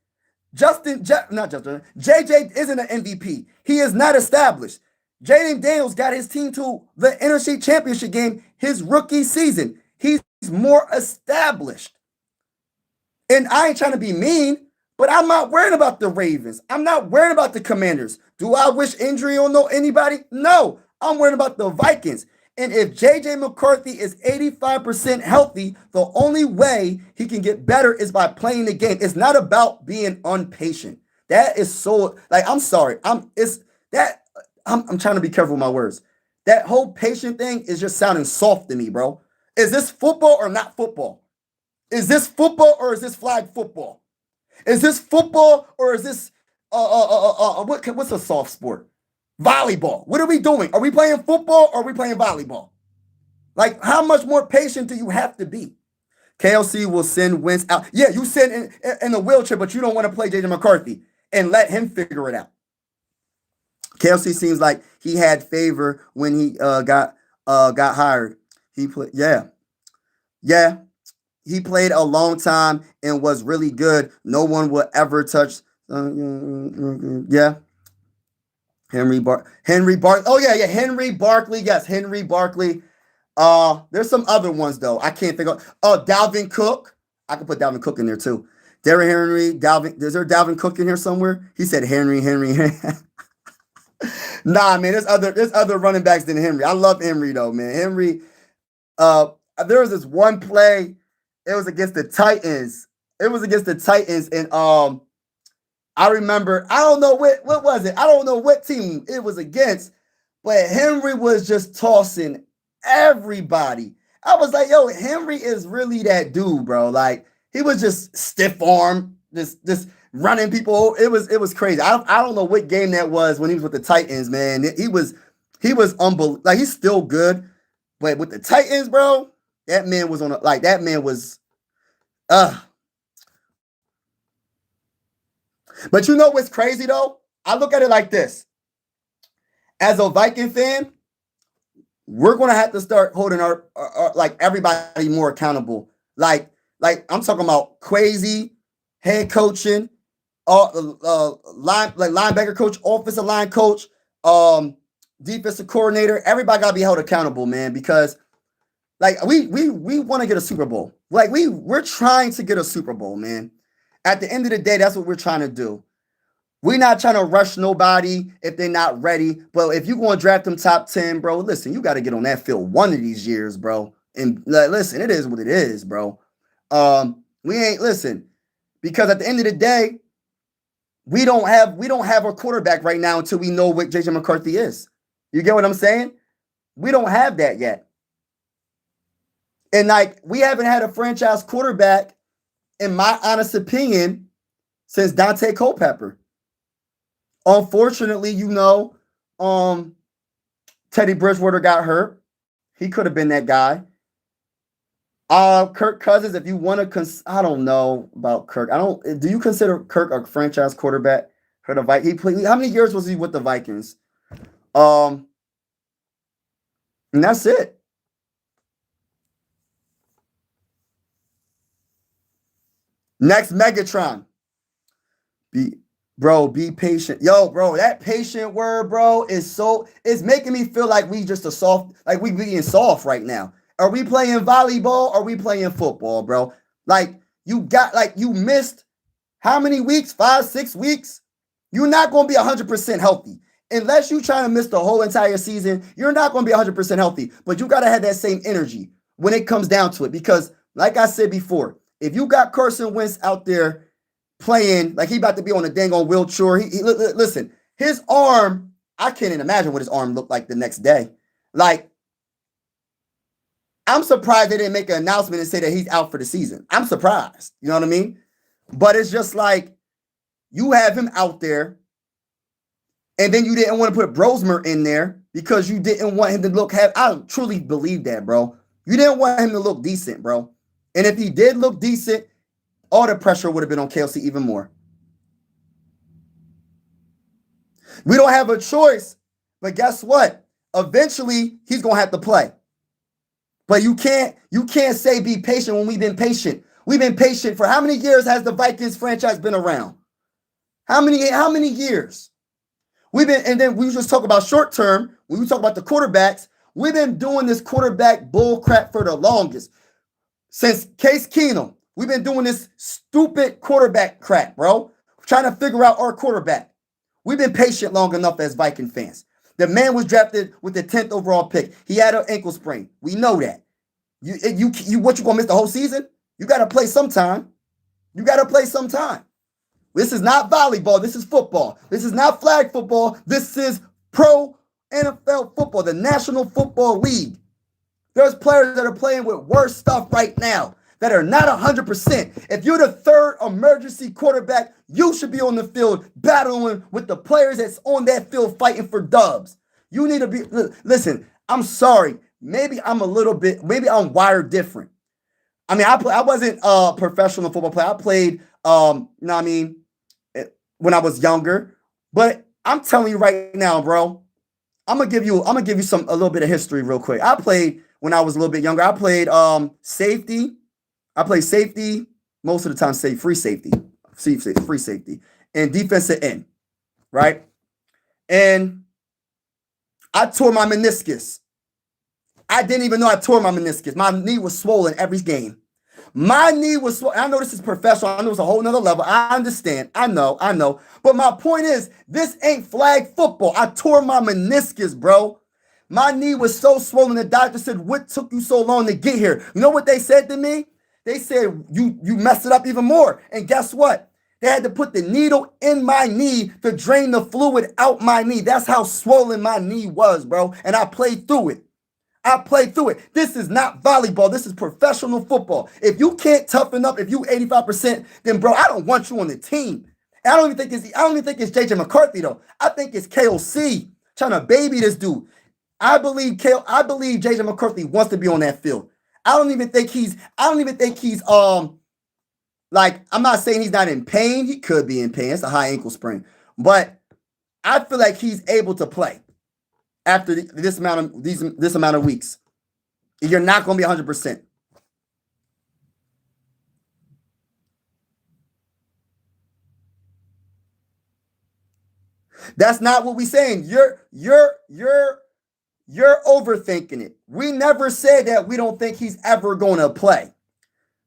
JJ isn't an MVP. He is not established. Jaden Daniels got his team to the NFC Championship game his rookie season. He's more established. And I ain't trying to be mean, but I'm not worried about the Ravens. I'm not worried about the Commanders. Do I wish injury on anybody? No. I'm worried about the Vikings. And if JJ McCarthy is 85% healthy, the only way he can get better is by playing the game. It's not about being impatient. That is so, like, I'm sorry. I'm trying to be careful with my words. That whole patient thing is just sounding soft to me, bro. Is this football or not football? Is this football or is this flag football? Is this football or is this what's a soft sport? Volleyball. What are we doing? Are we playing football or are we playing volleyball? Like, how much more patient do you have to be? KLC will send Wentz out. Yeah, you send in a wheelchair, but you don't want to play JJ McCarthy and let him figure it out. KLC seems like he had favor when he got hired. He played, yeah. He played a long time and was really good. No one will ever touch. Yeah. Henry Barkley. Oh, yeah. Henry Barkley. Yes, Henry Barkley. There's some other ones, though. I can't think of. Oh, Dalvin Cook. I could put Dalvin Cook in there, too. Derrick Henry, Dalvin. Is there Dalvin Cook in here somewhere? He said Henry. Nah, man, there's other running backs than Henry. I love Henry, though, man. Henry, there was this one play. It was against the Titans. And I remember, I don't know what was it? I don't know what team it was against, but Henry was just tossing everybody. I was like, yo, Henry is really that dude, bro. Like, he was just stiff arm, just running people. It was crazy. I don't know what game that was when he was with the Titans, man. He was unbelievable. Like, he's still good, but with the Titans, bro, that man was on a, like, that man was But you know what's crazy though? I look at it like this. As a Viking fan, we're gonna have to start holding our like everybody more accountable. Like I'm talking about crazy head coaching, linebacker coach, offensive line coach, defensive coordinator. Everybody gotta be held accountable, man, because like we want to get a Super Bowl. Like we're trying to get a Super Bowl, man. At the end of the day, that's what we're trying to do. We're not trying to rush nobody if they're not ready. But if you're going to draft them top 10, bro, listen, you got to get on that field one of these years, bro. And listen, it is what it is, bro. We ain't listen, because at the end of the day, we don't have a quarterback right now until we know what JJ McCarthy is. You get what I'm saying? We don't have that yet. And like, we haven't had a franchise quarterback, in my honest opinion, since Dante Culpepper. Unfortunately, Teddy Bridgewater got hurt. He could have been that guy. Kirk Cousins, if you want to, I don't know about Kirk. Do you consider Kirk a franchise quarterback for the Vikings? He played, how many years was he with the Vikings? And that's it. Next, Megatron. Be patient. Yo, bro, that patient word, bro, it's making me feel like we just like we being soft right now. Are we playing volleyball or are we playing football, bro? Like, you missed how many weeks? 5, 6 weeks? You're not going to be 100% healthy. Unless you're trying to miss the whole entire season, you're not going to be 100% healthy. But you got to have that same energy when it comes down to it. Because, like I said before, if you got Carson Wentz out there playing like he about to be on a dang on wheelchair, listen, his arm, I can't even imagine what his arm looked like the next day. Like, I'm surprised they didn't make an announcement and say that he's out for the season. I'm surprised. You know what I mean? But it's just like, you have him out there, and then you didn't want to put Brosmer in there because you didn't want him to look I truly believe that, bro. You didn't want him to look decent, bro. And if he did look decent, all the pressure would have been on KLC even more. We don't have a choice, but guess what? Eventually, he's going to have to play. But you can't say be patient when we've been patient. We've been patient for how many years has the Vikings franchise been around? How many years? And then we just talk about short term. When we talk about the quarterbacks, we've been doing this quarterback bull crap for the longest. Since Case Keenum, we've been doing this stupid quarterback crap, bro. Trying to figure out our quarterback. We've been patient long enough as Viking fans. The man was drafted with the 10th overall pick. He had an ankle sprain. We know that. You gonna miss the whole season? You gotta play sometime. This is not volleyball. This is football. This is not flag football. This is pro NFL football, the National Football League. There's players that are playing with worse stuff right now that are not 100%. If you're the third emergency quarterback, you should be on the field battling with the players that's on that field fighting for dubs. You need to be, listen, I'm sorry. Maybe I'm wired different. I mean, I wasn't a professional football player. I played, when I was younger. But I'm telling you right now, bro, I'm gonna give you a little bit of history real quick. I played when I was a little bit younger. I played safety. I played safety most of the time. Free safety, and defensive end, right? And I tore my meniscus. I didn't even know I tore my meniscus. My knee was swollen every game. My knee was swollen. I know this is professional. I know it's a whole nother level. I understand. I know. But my point is, this ain't flag football. I tore my meniscus, bro. My knee was so swollen. The doctor said, "What took you so long to get here?" You know what they said to me? They said, you messed it up even more. And guess what? They had to put the needle in my knee to drain the fluid out my knee. That's how swollen my knee was, bro. And I played through it. This is not volleyball. This is professional football. If you can't toughen up, if you 85%, then, bro, I don't want you on the team. And I don't even think it's JJ McCarthy though. I think it's KOC trying to baby this dude. I believe JJ McCarthy wants to be on that field. I don't even think he's like, I'm not saying he's not in pain. He could be in pain. It's a high ankle sprain. But I feel like he's able to play after this amount of weeks. You're not going to be 100%. That's not what we're saying. You're overthinking it. We never said that we don't think he's ever going to play.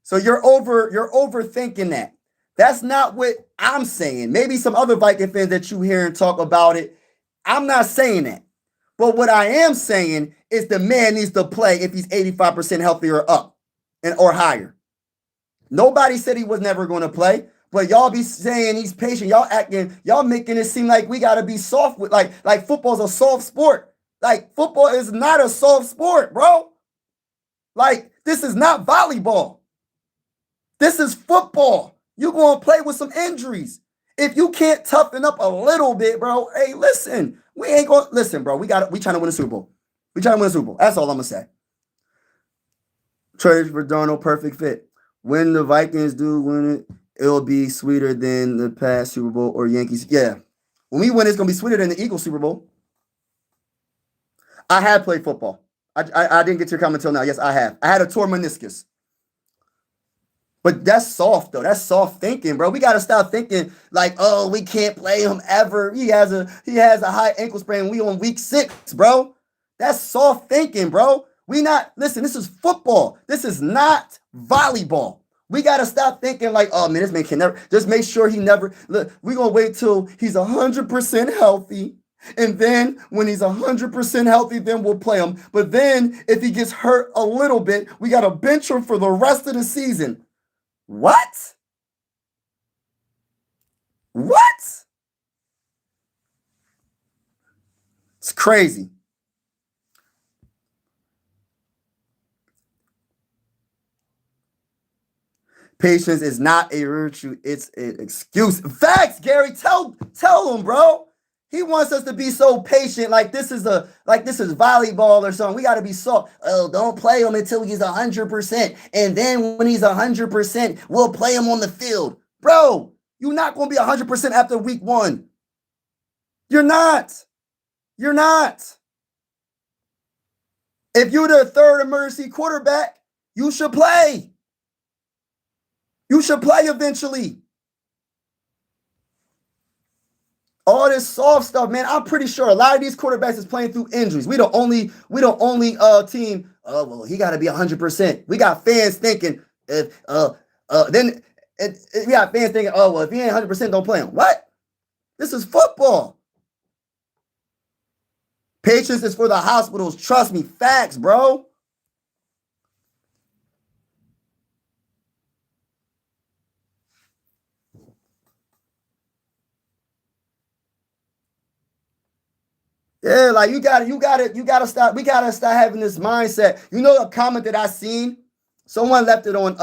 So you're overthinking that. That's not what I'm saying. Maybe some other Viking fans that you hear and talk about it. I'm not saying that. But what I am saying is the man needs to play if he's 85% healthy or up or higher. Nobody said he was never going to play. But y'all be saying he's patient. Y'all making it seem like we gotta be soft with like football's a soft sport. Like football is not a soft sport, bro. Like this is not volleyball. This is football. You're gonna play with some injuries. If you can't toughen up a little bit, bro, hey, listen, we ain't gonna listen, bro. We trying to win a Super Bowl. We trying to win a Super Bowl. That's all I'm gonna say. Trade for Darnold, perfect fit. When the Vikings do win it, it'll be sweeter than the past Super Bowl or Yankees. Yeah. When we win, it's going to be sweeter than the Eagles Super Bowl. I have played football. I didn't get to your comment until now. Yes, I have. I had a torn meniscus. But that's soft, though. That's soft thinking, bro. We got to stop thinking like, oh, we can't play him ever. He has a high ankle sprain. We on week 6, bro. That's soft thinking, bro. Listen, this is football. This is not volleyball. We got to stop thinking like, oh, man, this man can never. Just make sure he never. Look, we're going to wait till he's 100% healthy. And then when he's 100% healthy, then we'll play him. But then if he gets hurt a little bit, we got to bench him for the rest of the season. What? What? It's crazy. Patience is not a virtue, it's an excuse. Facts, Gary. Tell him, bro. He wants us to be so patient, like this is volleyball or something. We got to be soft. Oh, don't play him until he's 100%, and then when he's 100%, we'll play him on the field, bro. You're not gonna be 100% after week 1. You're not. You're not. If you're the third emergency quarterback, you should play. You should play eventually. All this soft stuff, man. I'm pretty sure a lot of these quarterbacks is playing through injuries. We the only team. Oh well, he got to be 100%. We got fans thinking we got fans thinking, oh well, if he ain't 100%, don't play him. What? This is football. Patience is for the hospitals. Trust me, facts, bro. Yeah, like you gotta stop. We gotta start having this mindset. You know, a comment that I seen, someone left it on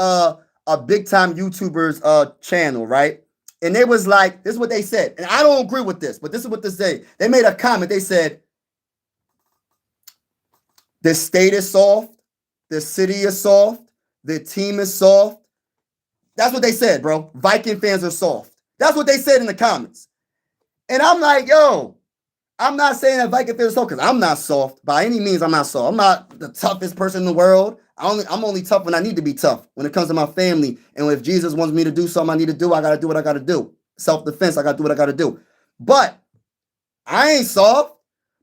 a big time YouTuber's channel, right? And they was like, this is what they said, and I don't agree with this, but this is what they say. They made a comment. They said, the state is soft, the city is soft, the team is soft. That's what they said, bro. Viking fans are soft. That's what they said in the comments. And I'm like, yo. I'm not saying that Viking fans are soft because I'm not soft. By any means, I'm not soft. I'm not the toughest person in the world. I'm only tough when I need to be tough. When it comes to my family. And if Jesus wants me to do something I need to do, I got to do what I got to do. Self-defense, I got to do what I got to do. But I ain't soft.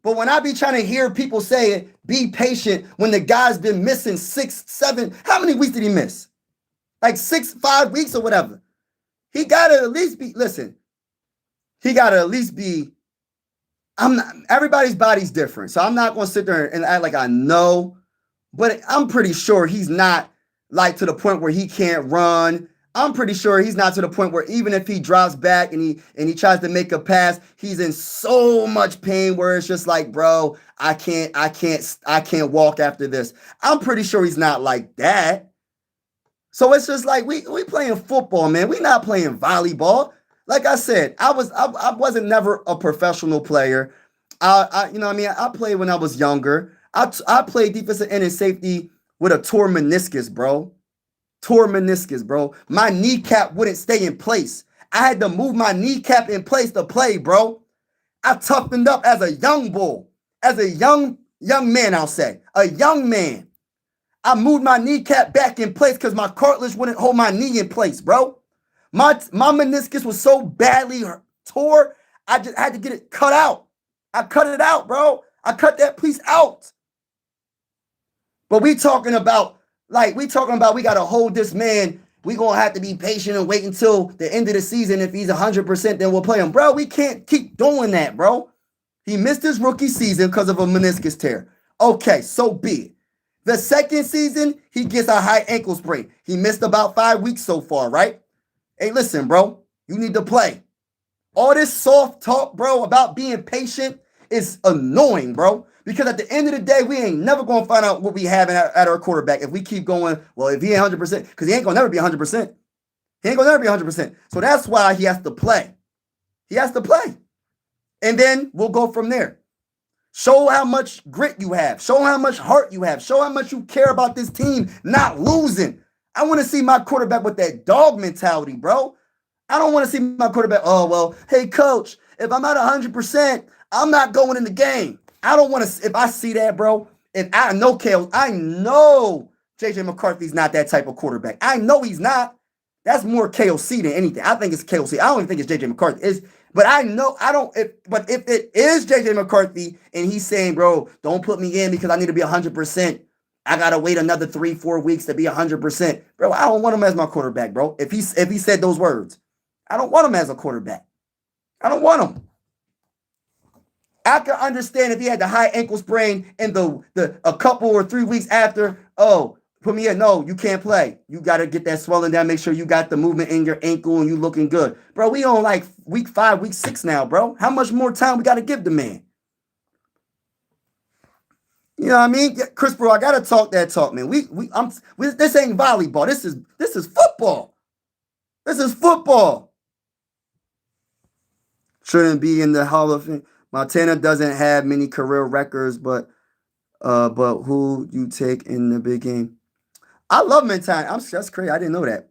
But when I be trying to hear people say it, be patient when the guy's been missing 6, 7. How many weeks did he miss? Like 6, 5 weeks or whatever. He got to at least be, listen, he got to at least be, everybody's body's different. So I'm not going to sit there and act like I know, but I'm pretty sure he's not like to the point where he can't run. I'm pretty sure he's not to the point where even if he drops back and he tries to make a pass, he's in so much pain where it's just like, bro, I can't walk after this. I'm pretty sure he's not like that. So it's just like we playing football, man. We not playing volleyball. like I said, I wasn't never a professional player. You know what I mean, I played when I was younger. I played defensive end and safety with a torn meniscus, bro. Torn meniscus, bro. My kneecap wouldn't stay in place. I had to move my kneecap in place to play, bro. I toughened up as a young bull, as a young man, I'll say, a young man. I moved my kneecap back in place because my cartilage wouldn't hold my knee in place, bro. My meniscus was so badly tore, I just had to get it cut out. I cut it out, bro. I cut that piece out. But we talking about we got to hold this man. We going to have to be patient and wait until the end of the season. If he's 100%, then we'll play him. Bro, we can't keep doing that, bro. He missed his rookie season because of a meniscus tear. Okay, so be it. The second season, he gets a high ankle sprain. He missed about 5 weeks so far, right? Hey, listen, bro, you need to play. All this soft talk, bro, about being patient is annoying, bro. Because at the end of the day, we ain't never going to find out what we have at our quarterback if we keep going, well, if he ain't 100%, because he ain't going to never be 100%. He ain't going to never be 100%. So that's why he has to play. He has to play. And then we'll go from there. Show how much grit you have. Show how much heart you have. Show how much you care about this team not losing. I want to see my quarterback with that dog mentality, bro. I don't want to see my quarterback, oh, well, hey, coach, if I'm at 100%, I'm not going in the game. I don't want to, if I see that, bro, if I know JJ McCarthy's not that type of quarterback. I know he's not. That's more KOC than anything. I think it's KOC. I don't even think it's JJ McCarthy. But if it is JJ McCarthy and he's saying, bro, don't put me in because I need to be 100%. I got to wait another 3-4 weeks to be 100%. Bro, I don't want him as my quarterback, bro. If he said those words, I don't want him as a quarterback. I don't want him. I can understand if he had the high ankle sprain and a couple or 3 weeks after, oh, put me in. No, you can't play. You got to get that swelling down. Make sure you got the movement in your ankle and you looking good. Bro, we on like week 5, week 6 now, bro. How much more time we got to give the man? You know what I mean? Chris, bro, I got to talk that talk, man. This ain't volleyball. This is football. This is football. Shouldn't be in the Hall of Fame. Montana doesn't have many career records, but who you take in the big game? I love Montana. That's crazy. I didn't know that.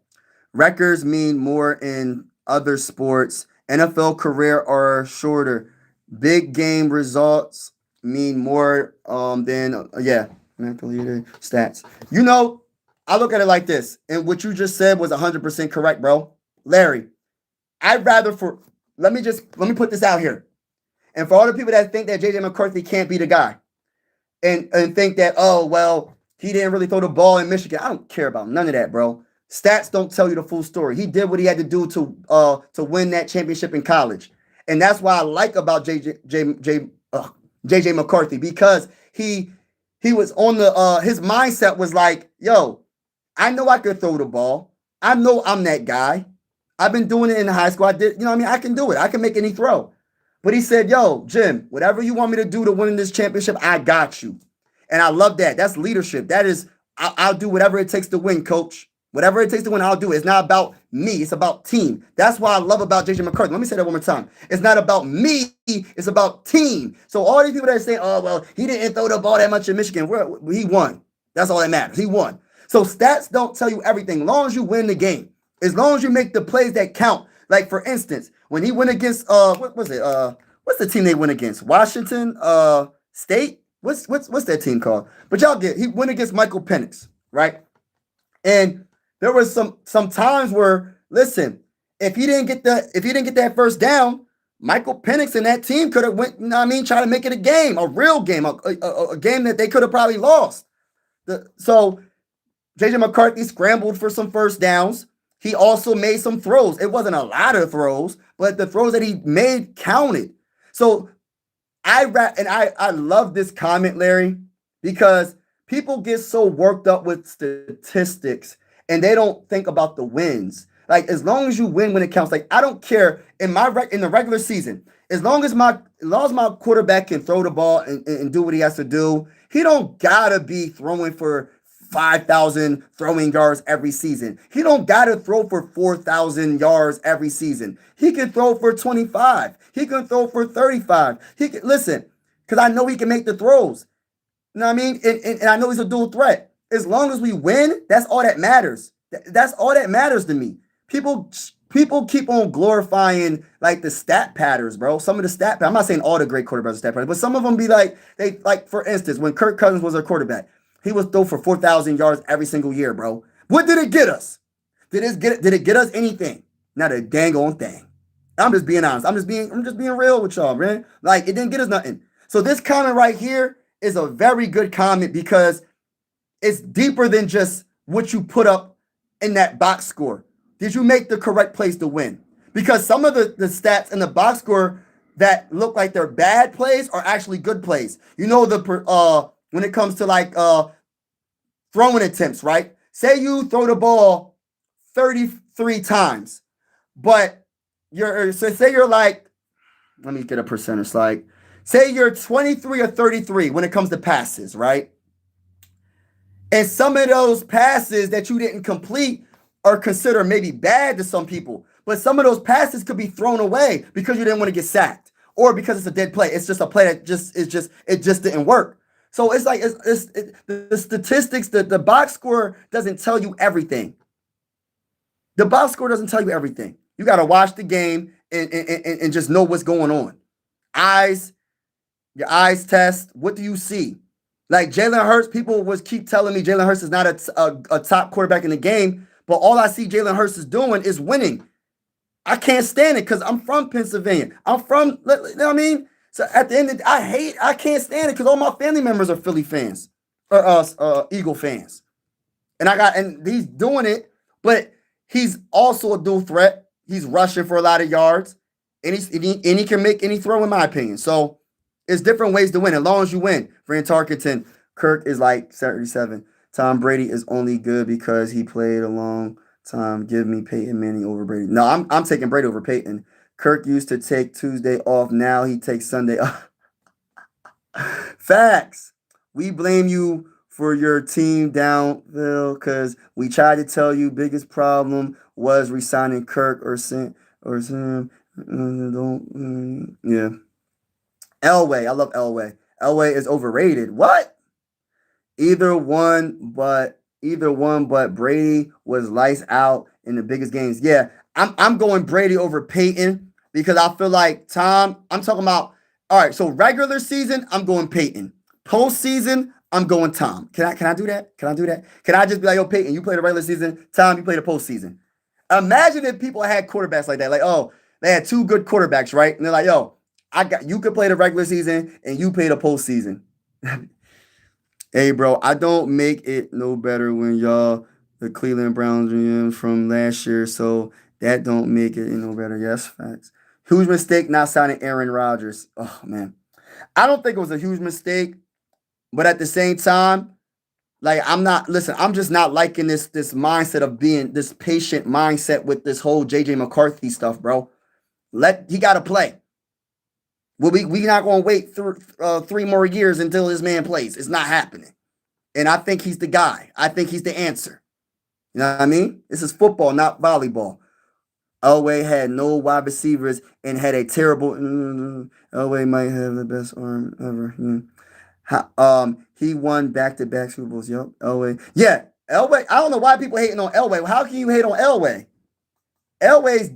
Records mean more in other sports. NFL career are shorter. Big game results mean more than stats. You know, I look at it like this, and what you just said was 100% correct, bro. Larry, let me put this out here. And for all the people that think that JJ McCarthy can't be the guy and think that, oh, well, he didn't really throw the ball in Michigan. I don't care about none of that, bro. Stats don't tell you the full story. He did what he had to do to win that championship in college. And that's why I like about JJ McCarthy, because he was on his mindset was like, yo, I know I could throw the ball. I know I'm that guy. I've been doing it in high school. I did, you know what I mean? I can do it. I can make any throw. But he said, yo, Jim, whatever you want me to do to win this championship, I got you. And I love that. That's leadership. That is, I'll do whatever it takes to win, coach. Whatever it takes to win, I'll do it. It's not about me. It's about team. That's what I love about JJ McCarthy. Let me say that one more time. It's not about me. It's about team. So all these people that are saying, oh, well, he didn't throw the ball that much in Michigan. He won. That's all that matters. He won. So stats don't tell you everything. As long as you win the game, as long as you make the plays that count. Like, for instance, when he went against, what was it? What's the team they went against? Washington State? What's that team called? But he went against Michael Penix, right? And there was some times where, listen, if he didn't get that first down, Michael Penix and that team could have went, you know what I mean, try to make it a game, a real game, a game that they could have probably lost. So JJ McCarthy scrambled for some first downs. He also made some throws. It wasn't a lot of throws, but the throws that he made counted. So I love this comment, Larry, because people get so worked up with statistics and they don't think about the wins. Like, as long as you win when it counts, like, I don't care in the regular season, as long as my quarterback can throw the ball and do what he has to do, he don't gotta be throwing for 5,000 throwing yards every season. He don't got to throw for 4,000 yards every season. He can throw for 25. He can throw for 35. He can listen, because I know he can make the throws. You know what I mean? And I know he's a dual threat. As long as we win, that's all that matters. That's all that matters to me. People keep on glorifying like the stat patterns, bro. Some of the stat patterns. I'm not saying all the great quarterbacks are stat patterns, but some of them be like, for instance, when Kirk Cousins was our quarterback, he was throw for 4,000 yards every single year, bro. What did it get us? Did it get us anything? Not a dang on thing. I'm just being honest. I'm just being real with y'all, man. Like, it didn't get us nothing. So this comment right here is a very good comment because it's deeper than just what you put up in that box score. Did you make the correct plays to win? Because some of the stats in the box score that look like they're bad plays are actually good plays. You know, when it comes to like throwing attempts, right? Say you throw the ball 33 times, but say you're like, let me get a percentage. Like, say you're 23 or 33 when it comes to passes, right? And some of those passes that you didn't complete are considered maybe bad to some people, but some of those passes could be thrown away because you didn't want to get sacked or because it's a dead play. It's just a play that it just didn't work. So it's like the statistics, the box score doesn't tell you everything. The box score doesn't tell you everything. You got to watch the game and just know what's going on. Your eyes test. What do you see? Like Jalen Hurts, people keep telling me Jalen Hurts is not a top quarterback in the game, but all I see Jalen Hurts is doing is winning. I can't stand it because I'm from Pennsylvania. You know what I mean? So at the end of the day, I can't stand it because all my family members are Philly fans or Eagle fans. And he's doing it, but he's also a dual threat. He's rushing for a lot of yards, and he can make any throw, in my opinion. So it's different ways to win, as long as you win. Fran Tarkenton, Kirk is like 37. Tom Brady is only good because he played a long time. Give me Peyton Manning over Brady. No, I'm taking Brady over Peyton. Kirk used to take Tuesday off. Now he takes Sunday off. Facts. We blame you for your team downhill because we tried to tell you biggest problem was resigning Kirk or Sam. Yeah. Elway. I love Elway. Elway is overrated. What? Either one, but Brady was lights out in the biggest games. Yeah, I'm going Brady over Peyton because I feel like Tom, I'm talking about, all right, so regular season, I'm going Peyton. Postseason, I'm going Tom. Can I do that? Can I just be like, yo, Peyton, you play the regular season, Tom, you play the postseason. Imagine if people had quarterbacks like that. Like, oh, they had two good quarterbacks, right? And they're like, yo, you could play the regular season and you play the postseason. Hey, bro, I don't make it no better when y'all the Cleveland Browns GMs from last year, so that don't make it no better. Yes, facts. Huge mistake not signing Aaron Rodgers. Oh, man. I don't think it was a huge mistake, but at the same time, like, I'm just not liking this mindset of being this patient mindset with this whole JJ McCarthy stuff, bro. He got to play. Well, we not going to wait 3 more years until this man plays. It's not happening. And I think he's the guy. I think he's the answer. You know what I mean? This is football, not volleyball. Elway had no wide receivers and had a terrible. Elway might have the best arm ever. He won back-to-back Super Bowls. Yep, Elway. Yeah, Elway. I don't know why people hating on Elway. How can you hate on Elway? Elway's.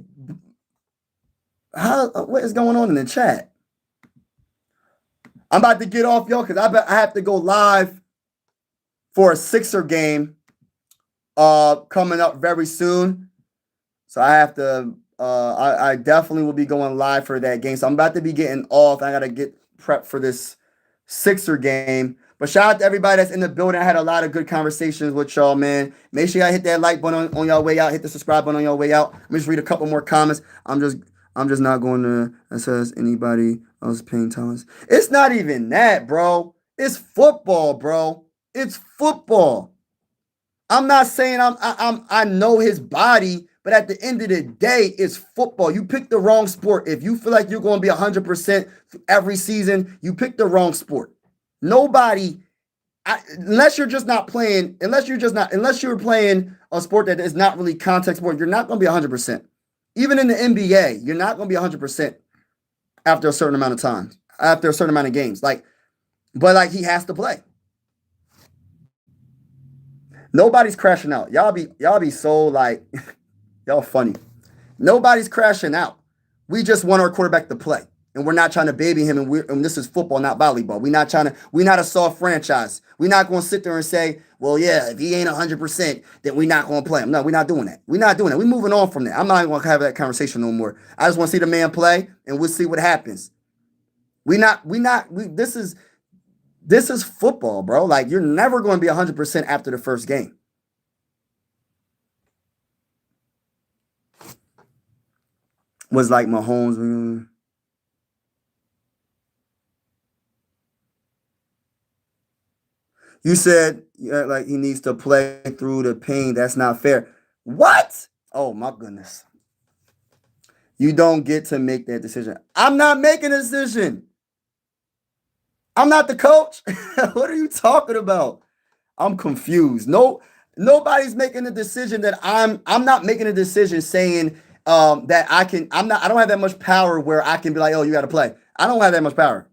What is going on in the chat? I'm about to get off, y'all, because I have to go live for a Sixer game coming up very soon. So I have to, I definitely will be going live for that game. So I'm about to be getting off. I got to get prepped for this Sixer game. But shout out to everybody that's in the building. I had a lot of good conversations with y'all, man. Make sure y'all hit that like button on y'all way out. Hit the subscribe button on y'all way out. Let me just read a couple more comments. I'm just not going to assess anybody else paying talents. It's not even that, bro. It's football, bro. It's football. I'm not saying I know his body, but at the end of the day, it's football. You picked the wrong sport. If you feel like you're going to be 100% every season, you picked the wrong sport. Nobody unless you're just not playing, unless you're playing a sport that is not really contact sport, you're not going to be 100%. Even in the NBA, you're not going to be 100% after a certain amount of time, after a certain amount of games. But he has to play. Nobody's crashing out. Y'all be so y'all funny. Nobody's crashing out. We just want our quarterback to play. And we're not trying to baby him, and this is football, not volleyball. We're not a soft franchise. We're not going to sit there and say, well, yeah, if he ain't 100%, then we're not going to play him. No, we're not doing that. We're not doing that. We're moving on from that. I'm not even going to have that conversation no more. I just want to see the man play, and we'll see what happens. This is football, bro. You're never going to be 100% after the first game. Was like Mahomes. You said he needs to play through the pain. That's not fair. What? Oh, my goodness. You don't get to make that decision. I'm not making a decision. I'm not the coach. What are you talking about? I'm confused. Nobody's making a decision that I'm not making a decision saying that I don't have that much power where I can be like, oh, you got to play. I don't have that much power.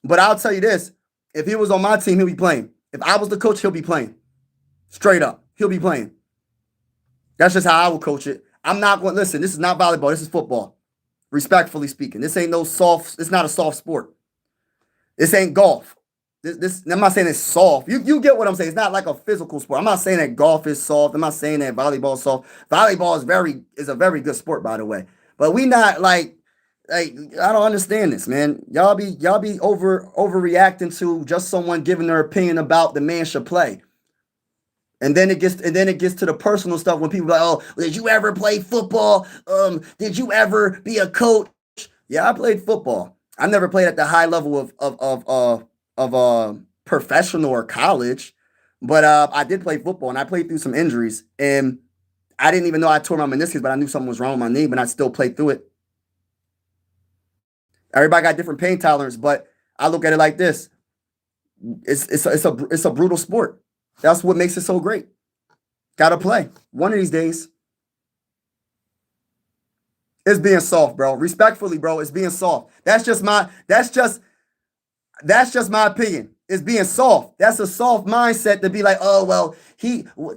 But I'll tell you this. If he was on my team, he'll be playing. If I was the coach, he'll be playing. Straight up. He'll be playing. That's just how I would coach it. I'm not going to listen. This is not volleyball. This is football. Respectfully speaking. This ain't it's not a soft sport. This ain't golf. I'm not saying it's soft. You get what I'm saying. It's not like a physical sport. I'm not saying that golf is soft. I'm not saying that volleyball is soft. Volleyball is a very good sport, by the way. But we not I don't understand this, man. Y'all be overreacting to just someone giving their opinion about the man should play. And then it gets to the personal stuff when people are like, oh, did you ever play football? Did you ever be a coach? Yeah, I played football. I never played at the high level of professional or college, but I did play football, and I played through some injuries, and I didn't even know I tore my meniscus, but I knew something was wrong with my knee, but I still played through it. Everybody got different pain tolerance, but I look at it like this: it's a brutal sport. That's what makes it so great. Got to play one of these days. It's being soft, bro. Respectfully, bro, it's being soft. That's just my opinion. It's being soft. That's a soft mindset to be like, oh, well,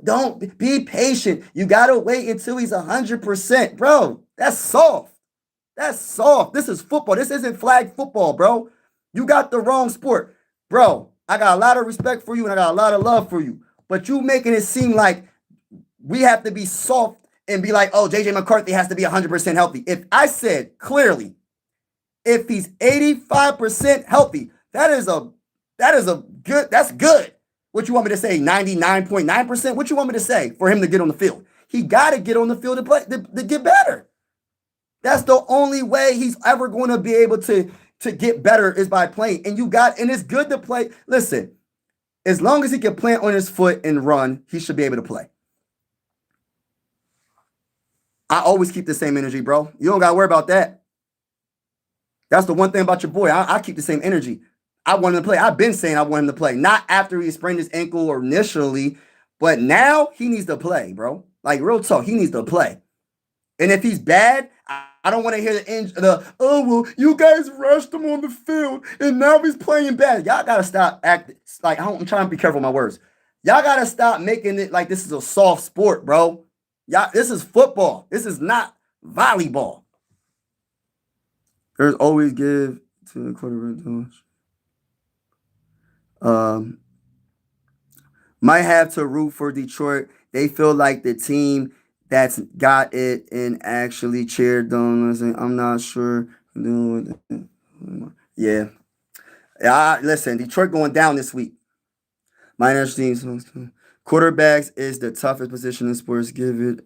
don't be patient. You got to wait until he's 100%. Bro, that's soft. That's soft. This is football. This isn't flag football, bro. You got the wrong sport. Bro, I got a lot of respect for you and I got a lot of love for you. But you making it seem like we have to be soft and be like, oh, JJ McCarthy has to be 100% healthy. If I said clearly, if he's 85% healthy, that's good. What you want me to say? 99.9%? What you want me to say for him to get on the field? He got to get on the field to play to get better. That's the only way he's ever going to be able to get better is by playing. And it's good to play. Listen, as long as he can plant on his foot and run, he should be able to play. I always keep the same energy, bro. You don't got to worry about that. That's the one thing about your boy. I keep the same energy. I want him to play. I've been saying I want him to play. Not after he sprained his ankle or initially, but now he needs to play, bro. Real talk, he needs to play. And if he's bad, I don't want to hear well, you guys rushed him on the field, and now he's playing bad. Y'all got to stop acting. I'm trying to be careful with my words. Y'all got to stop making it like this is a soft sport, bro. This is football. This is not volleyball. There's always give to the quarterback. Might have to root for Detroit. They feel like the team that's got it and actually cheered them. I'm not sure. Yeah. Listen, Detroit going down this week. My team. Quarterbacks is the toughest position in sports. Give it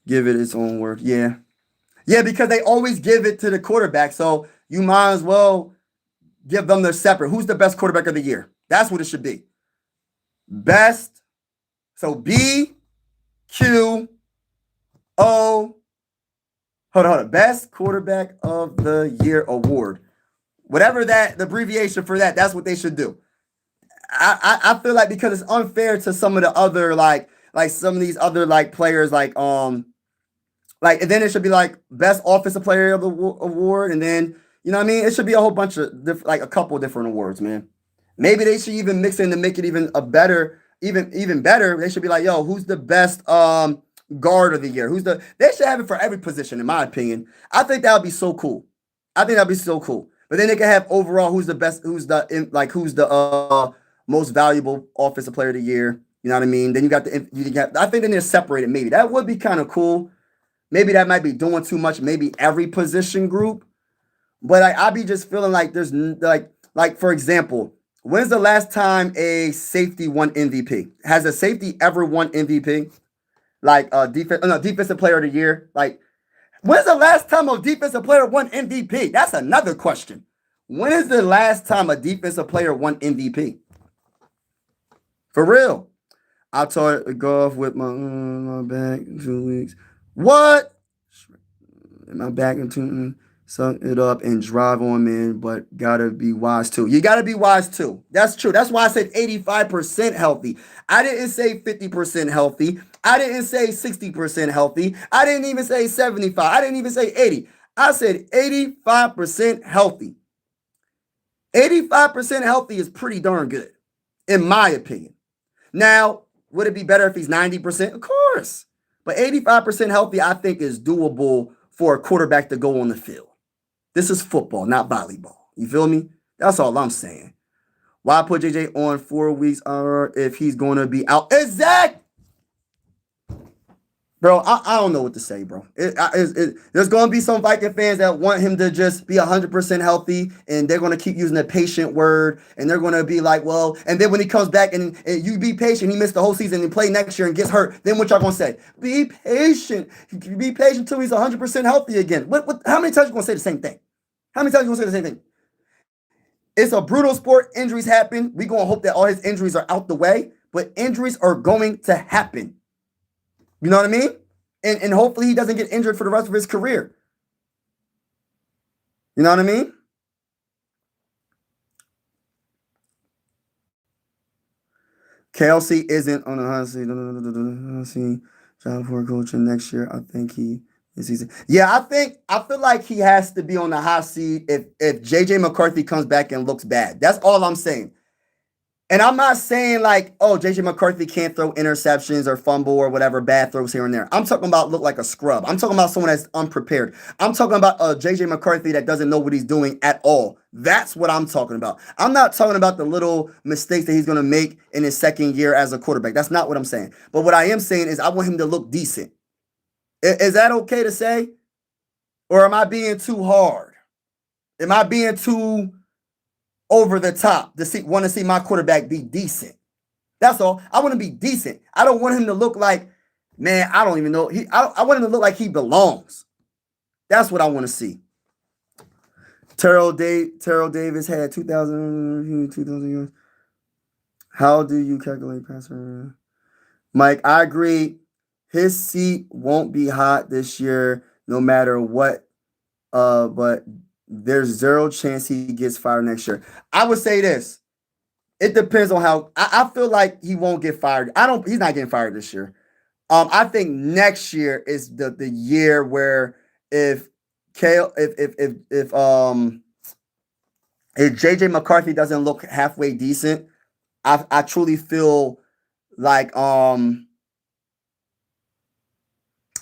its own work. Yeah. Yeah, because they always give it to the quarterback. So you might as well give them their separate. Who's the best quarterback of the year? That's what it should be. Best. So B, Q, O. Hold on. Best quarterback of the year award. Whatever the abbreviation for that's what they should do. I feel like because it's unfair to some of the other like some of these other like players like and then it should be like best offensive player of the award, and then you know what I mean, it should be a whole bunch of like a couple different awards, man. Maybe they should even mix in to make it even a better, even better. They should be like, yo, who's the best guard of the year? Who's the? They should have it for every position, in my opinion. I think that would be so cool. I think that'd be so cool. But then they can have overall who's the best, who's the most valuable offensive player of the year. You know what I mean? Then you got I think then they're separated. Maybe that would be kind of cool. Maybe that might be doing too much. Maybe every position group. But I be just feeling like there's like for example, when's the last time a safety won MVP? Has a safety ever won MVP? Like defensive player of the year. Like when's the last time a defensive player won MVP? That's another question. When is the last time a defensive player won MVP? For real. I taught golf with my back in 2 weeks. What? My back in 2 suck it up and drive on, man, but gotta be wise too. You gotta be wise too. That's true. That's why I said 85% healthy. I didn't say 50% healthy. I didn't say 60% healthy. I didn't even say 75. I didn't even say 80. I said 85% healthy. 85% healthy is pretty darn good, in my opinion. Now, would it be better if he's 90%? Of course. But 85% healthy, I think, is doable for a quarterback to go on the field. This is football, not volleyball. You feel me? That's all I'm saying. Why put JJ on 4 weeks if he's going to be out? Exact. Bro, I don't know what to say, bro. There's going to be some Viking fans that want him to just be 100% healthy, and they're going to keep using the patient word, and they're going to be like, well, and then when he comes back and you be patient, he missed the whole season and play next year and gets hurt, then what y'all going to say? Be patient. Be patient till he's 100% healthy again. How many times you going to say the same thing? How many times you going to say the same thing? It's a brutal sport. Injuries happen. We're going to hope that all his injuries are out the way, but injuries are going to happen. You know what I mean? And hopefully he doesn't get injured for the rest of his career. You know what I mean? KLC isn't on the hot seat. Job for coaching next year. I think he is easy. Yeah, I feel like he has to be on the hot seat if JJ McCarthy comes back and looks bad. That's all I'm saying. And I'm not saying like, oh, JJ McCarthy can't throw interceptions or fumble or whatever, bad throws here and there. I'm talking about look like a scrub. I'm talking about someone that's unprepared. I'm talking about JJ McCarthy that doesn't know what he's doing at all. That's what I'm talking about. I'm not talking about the little mistakes that he's going to make in his second year as a quarterback. That's not what I'm saying. But what I am saying is I want him to look decent. Is that okay to say? Or am I being too hard? Am I being too over the top to want to see my quarterback be decent? That's all. I want to be decent. I don't want him to look like, man, I don't even know. I want him to look like he belongs. That's what I want to see. Terrell Davis had 2,000 yards. How do you calculate passer? Mike, I agree. His seat won't be hot this year, no matter what. But there's zero chance he gets fired next year. I would say this. It depends on how I feel like he won't get fired. He's not getting fired this year. I think next year is the year where if JJ McCarthy doesn't look halfway decent, I truly feel like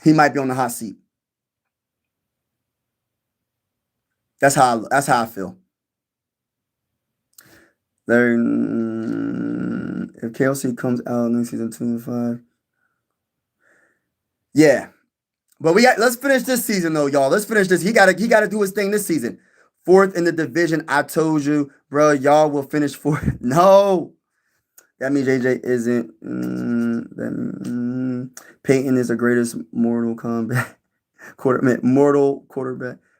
he might be on the hot seat. That's how I feel. If KLC comes out next season 2-5. Yeah. But let's finish this season though, y'all. Let's finish this. He gotta do his thing this season. 4th in the division. I told you, bro, y'all will finish 4th. No. That means JJ isn't. Peyton is the greatest mortal quarterback.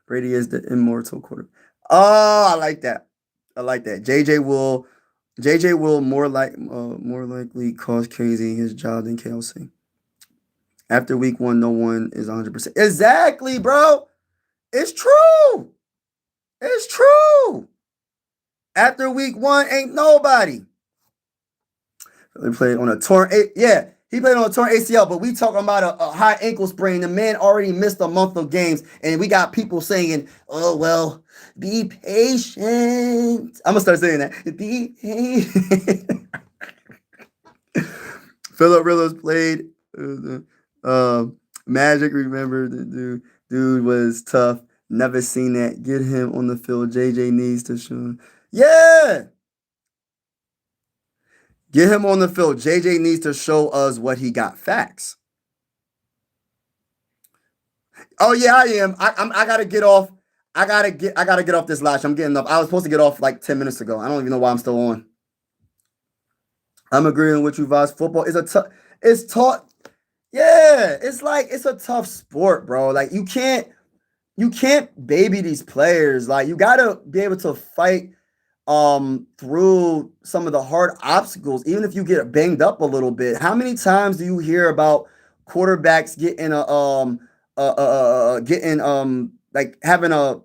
Brady is the immortal quarterback. Oh, I like that. JJ will more likely cause KZ his job than KLC. After week 1, no one is 100%. Exactly, bro. It's true. It's true. After week 1, ain't nobody. He played on a torn yeah. He played on a torn ACL, but we talking about a high ankle sprain. The man already missed a month of games, and we got people saying, "Oh well, be patient." I'm gonna start saying that. Be patient. Philip Rivers played. Magic, remember the dude was tough. Never seen that. Get him on the field. JJ needs to show. Yeah, get him on the field. JJ needs to show us what he got. Facts. Oh yeah, I am. I gotta get off. I gotta get off this latch. I'm getting up. I was supposed to get off like 10 minutes ago. I don't even know why I'm still on. I'm agreeing with you, Voss. Football is a tough. It's taught. Yeah, it's like it's a tough sport, bro. Like you can't baby these players. Like you gotta be able to fight through some of the hard obstacles, even if you get banged up a little bit. How many times do you hear about quarterbacks getting like having a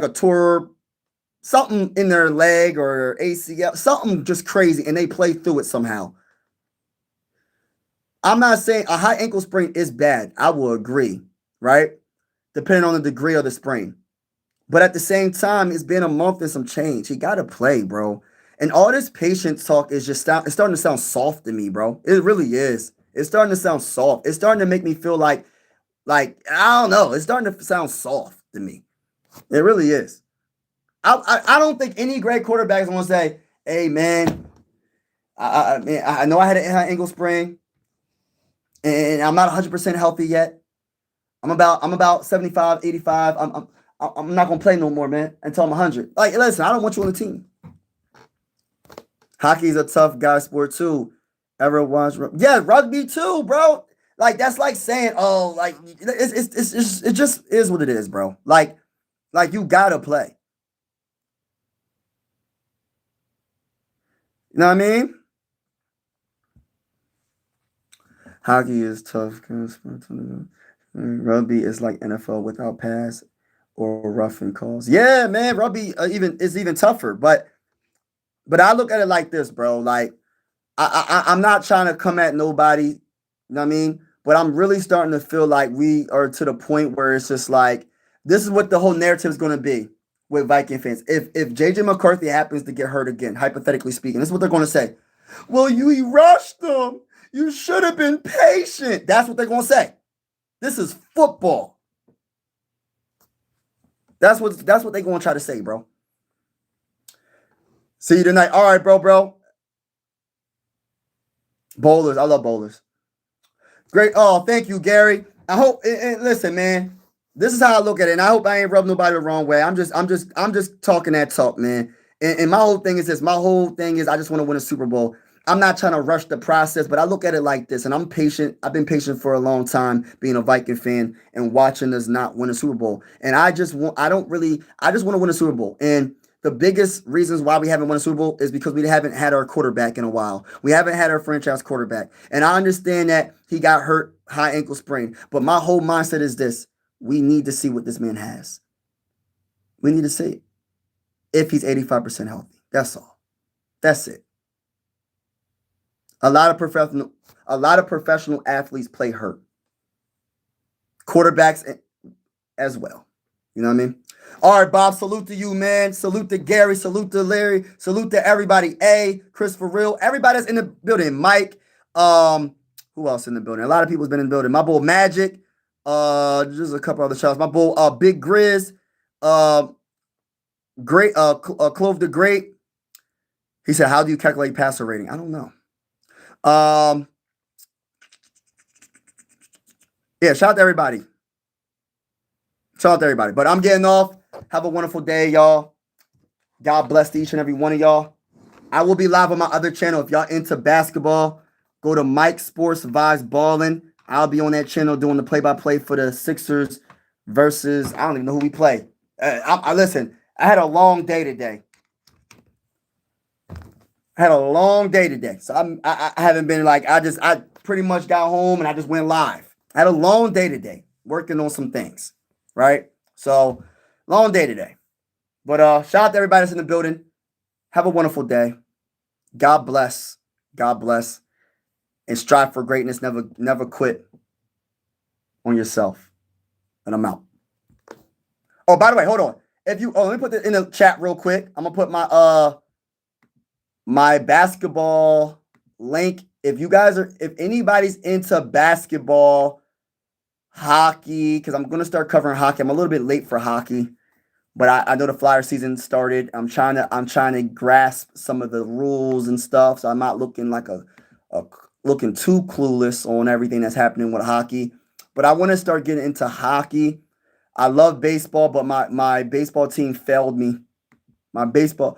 tour something in their leg or ACL, something just crazy, and they play through it somehow. I'm not saying a high ankle sprain is bad. I will agree, right? Depending on the degree of the sprain. But at the same time, it's been a month and some change. He got to play, bro. And all this patience talk is just it's starting to sound soft to me, bro. It really is. It's starting to sound soft. It's starting to make me feel like I don't know. It's starting to sound soft to me. It really is. I don't think any great quarterback is going to say, "Hey, man, I know I had an ankle sprain, and I'm not 100% healthy yet. I'm about 75, 85. I'm not gonna play no more, man, until I'm 100. Like, listen, I don't want you on the team. Hockey's a tough guy sport too. Ever watch? Yeah, rugby too, bro. Like that's like saying, oh, like it just is what it is, bro. Like you gotta play. You know what I mean? Hockey is tough. Rugby is like NFL without pass or roughing calls. Yeah, man, rugby even tougher. But I look at it like this, bro. Like I'm not trying to come at nobody. You know what I mean? But I'm really starting to feel like we are to the point where it's just like this is what the whole narrative is going to be with Viking fans. If JJ McCarthy happens to get hurt again, hypothetically speaking, this is what they're going to say. Well, you rushed them. You should have been patient. That's what they're going to say. This is football. That's what they're going to try to say, bro. See you tonight. All right, bro. Bowlers. I love bowlers. Great. Oh, thank you, Gary. I hope and listen, man. This is how I look at it. And I hope I ain't rubbed nobody the wrong way. I'm just talking that talk, man. And my whole thing is this. My whole thing is I just want to win a Super Bowl. I'm not trying to rush the process, but I look at it like this, and I'm patient. I've been patient for a long time being a Viking fan and watching us not win a Super Bowl. And I just want to win a Super Bowl. And the biggest reasons why we haven't won a Super Bowl is because we haven't had our quarterback in a while. We haven't had our franchise quarterback. And I understand that he got hurt, high ankle sprain. But my whole mindset is this. We need to see what this man has. We need to see it. If he's 85% healthy. That's all. That's it. A lot of professional athletes play hurt. Quarterbacks as well. You know what I mean? All right, Bob, salute to you, man. Salute to Gary. Salute to Larry. Salute to everybody. Chris for real. Everybody that's in the building. Mike. Who else in the building? A lot of people's been in the building. My boy Magic. Just a couple other shots. My boy Big Grizz. Great. Clove the Great. He said, "How do you calculate passer rating?" I don't know. Yeah, shout out to everybody. Shout out to everybody. But I'm getting off. Have a wonderful day, y'all. God bless to each and every one of y'all. I will be live on my other channel. If y'all into basketball, go to Mike Sports Vibes Ballin'. I'll be on that channel doing the play-by-play for the Sixers versus, I don't even know who we play. Listen, I had a long day today. So I haven't been like, I pretty much got home and I just went live. I had a long day today working on some things, right? So long day today. But shout out to everybody that's in the building. Have a wonderful day. God bless. God bless. And strive for greatness. Never quit on yourself. And I'm out. Oh, by the way, hold on. Let me put this in the chat real quick. I'm gonna put my basketball link. If anybody's into basketball, hockey, because I'm gonna start covering hockey. I'm a little bit late for hockey, but I know the Flyer season started. I'm trying to grasp some of the rules and stuff, so I'm not looking like looking too clueless on everything that's happening with hockey. But I want to start getting into hockey. I love baseball, but my baseball team failed me. My baseball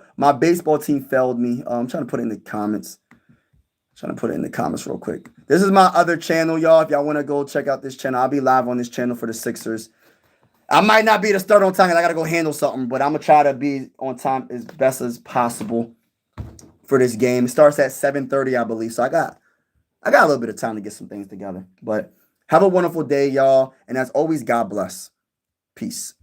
team failed me. I'm trying to put it in the comments. Real quick. This is my other channel, y'all. If y'all want to go check out this channel, I'll be live on this channel for the Sixers. I might not be able to start on time because I got to go handle something, but I'm going to try to be on time as best as possible for this game. It starts at 7:30, I believe. So I got a little bit of time to get some things together. But have a wonderful day, y'all. And as always, God bless. Peace.